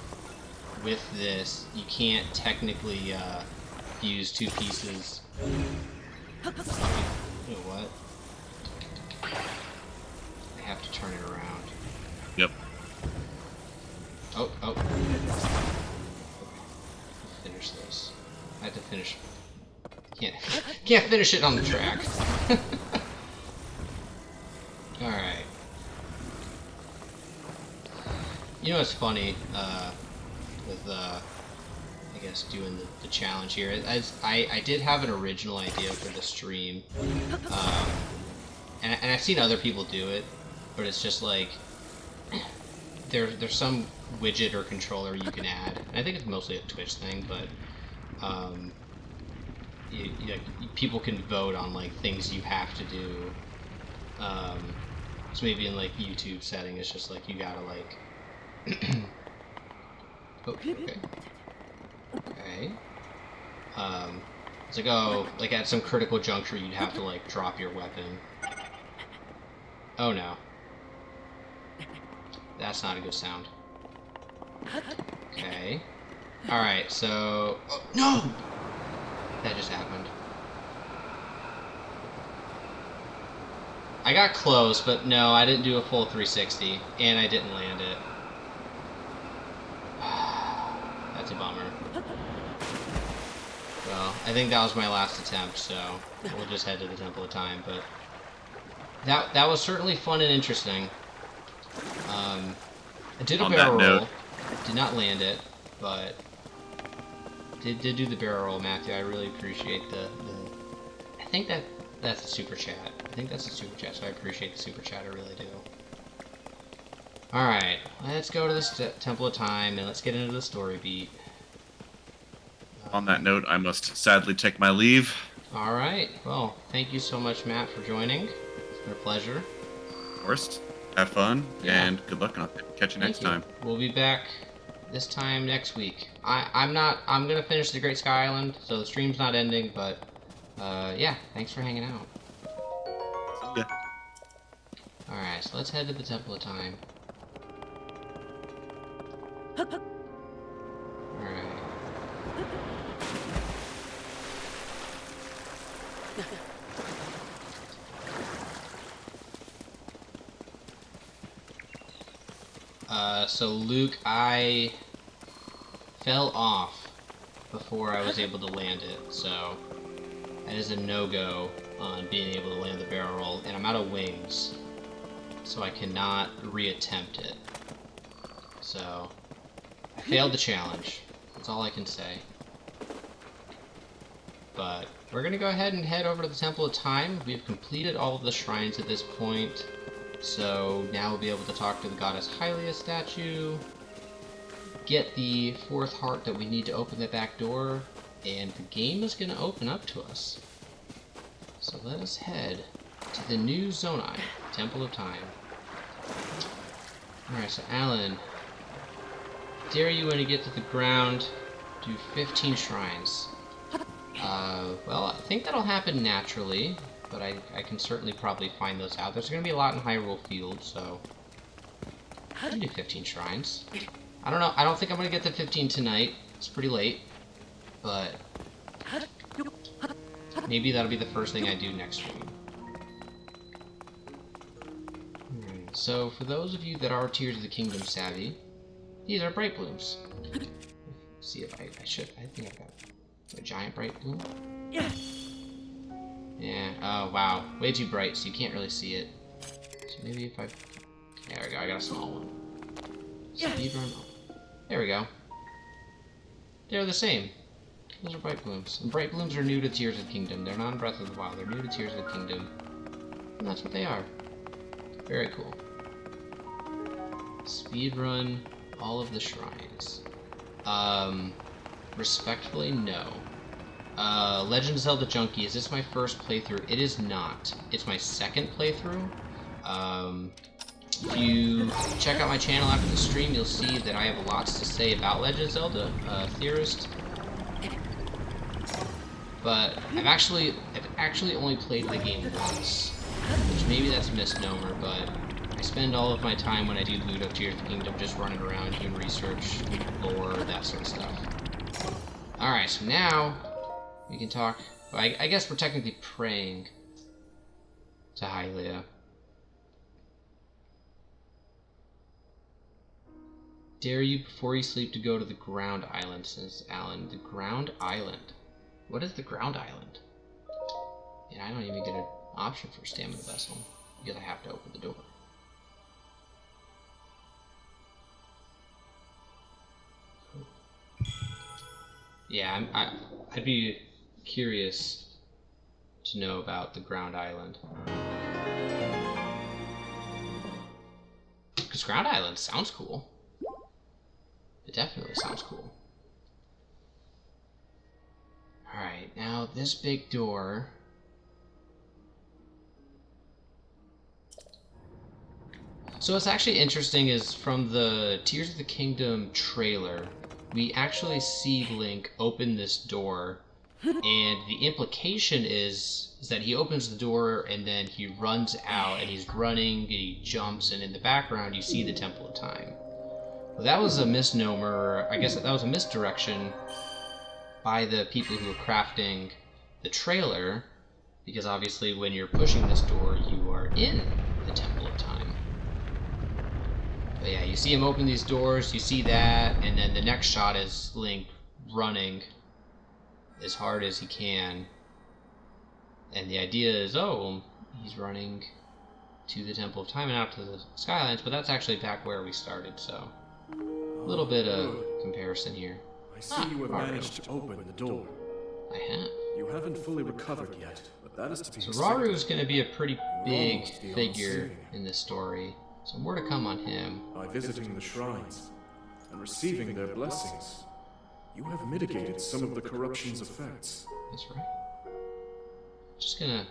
with this, you can't technically use two pieces. You know what? I have to turn it around. Yep. Oh. Finish this. I have to finish. Can't finish it on the track. Alright. You know what's funny, with, I guess, doing the challenge here, I did have an original idea for the stream, and I've seen other people do it, but it's just like, there's some widget or controller you can add, and I think it's mostly a Twitch thing, but, people can vote on, like, things you have to do, so maybe in, like, YouTube setting, it's just like, you gotta, like, okay. It's like, oh, like at some critical juncture you'd have to like drop your weapon. Oh no. That's not a good sound. Okay. Alright, so... Oh, no! That just happened. I got close, but no, I didn't do a full 360, and I didn't land it. That's a bummer. Well, I think that was my last attempt, so we'll just head to the Temple of Time, but that was certainly fun and interesting. I did a barrel roll. Did not land it, but did do the barrel roll, Matthew. I really appreciate the I think that That's a super chat. I think that's a super chat, so I appreciate the super chat, I really do. Alright, let's go to this Temple of Time, and let's get into the story beat. On that note, I must sadly take my leave. Alright, well, thank you so much, Matt, for joining. It's been a pleasure. Of course. Have fun, and good luck, and I'll catch you next time. We'll be back this time next week. I'm gonna finish the Great Sky Island, so the stream's not ending, but, yeah, thanks for hanging out. See ya. Alright, so let's head to the Temple of Time. Alright. So Luke, I fell off before I was able to land it, so that is a no-go on being able to land the barrel roll, and I'm out of wings, so I cannot reattempt it. So, I failed the challenge. That's all I can say. But we're gonna go ahead and head over to the Temple of Time. We've completed all of the shrines at this point. So now we'll be able to talk to the goddess Hylia statue, get the 4th heart that we need to open the back door, and the game is going to open up to us. So let us head to the new Zonai, Temple of Time. Alright, so Alan, dare you when you get to the ground, do 15 shrines. Well, I think that'll happen naturally. But I can certainly probably find those out. There's going to be a lot in Hyrule Field, so I can do 15 shrines. I don't know. I don't think I'm going to get to 15 tonight. It's pretty late. But maybe that'll be the first thing I do next stream. So for those of you that are Tears of the Kingdom savvy, these are bright blooms. Let's see if I think I've got a giant bright bloom. Yeah. Yeah, oh wow, way too bright, so you can't really see it. So maybe if there we go, I got a small one. Speedrun, there we go. They're the same. Those are bright blooms. And bright blooms are new to Tears of the Kingdom. They're not in Breath of the Wild, they're new to Tears of the Kingdom. And that's what they are. Very cool. Speedrun all of the shrines. Respectfully, no. Legend of Zelda Junkie, is this my first playthrough? It is not. It's my second playthrough. If you check out my channel after the stream, you'll see that I have lots to say about Legend of Zelda, Theorist. But I've actually only played the game once, which maybe that's a misnomer, but I spend all of my time when I do loot up Tears of the Kingdom just running around, doing research, lore, that sort of stuff. Alright, so now we can talk. Well, I guess we're technically praying to Hylia. Dare you before you sleep to go to the Ground Island, says Alan. The Ground Island? What is the Ground Island? And I don't even get an option for Stamina Vessel because I have to open the door. Yeah, I'd be curious to know about the Ground Island. Because Ground Island sounds cool. It definitely sounds cool. Alright, now this big door. So what's actually interesting is from the Tears of the Kingdom trailer, we actually see Link open this door, and the implication is that he opens the door and then he runs out, and he's running, and he jumps, and in the background you see the Temple of Time. Well, that was a misnomer, I guess that was a misdirection by the people who were crafting the trailer, because obviously when you're pushing this door, you are in the Temple of Time. But yeah, you see him open these doors, you see that, and then the next shot is Link running as hard as he can. And the idea is, oh, he's running to the Temple of Time and out to the Skylands, but that's actually back where we started, so a little bit of comparison here. I see you have managed to open the door. I have. You haven't fully recovered yet, but but that is to be So expected. Rauru is going to be a pretty big almost beyond figure saving. in this story. So more to come on him. By visiting the shrines and receiving their blessings, you have mitigated some of the corruption's effects. That's right. Just gonna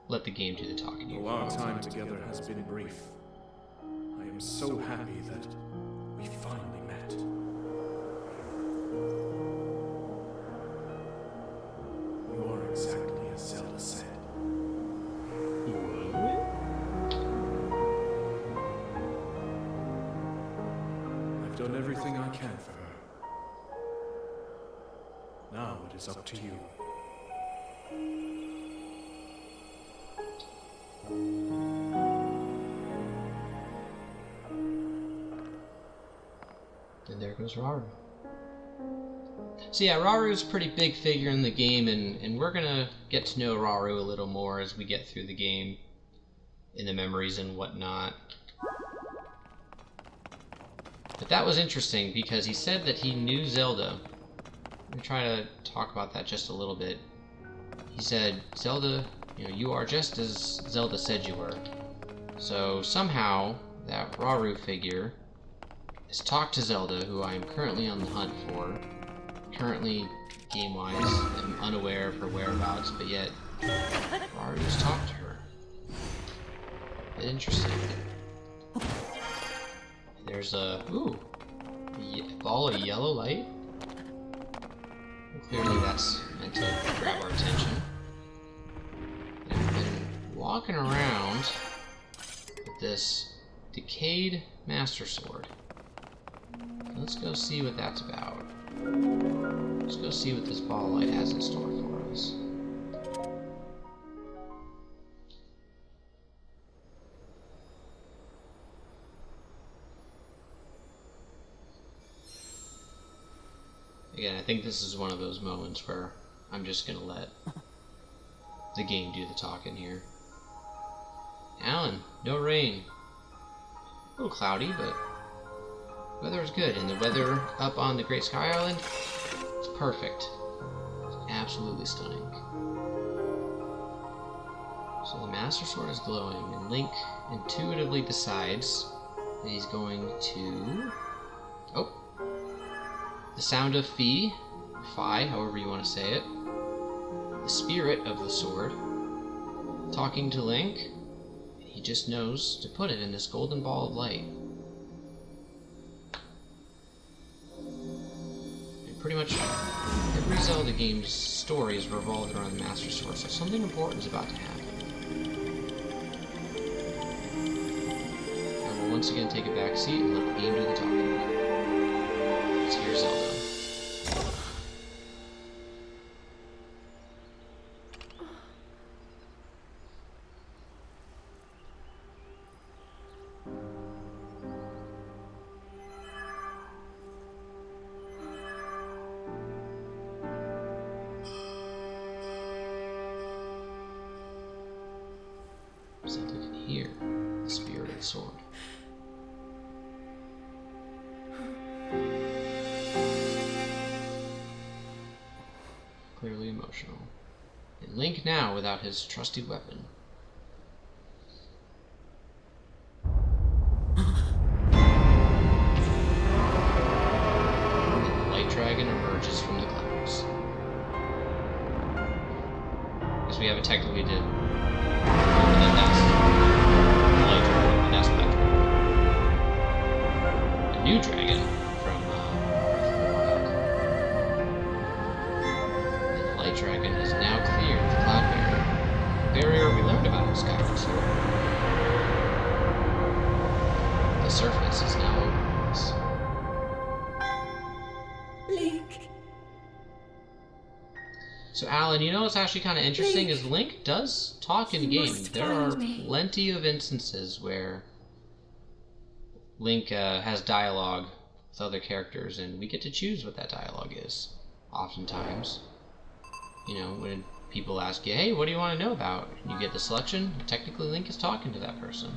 let the game do the talking here. Though our time together has been brief, I am so happy that we finally met. You are exactly as Zelda said. I've done everything I can for her. Now it is up to you. And there goes Rauru. So yeah, Raru's a pretty big figure in the game, and we're gonna get to know Rauru a little more as we get through the game, in the memories and whatnot. But that was interesting, because he said that he knew Zelda. I'm gonna try to talk about that just a little bit. He said, Zelda, you are just as Zelda said you were. So somehow, that Rauru figure has talked to Zelda, who I am currently on the hunt for. Currently, game-wise, I'm unaware of her whereabouts, but yet Raru's talked to her. Interesting. There's a ball of yellow light. Clearly, that's meant to grab our attention. And I've been walking around with this Decayed Master Sword. Let's go see what that's about. Let's go see what this ball light has in store for us. Again, I think this is one of those moments where I'm just gonna let the game do the talking here. Alan, no rain. A little cloudy, but weather is good, and the weather up on the Great Sky Island is perfect. It's absolutely stunning. So the Master Sword is glowing, and Link intuitively decides that he's going to... Oh! The sound of Fi, however you want to say it, the spirit of the sword, talking to Link, he just knows to put it in this golden ball of light. Pretty much every Zelda game's story is revolved around the Master Sword, so something important is about to happen. I will once again take a back seat and let the game do the talking. Let's hear Zelda. Zelda can hear the spirit of the sword. Clearly emotional. And Link now without his trusty weapon. And the light dragon emerges from the clouds. Because we haven't technically did. A new dragon from Breath of the Wild. And the light dragon has now cleared the cloud barrier. The barrier we learned about in Skyward Sword. The surface is now open to us. Link. So Alan, what's actually kind of interesting Link. is Link does talk in You game. must There are find me. plenty of instances where Link has dialogue with other characters, and we get to choose what that dialogue is. Oftentimes, when people ask you, "Hey, what do you want to know about?" and you get the selection. Technically, Link is talking to that person.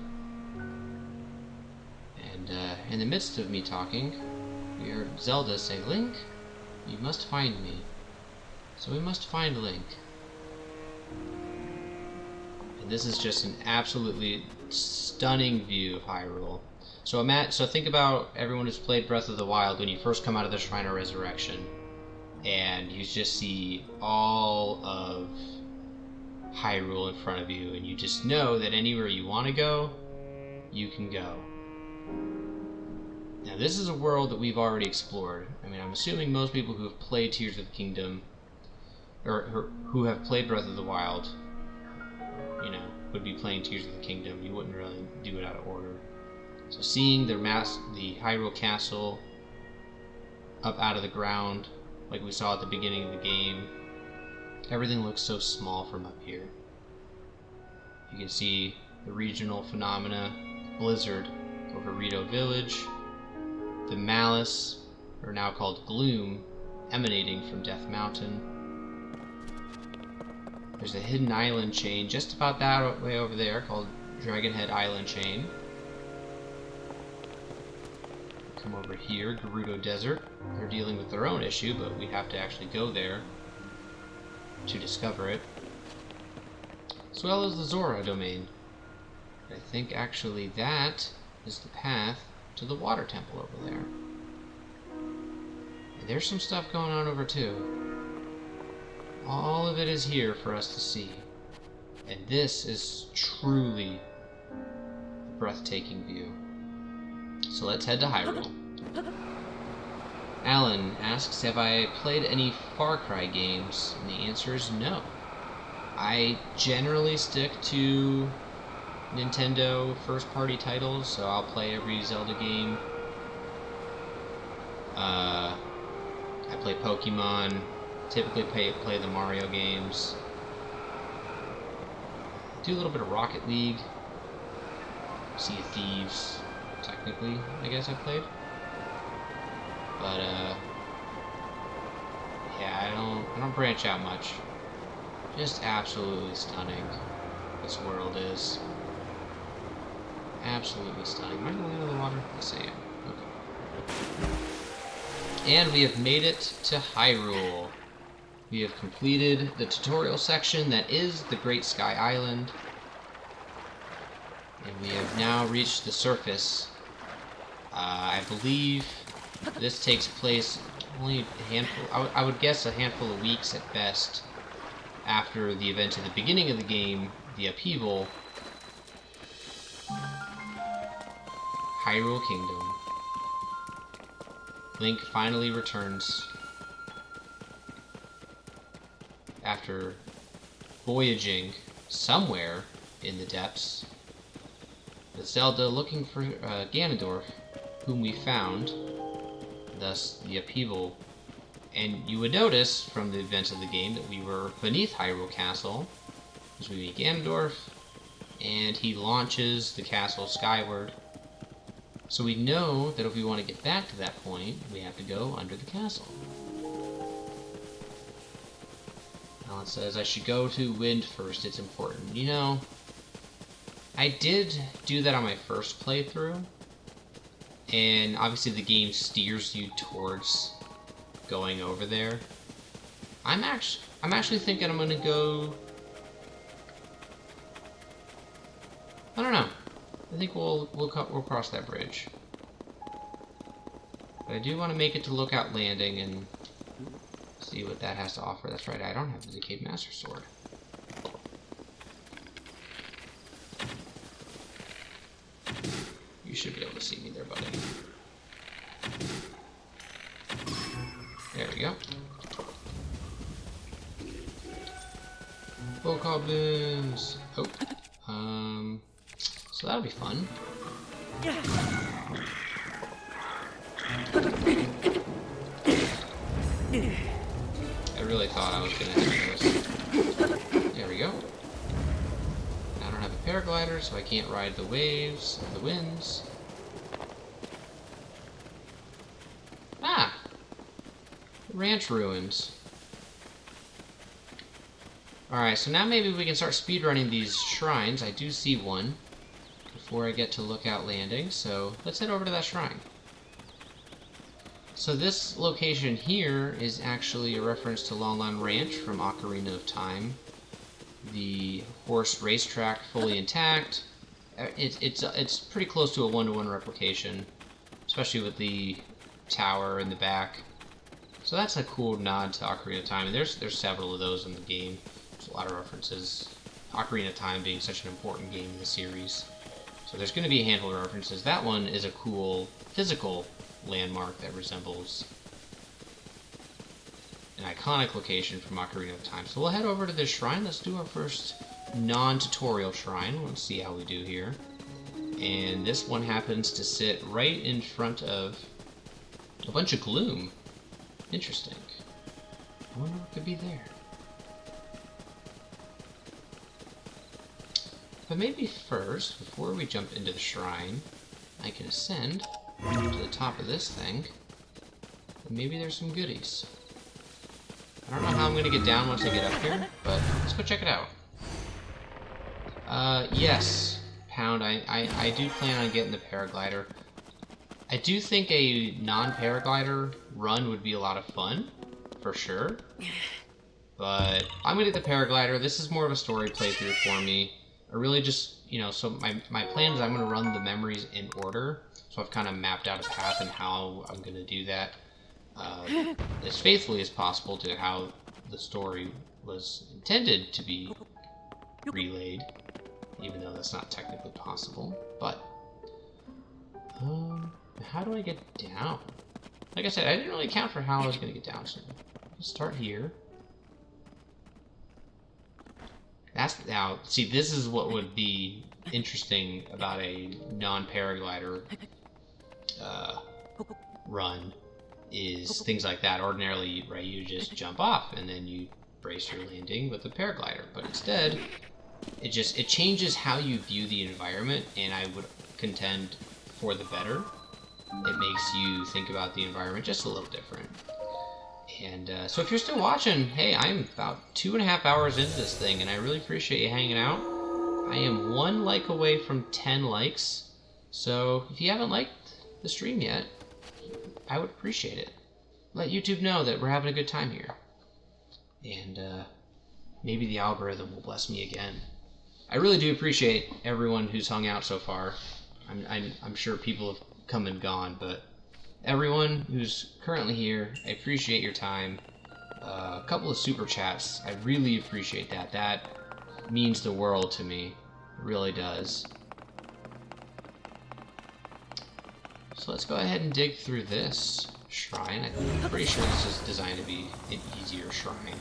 And in the midst of me talking, we heard Zelda say, "Link, you must find me." So we must find Link. And this is just an absolutely stunning view of Hyrule. So think about everyone who's played Breath of the Wild when you first come out of the Shrine of Resurrection, and you just see all of Hyrule in front of you, and you just know that anywhere you want to go, you can go. Now this is a world that we've already explored. I mean, I'm assuming most people who have played Tears of the Kingdom, or who have played Breath of the Wild, you know, would be playing Tears of the Kingdom. You wouldn't really do it out of order. So seeing the Hyrule Castle up out of the ground, like we saw at the beginning of the game, everything looks so small from up here. You can see the regional phenomena, blizzard over Rito Village, the malice, or now called gloom, emanating from Death Mountain. There's a hidden island chain just about that way over there called Dragonhead Island Chain. Come over here, Gerudo Desert. They're dealing with their own issue, but we have to actually go there to discover it. As well as the Zora domain. I think actually that is the path to the water temple over there. And there's some stuff going on over too. All of it is here for us to see. And this is truly a breathtaking view. So let's head to Hyrule. Alan asks, have I played any Far Cry games? And the answer is no. I generally stick to Nintendo first-party titles, so I'll play every Zelda game. I play Pokemon, typically play the Mario games. Do a little bit of Rocket League, Sea of Thieves, technically, I guess I played. But, yeah, I don't branch out much. Just absolutely stunning, this world is. Absolutely stunning. Am I going to land on the water? Yes, I am. Okay. And we have made it to Hyrule. We have completed the tutorial section that is the Great Sky Island. And we have now reached the surface. I believe this takes place only a handful, I would guess a handful of weeks at best, after the event at the beginning of the game, the upheaval. Hyrule Kingdom. Link finally returns after voyaging somewhere in the depths with Zelda looking for Ganondorf, whom we found, thus the upheaval. And you would notice from the events of the game that we were beneath Hyrule Castle, as we meet Ganondorf, and he launches the castle skyward. So we know that if we want to get back to that point, we have to go under the castle. Alan says, I should go to Wind first, it's important. You know, I did do that on my first playthrough, and obviously the game steers you towards going over there. I'm actually thinking I'm gonna go. I don't know. I think we'll cross that bridge. But I do want to make it to Lookout Landing and see what that has to offer. That's right, I don't have the Decayed Master Sword. You should be able to see me there, buddy. There we go. Oh, goblins! Oh. So that'll be fun. I really thought I was gonna have this. There we go. I don't have a paraglider, so I can't ride the waves of the winds. Ah! Ranch ruins. Alright, so now maybe we can start speedrunning these shrines. I do see one before I get to Lookout Landing, so let's head over to that shrine. So this location here is actually a reference to Lon Lon Ranch from Ocarina of Time. the horse racetrack fully intact. It's pretty close to a one-to-one replication, especially with the tower in the back. So that's a cool nod to Ocarina of Time, and there's several of those in the game. There's a lot of references. Ocarina of Time being such an important game in the series. So there's going to be a handful of references. That one is a cool physical landmark that resembles an iconic location from Ocarina of Time. So we'll head over to this shrine. Let's do our first non-tutorial shrine. Let's see how we do here. And this one happens to sit right in front of a bunch of gloom. Interesting. I wonder what could be there. But maybe first, before we jump into the shrine, I can ascend to the top of this thing. And maybe there's some goodies. I don't know how I'm going to get down once I get up here, but let's go check it out. Yes, Pound, I do plan on getting the paraglider. I do think a non-paraglider run would be a lot of fun, for sure. But I'm going to get the paraglider. This is more of a story playthrough for me. I really just, you know, so my plan is I'm going to run the memories in order. So I've kind of mapped out a path and how I'm going to do that as faithfully as possible to how the story was intended to be relayed. Even though that's not technically possible. But, how do I get down? Like I said, I didn't really account for how I was going to get down. So let's start here. That's now. See, this is what would be interesting about a non-paraglider run. Is things like that. Ordinarily, right? You just jump off and then you brace your landing with a paraglider. But instead, it changes how you view the environment, and I would contend for the better. It makes you think about the environment just a little different. And so if you're still watching, hey, I'm about 2.5 hours into this thing, and I really appreciate you hanging out. I am 1 like away from 10 likes, so if you haven't liked the stream yet, I would appreciate it. Let YouTube know that we're having a good time here. And maybe the algorithm will bless me again. I really do appreciate everyone who's hung out so far. I'm sure people have come and gone, but everyone who's currently here, I appreciate your time. A couple of super chats, I really appreciate that. That means the world to me. It really does. So let's go ahead and dig through this shrine. I'm pretty sure this is designed to be an easier shrine.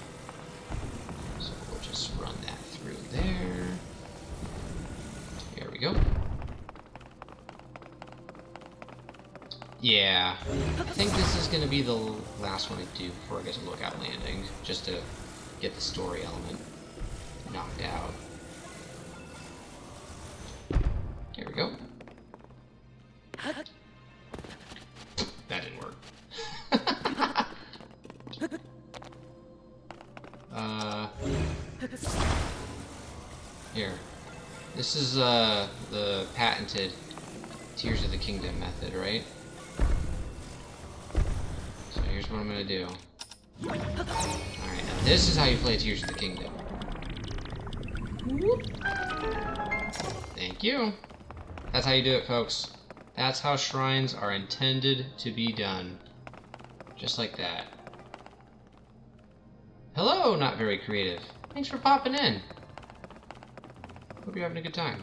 So we'll just run that through there. There we go. Yeah, I think this is going to be the last one I do before I get to Lookout Landing, just to get the story element knocked out. There we go. That didn't work. Here. This is the patented Tears of the Kingdom method, right? So here's what I'm gonna do. Alright, now this is how you play Tears of the Kingdom. Thank you. That's how you do it, folks. That's how shrines are intended to be done. Just like that. Hello, Not Very Creative. Thanks for popping in. Hope you're having a good time.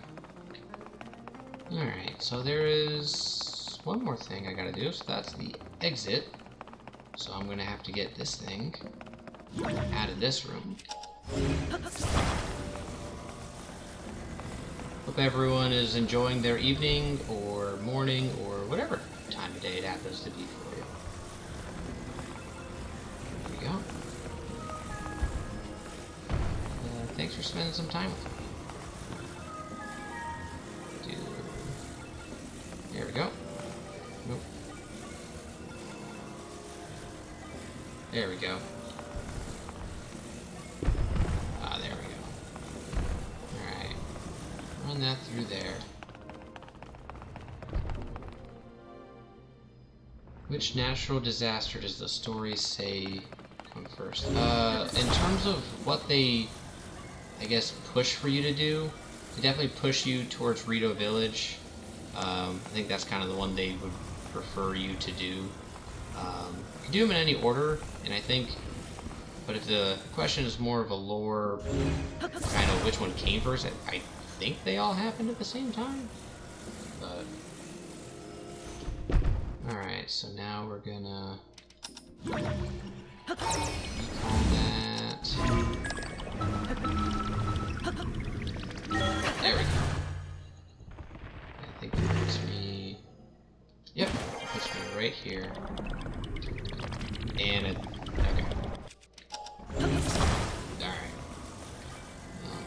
Alright, so there is one more thing I gotta do, so that's the exit. So I'm gonna have to get this thing out of this room. Hope everyone is enjoying their evening or morning or whatever time of day it happens to be for you. There we go. Thanks for spending some time with me. There we go. Nope. There we go. Ah, there we go. Alright. Run that through there. Which natural disaster does the story say come first? In terms of what they I guess, push for you to do. They definitely push you towards Rito Village. I think that's kind of the one they would prefer you to do. You can do them in any order, and I think, but if the question is more of a lore, kind of which one came first, I think they all happened at the same time. But alright, so now we're gonna recall that. There we go. I think it puts me... Yep, it puts me right here. And it... Okay. Alright. Well,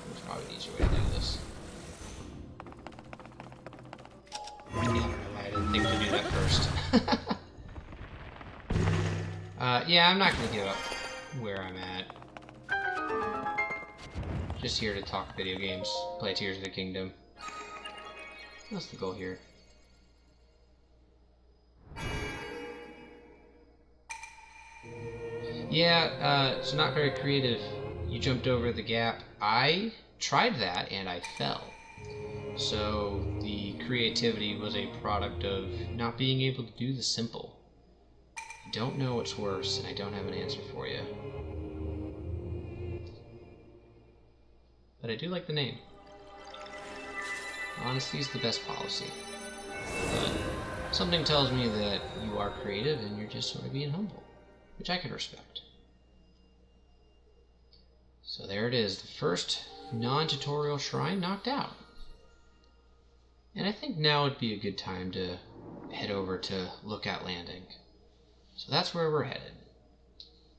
there's probably an easier way to do this. Yeah, I didn't think to do that first. Yeah, I'm not gonna give up where I'm at. Just here to talk video games, play Tears of the Kingdom. What's the goal here? Yeah, it's not very creative. You jumped over the gap. I tried that and I fell. So the creativity was a product of not being able to do the simple. I don't know what's worse, and I don't have an answer for you. But I do like the name. Honesty is the best policy. But something tells me that you are creative and you're just sort of being humble, which I can respect. So there it is, the first non-tutorial shrine knocked out. And I think now would be a good time to head over to Lookout Landing. So that's where we're headed.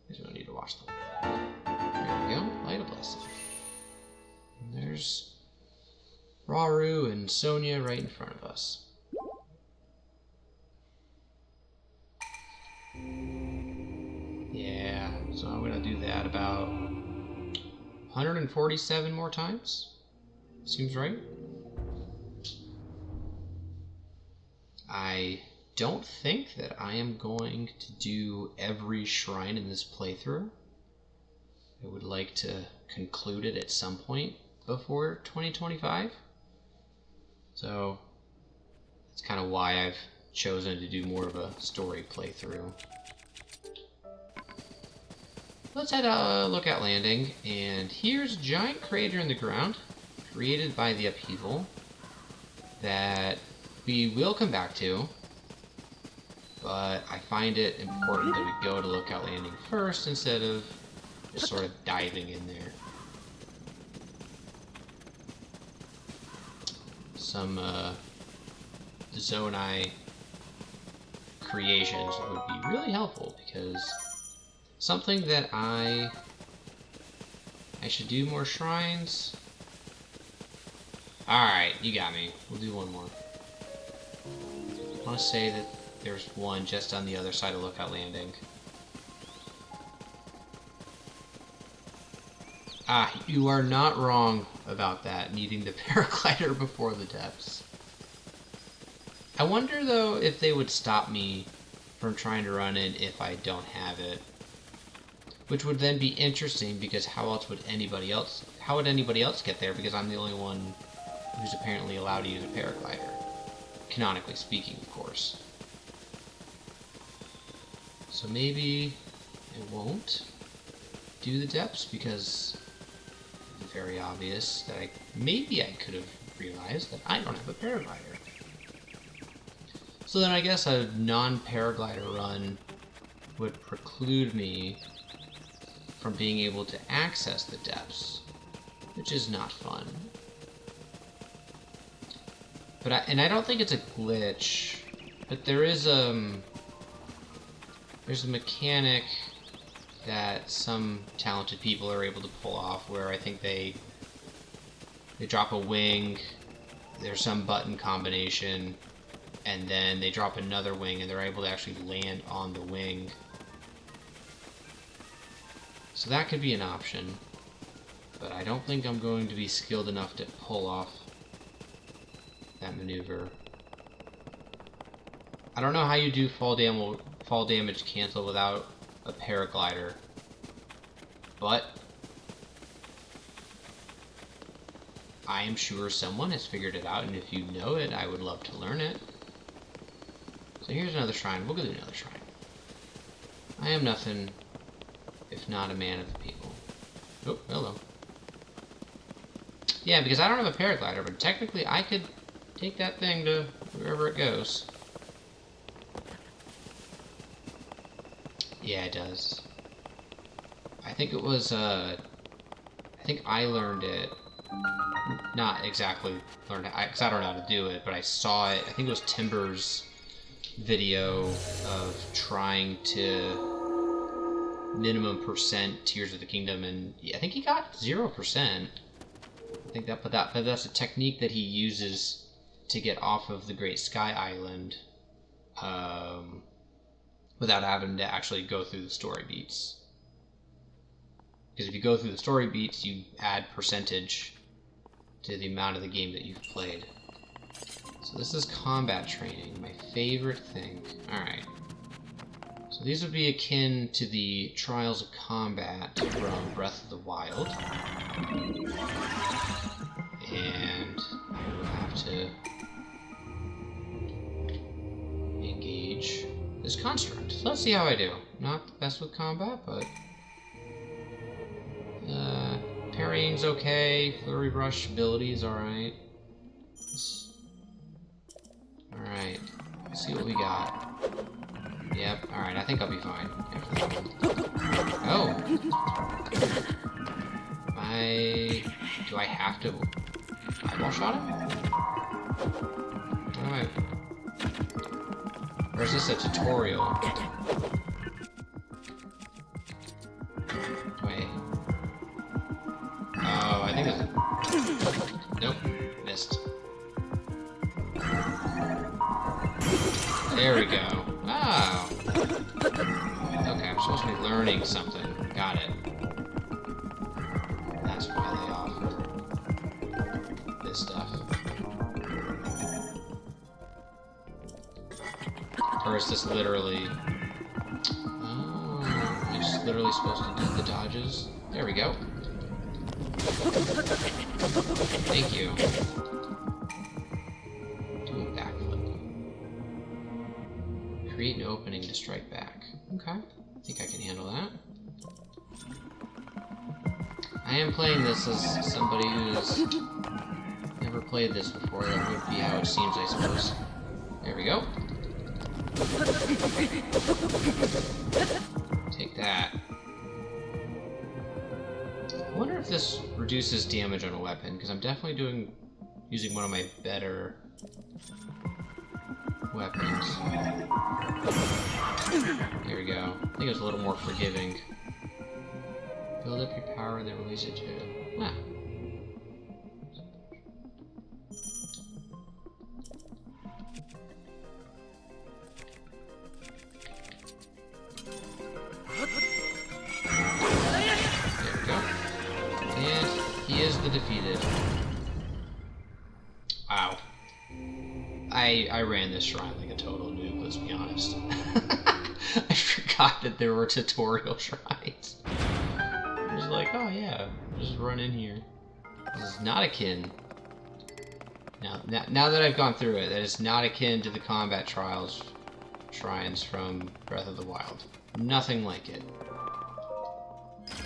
Because we don't need to watch the whole thing. There we go, light a blessing. And there's Rauru and Sonia right in front of us. Yeah, so I'm gonna do that about 147 more times. Seems right. I don't think that I am going to do every shrine in this playthrough. I would like to conclude it at some point before 2025. So that's kind of why I've chosen to do more of a story playthrough. Let's head Lookout Landing, and here's a giant crater in the ground created by the upheaval that we will come back to, but I find it important that we go to Lookout Landing first instead of just sort of diving in there. Some Zonai creations would be really helpful, because something that I should do more shrines. Alright, you got me. We'll do one more. I want to say that there's one just on the other side of Lookout Landing. Ah, you are not wrong about that, needing the paraglider before the depths. I wonder, though, if they would stop me from trying to run in if I don't have it. Which would then be interesting, because how would anybody else get there, because I'm the only one who's apparently allowed to use a paraglider. Canonically speaking, of course. So maybe I won't do the depths, because it's very obvious that maybe I could have realized that I don't have a paraglider. So then I guess a non-paraglider run would preclude me from being able to access the depths, which is not fun. But I don't think it's a glitch, but there's a mechanic that some talented people are able to pull off, where I think they drop a wing, there's some button combination, and then they drop another wing and they're able to actually land on the wing. So that could be an option, but I don't think I'm going to be skilled enough to pull off that maneuver. I don't know how you do fall damage cancel without a paraglider, but I am sure someone has figured it out, and if you know it, I would love to learn it. So here's another shrine. We'll go do another shrine. I am nothing if not a man of the people. Oh, hello. Yeah, because I don't have a paraglider, but technically I could take that thing to wherever it goes. Yeah, it does. I think it was, I think I learned it. Not exactly learned it, because I don't know how to do it, but I saw it. I think it was Timber's video of trying to minimum percent Tears of the Kingdom, and I think he got 0%. I think that, but that's a technique that he uses to get off of the Great Sky Island, without having to actually go through the story beats. Because if you go through the story beats, you add percentage to the amount of the game that you've played. So this is combat training, my favorite thing. Alright. So these would be akin to the Trials of Combat from Breath of the Wild. And I will have to engage this construct. So let's see how I do. Not the best with combat, but parrying's okay. Flurry Rush ability is alright. Alright. Let's see what we got. Yep, alright, I think I'll be fine after that one. Oh! Do I have to eyeball shot him? Alright. Or is this a tutorial? Wait. Oh, I think it's... Nope, missed. There we go. Oh. Okay, I'm supposed to be learning something. Got it. That's why they offer this stuff. Or is this literally... Oh, I'm just literally supposed to do the dodges? There we go. Thank you. Do a backflip. Create an opening to strike back. Okay, I think I can handle that. I am playing this as somebody who's never played this before. That would be how it seems, I suppose. There we go. Take that. I wonder if this reduces damage on a weapon, because I'm definitely using one of my better weapons. There we go. I think it was a little more forgiving. Build up your power and then release it to... Ah. There we go. And he is the defeated. Wow. I ran this shrine like a total noob, let's be honest. I forgot that there were tutorial shrines. I was like, oh yeah, just run in here. This is not akin. Now that I've gone through it, that is not akin to the combat trials shrines from Breath of the Wild. Nothing like it.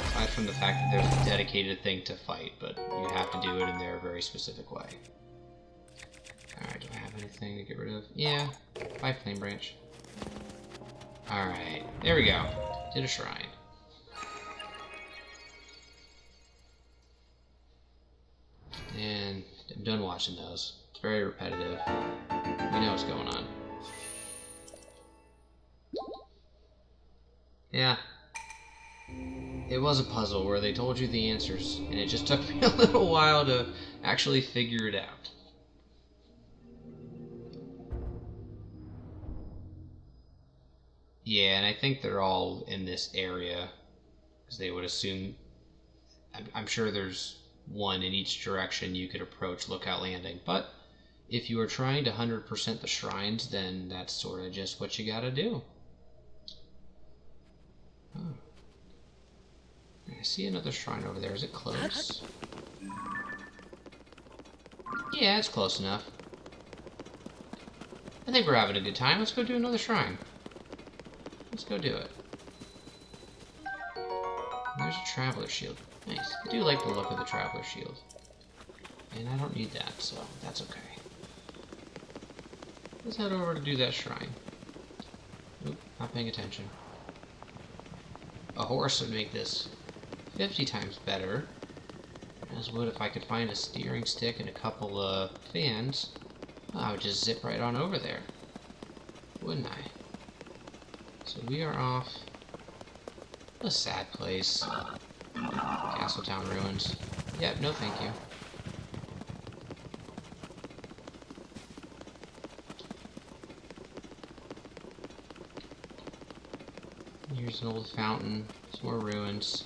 Aside from the fact that there's a dedicated thing to fight, but you have to do it in their very specific way. Alright, do I have anything to get rid of? Yeah, 5 flame branch. Alright, there we go. Did a shrine. And I'm done watching those. It's very repetitive. We know what's going on. Yeah. It was a puzzle where they told you the answers, and it just took me a little while to actually figure it out. Yeah, and I think they're all in this area, because they would assume... I'm sure there's one in each direction you could approach Lookout Landing, but if you are trying to 100% the shrines, then that's sort of just what you gotta do. Oh. I see another shrine over there. Is it close? Yeah, it's close enough. I think we're having a good time. Let's go do another shrine. Let's go do it. There's a traveler shield. Nice. I do like the look of the traveler shield. And I don't need that, so that's okay. Let's head over to do that shrine. Oop, not paying attention. A horse would make this 50 times better. As would if I could find a steering stick and a couple of fans. I would just zip right on over there. Wouldn't I? So we are off. A sad place. Castletown ruins. Yep, no thank you. Here's an old fountain. Some more ruins.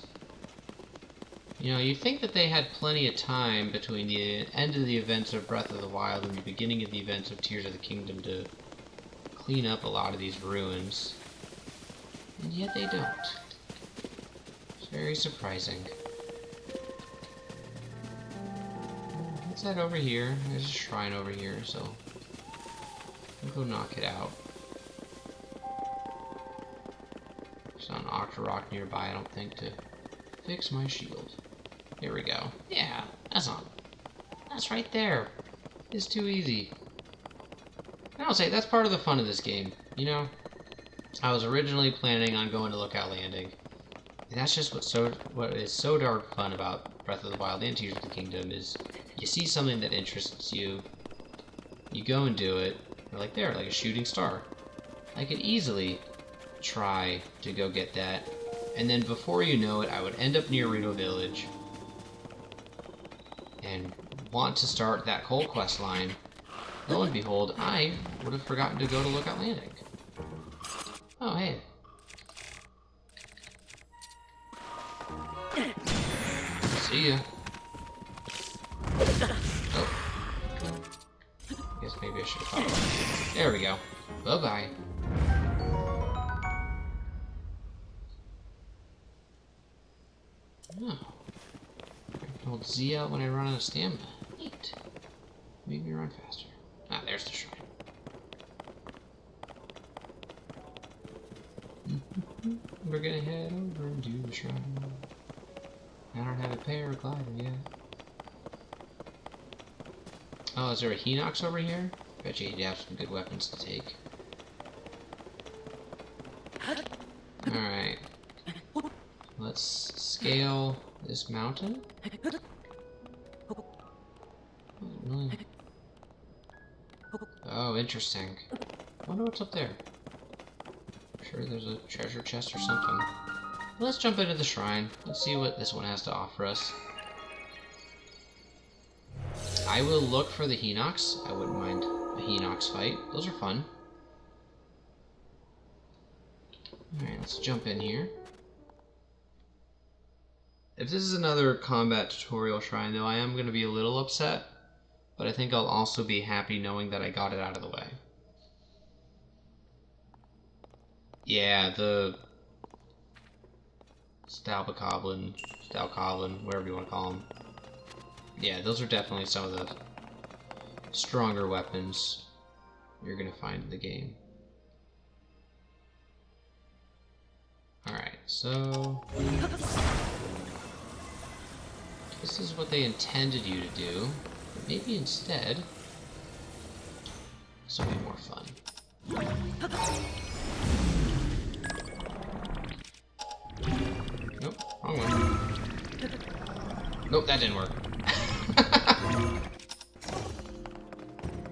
You know, you'd think that they had plenty of time between the end of the events of Breath of the Wild and the beginning of the events of Tears of the Kingdom to clean up a lot of these ruins. And yet they don't. It's very surprising. Let's head over here. There's a shrine over here, so we'll go knock it out. There's not an Octorok nearby, I don't think, to fix my shield. Here we go. Yeah, that's right there. It's too easy. And I'll say, that's part of the fun of this game, you know? I was originally planning on going to Lookout Landing. And that's just what is so dark fun about Breath of the Wild and Tears of the Kingdom is you see something that interests you, you go and do it, you're like there, like a shooting star. I could easily try to go get that, and then before you know it, I would end up near Rito Village and want to start that coal quest line. Lo and behold, I would have forgotten to go to Lookout Landing. Oh, hey. See ya. Oh. Guess maybe I should have followed. There we go. Bye-bye. Oh. I hold Z out when I run out of stamina. Neat. Make me run faster. Ah, there's the shrine. We're gonna head over and do the shrine. I don't have a paraglider yet. Oh, is there a Hinox over here? Bet you'd have some good weapons to take. Alright. Let's scale this mountain. Really? Oh, interesting. I wonder what's up there. I'm sure there's a treasure chest or something. Let's jump into the shrine. Let's see what this one has to offer us. I will look for the Hinox. I wouldn't mind a Hinox fight. Those are fun. Alright, let's jump in here. If this is another combat tutorial shrine, though, I am going to be a little upset. But I think I'll also be happy knowing that I got it out of the way. Yeah, the Stalcoblin, whatever you want to call them. Yeah, those are definitely some of the stronger weapons you're going to find in the game. Alright, so this is what they intended you to do. But maybe instead, this will be more fun. Nope, wrong one. Nope, that didn't work.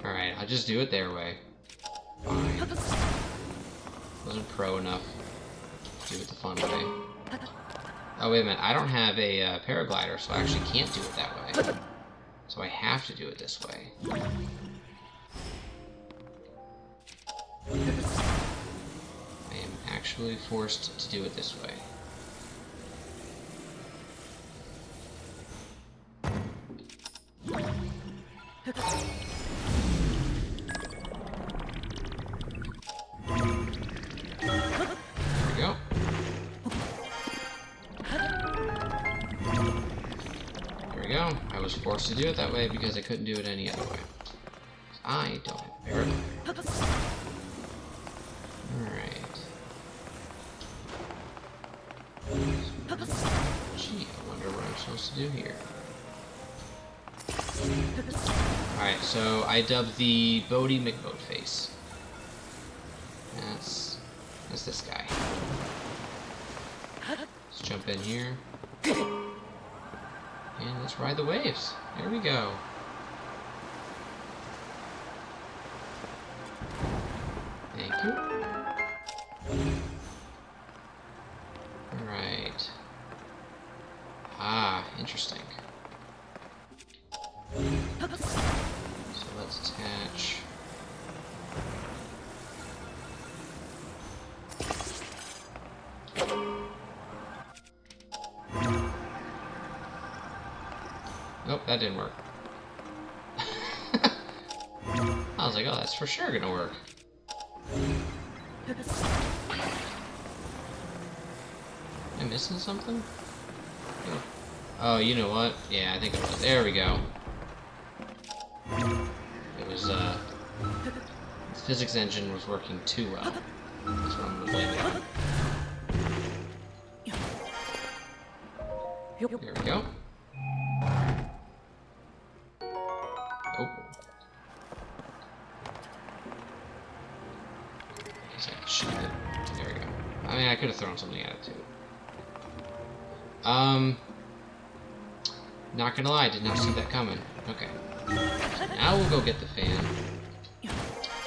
Alright, I'll just do it their way. Fine. Wasn't pro enough to do it the fun way. Oh, wait a minute. I don't have a paraglider, so I actually can't do it that way. So I have to do it this way. I am actually forced to do it this way. was forced to do it that way because I couldn't do it any other way. I don't have paraglide. Alright. Gee, I wonder what I'm supposed to do here. Alright, so I dubbed the Bodhi McBoatface. That's this guy. Let's jump in here. And let's ride the waves. There we go. Thank you. Alright. Ah, interesting. So let's attach. Nope, that didn't work. I was like, oh, that's for sure gonna work. Am I missing something? Oh, you know what? Yeah, I think it was. There we go. It was, the physics engine was working too well. That's what I'm gonna blame it on. There we go. Oh. Guess I can shoot it. There we go. I mean, I could have thrown something at it too. Not gonna lie, did not see that coming. Okay. Now we'll go get the fan.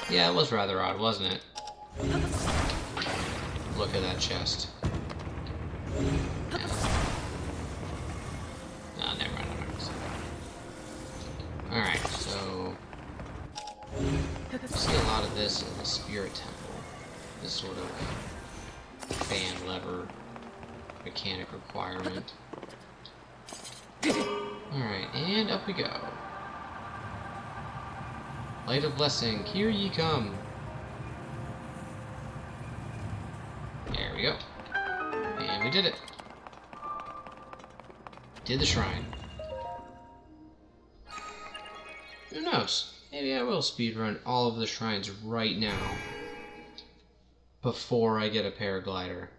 Yeah, it was rather odd, wasn't it? Look at that chest. No, never mind. Alright, so... I see a lot of this in the Spirit Temple. This sort of fan lever mechanic requirement. Alright, and up we go. Light of Blessing, here ye come. There we go. And we did it. Did the shrine. Who knows? Maybe I will speedrun all of the shrines right now. Before I get a paraglider.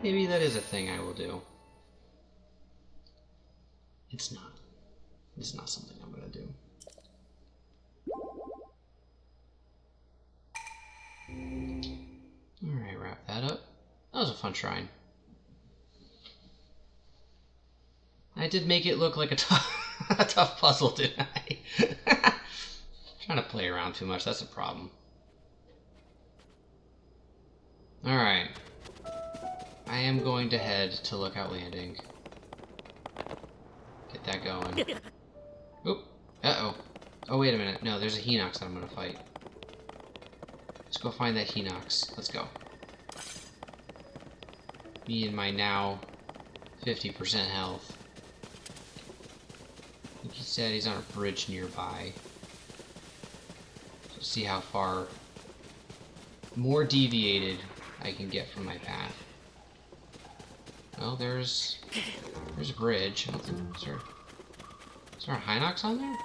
Maybe that is a thing I will do. It's not. It's not something I'm gonna do. Alright, wrap that up. That was a fun shrine. I did make it look like a tough puzzle, didn't I? Trying to play around too much, that's a problem. Alright. I am going to head to Lookout Landing. Get that going. Oop. Uh-oh. Oh, wait a minute. No, there's a Hinox that I'm gonna fight. Let's go find that Hinox. Let's go. Me and my now 50% health. I think he said he's on a bridge nearby. So see how far more deviated I can get from my path. Well, there's a bridge. I don't think, is there a Hinox on there?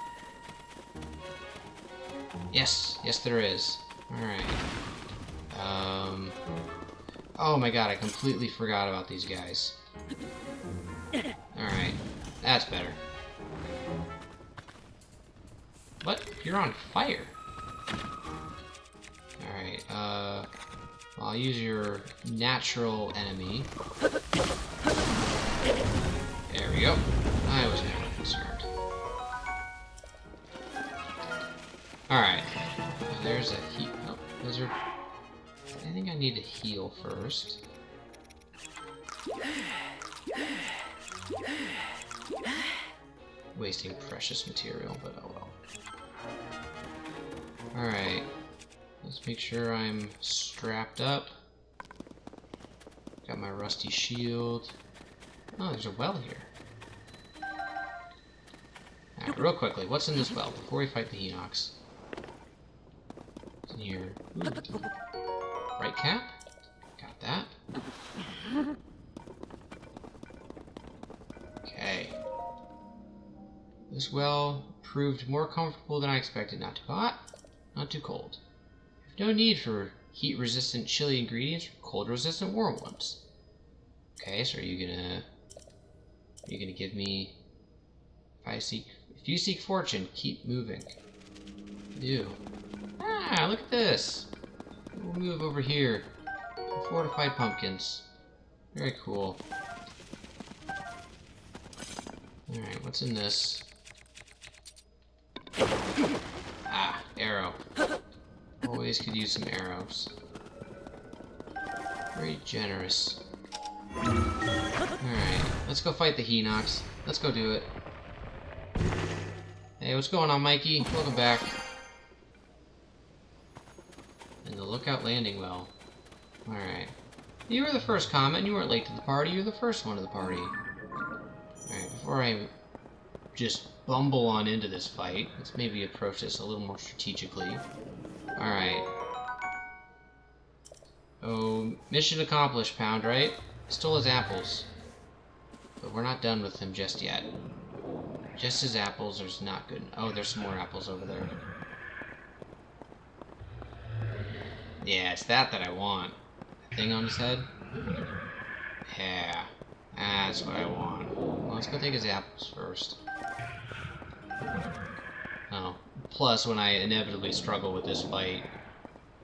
Yes, there is. Alright. Oh my god, I completely forgot about these guys. Alright, that's better. What? You're on fire. Alright, I'll use your natural enemy. There we go. I was never concerned. Alright. There's a heat. Oh, those are. I think I need to heal first. Wasting precious material, but oh well. Alright. Let's make sure I'm strapped up. Got my rusty shield. Oh, there's a well here. Alright, real quickly, what's in this well before we fight the Hinox? What's in here? Ooh. Right cap? Got that. Okay. This well proved more comfortable than I expected. Not too hot, not too cold. No need for heat-resistant chili ingredients or cold-resistant warm ones. Okay, so are you gonna give me... If you seek fortune, keep moving. Ew. Ah, look at this! We'll move over here. Fortified pumpkins. Very cool. Alright, what's in this? Ah, arrow. Always could use some arrows. Very generous. Alright, let's go fight the Hinox. Let's go do it. Hey, what's going on, Mikey? Welcome back. And the lookout landing well. Alright. You were the first comment. You weren't late to the party. You're the first one to the party. Alright, before I just bumble on into this fight, let's maybe approach this a little more strategically. Alright. Oh, mission accomplished, Pound, right? Stole his apples. But we're not done with him just yet. Just his apples are not good. Oh, there's some more apples over there. Yeah, it's that I want. That thing on his head? Yeah. That's what I want. Well, let's go take his apples first. Oh. Plus, when I inevitably struggle with this fight,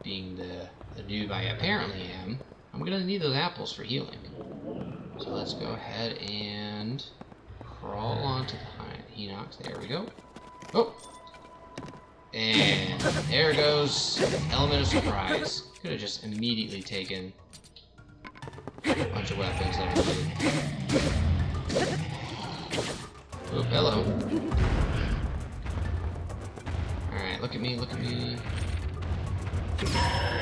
being the noob I apparently am, I'm gonna need those apples for healing. So let's go ahead and crawl onto the Hinox. There we go. Oh! And there goes element of surprise. Could have just immediately taken a bunch of weapons that were good. Oh, hello. Alright, look at me, look at me.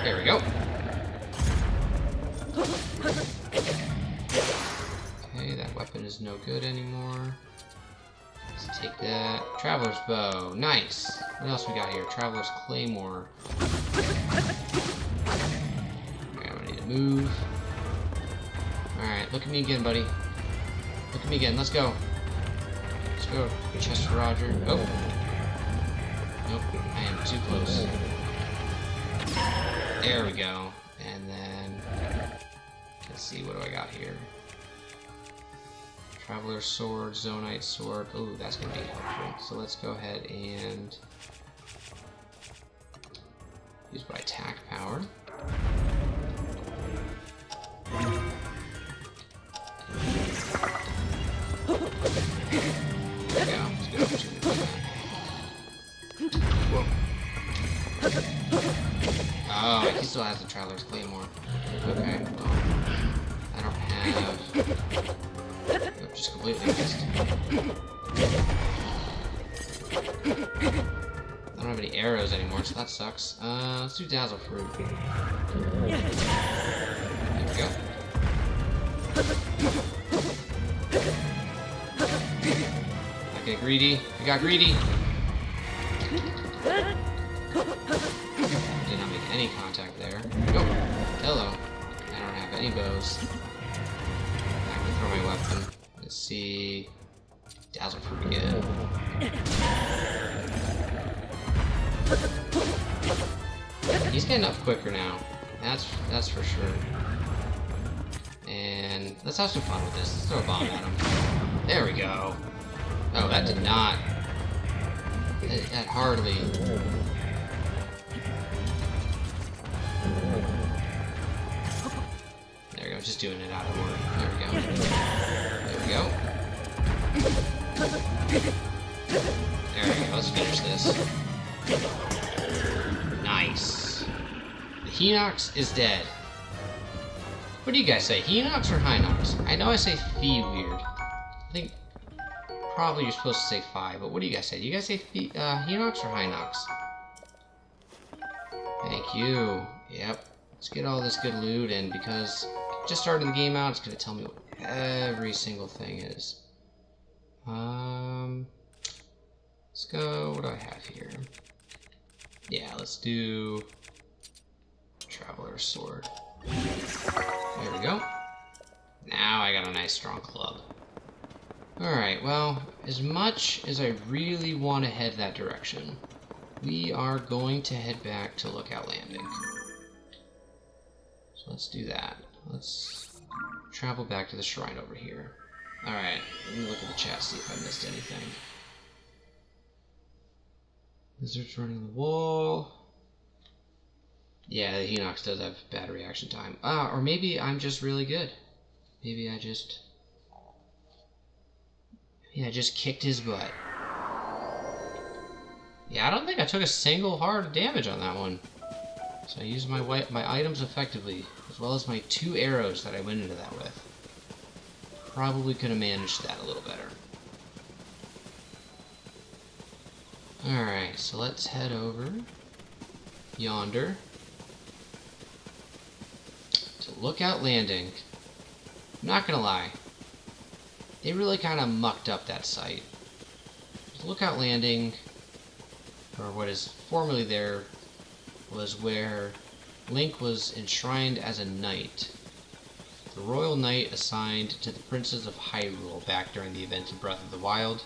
There we go. Okay, that weapon is no good anymore. Let's take that. Traveler's bow. Nice. What else we got here? Traveler's claymore. Okay, I need to move. Alright, look at me again, buddy. Look at me again. Let's go. Let's go. Chester Roger. Oh. Nope. I am too close. There we go. And then... let's see, what do I got here? Traveler's sword, Zonite sword. Oh, that's going to be helpful. So let's go ahead and use my attack power. There we go. It's a good opportunity for that. Whoa. Oh, he still has the Traveler's Claymore. Okay, well, I don't have... Nope, just completely missed. I don't have any arrows anymore, so that sucks. Let's do Dazzle Fruit. There we go. I get greedy. I got greedy. Did not make any contact there. Oh, hello. I don't have any bows. I can throw my weapon. Let's see. Dazzle Fruit again. He's getting up quicker now. That's for sure. And let's have some fun with this. Let's throw a bomb at him. There we go. Oh, that did not. That hardly. There we go. Just doing it out of order. There we go. There we go. There we go. Let's finish this. Nice. The Hinox is dead. What do you guys say? Hinox or Hinox? I know I say Fee weird. I think probably you're supposed to say Phi, but what do you guys say? Do you guys say Hinox or Hinox? Thank you. Yep. Let's get all this good loot, and because I just started the game out, it's going to tell me what every single thing is. Let's go, what do I have here? Yeah, let's do Traveler's Sword. There we go. Now I got a nice strong club. Alright, well, as much as I really want to head that direction, we are going to head back to Lookout Landing. So let's do that. Let's travel back to the shrine over here. Alright, let me look at the chat, see if I missed anything. Lizards running the wall. Yeah, the Hinox does have bad reaction time. Or maybe I'm just really good. Maybe I just kicked his butt. Yeah, I don't think I took a single hard damage on that one. So I used my items effectively, as well as my 2 arrows that I went into that with. Probably could have managed that a little better. Alright, so let's head over yonder to Lookout Landing. I'm not gonna lie, they really kind of mucked up that site. Lookout Landing, or what is formerly there, was where Link was enshrined as a knight. The royal knight assigned to the princes of Hyrule back during the events of Breath of the Wild.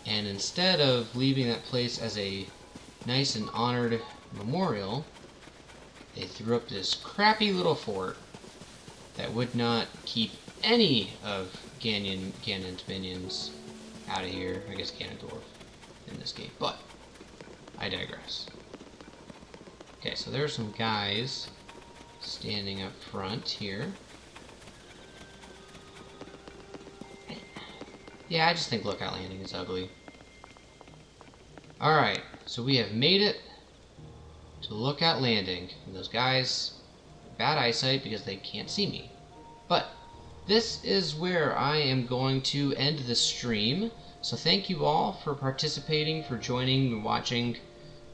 And instead of leaving that place as a nice and honored memorial, they threw up this crappy little fort that would not keep any of Ganon's minions out of here. I guess Ganondorf in this game, but I digress. Okay, so there are some guys standing up front here. Yeah, I just think Lookout Landing is ugly. Alright, so we have made it to Lookout Landing. And those guys have bad eyesight because they can't see me. But this is where I am going to end the stream. So thank you all for participating, for joining and watching.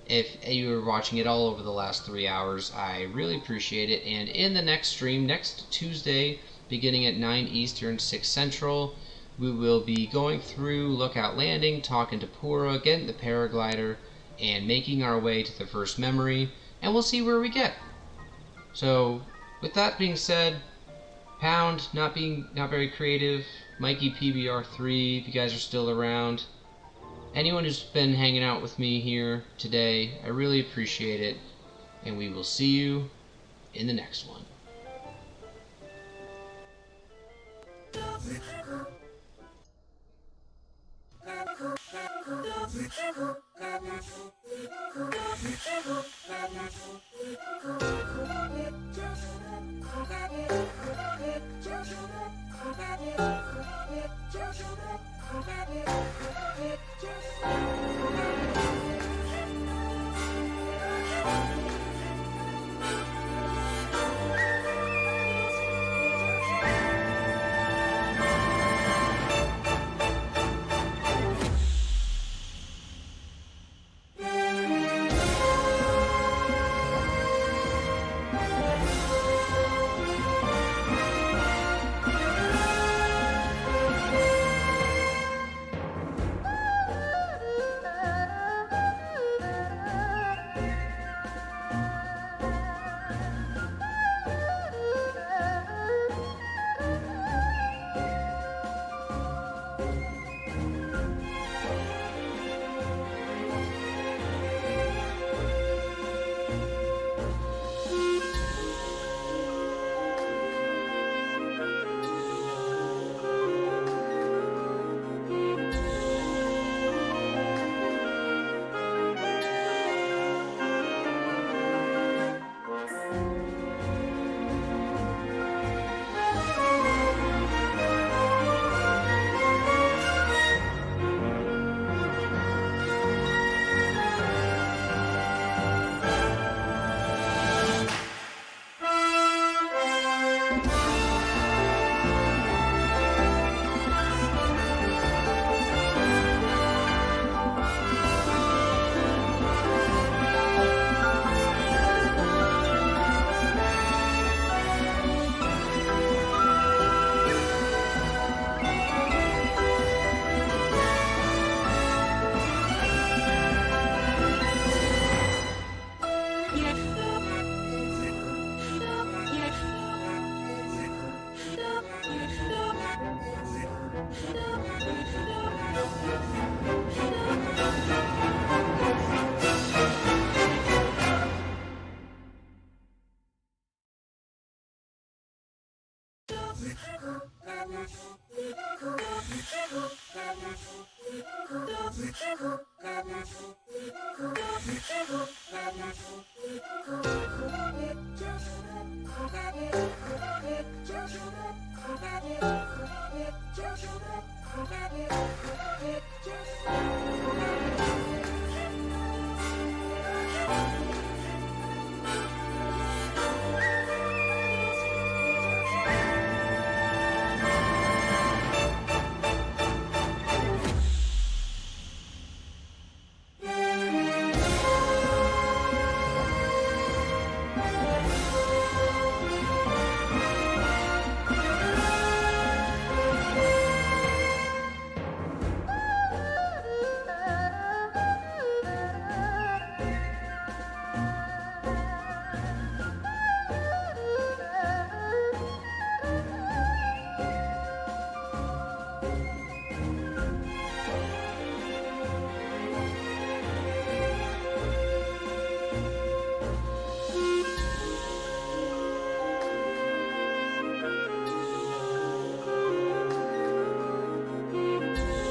If you were watching it all over the last 3 hours, I really appreciate it. And in the next stream, next Tuesday, beginning at 9 Eastern, 6 Central, we will be going through Lookout Landing, talking to Pura, getting the paraglider, and making our way to the first memory, and we'll see where we get. So, with that being said, Pound, not very creative, Mikey PBR3, if you guys are still around, anyone who's been hanging out with me here today, I really appreciate it, and we will see you in the next one.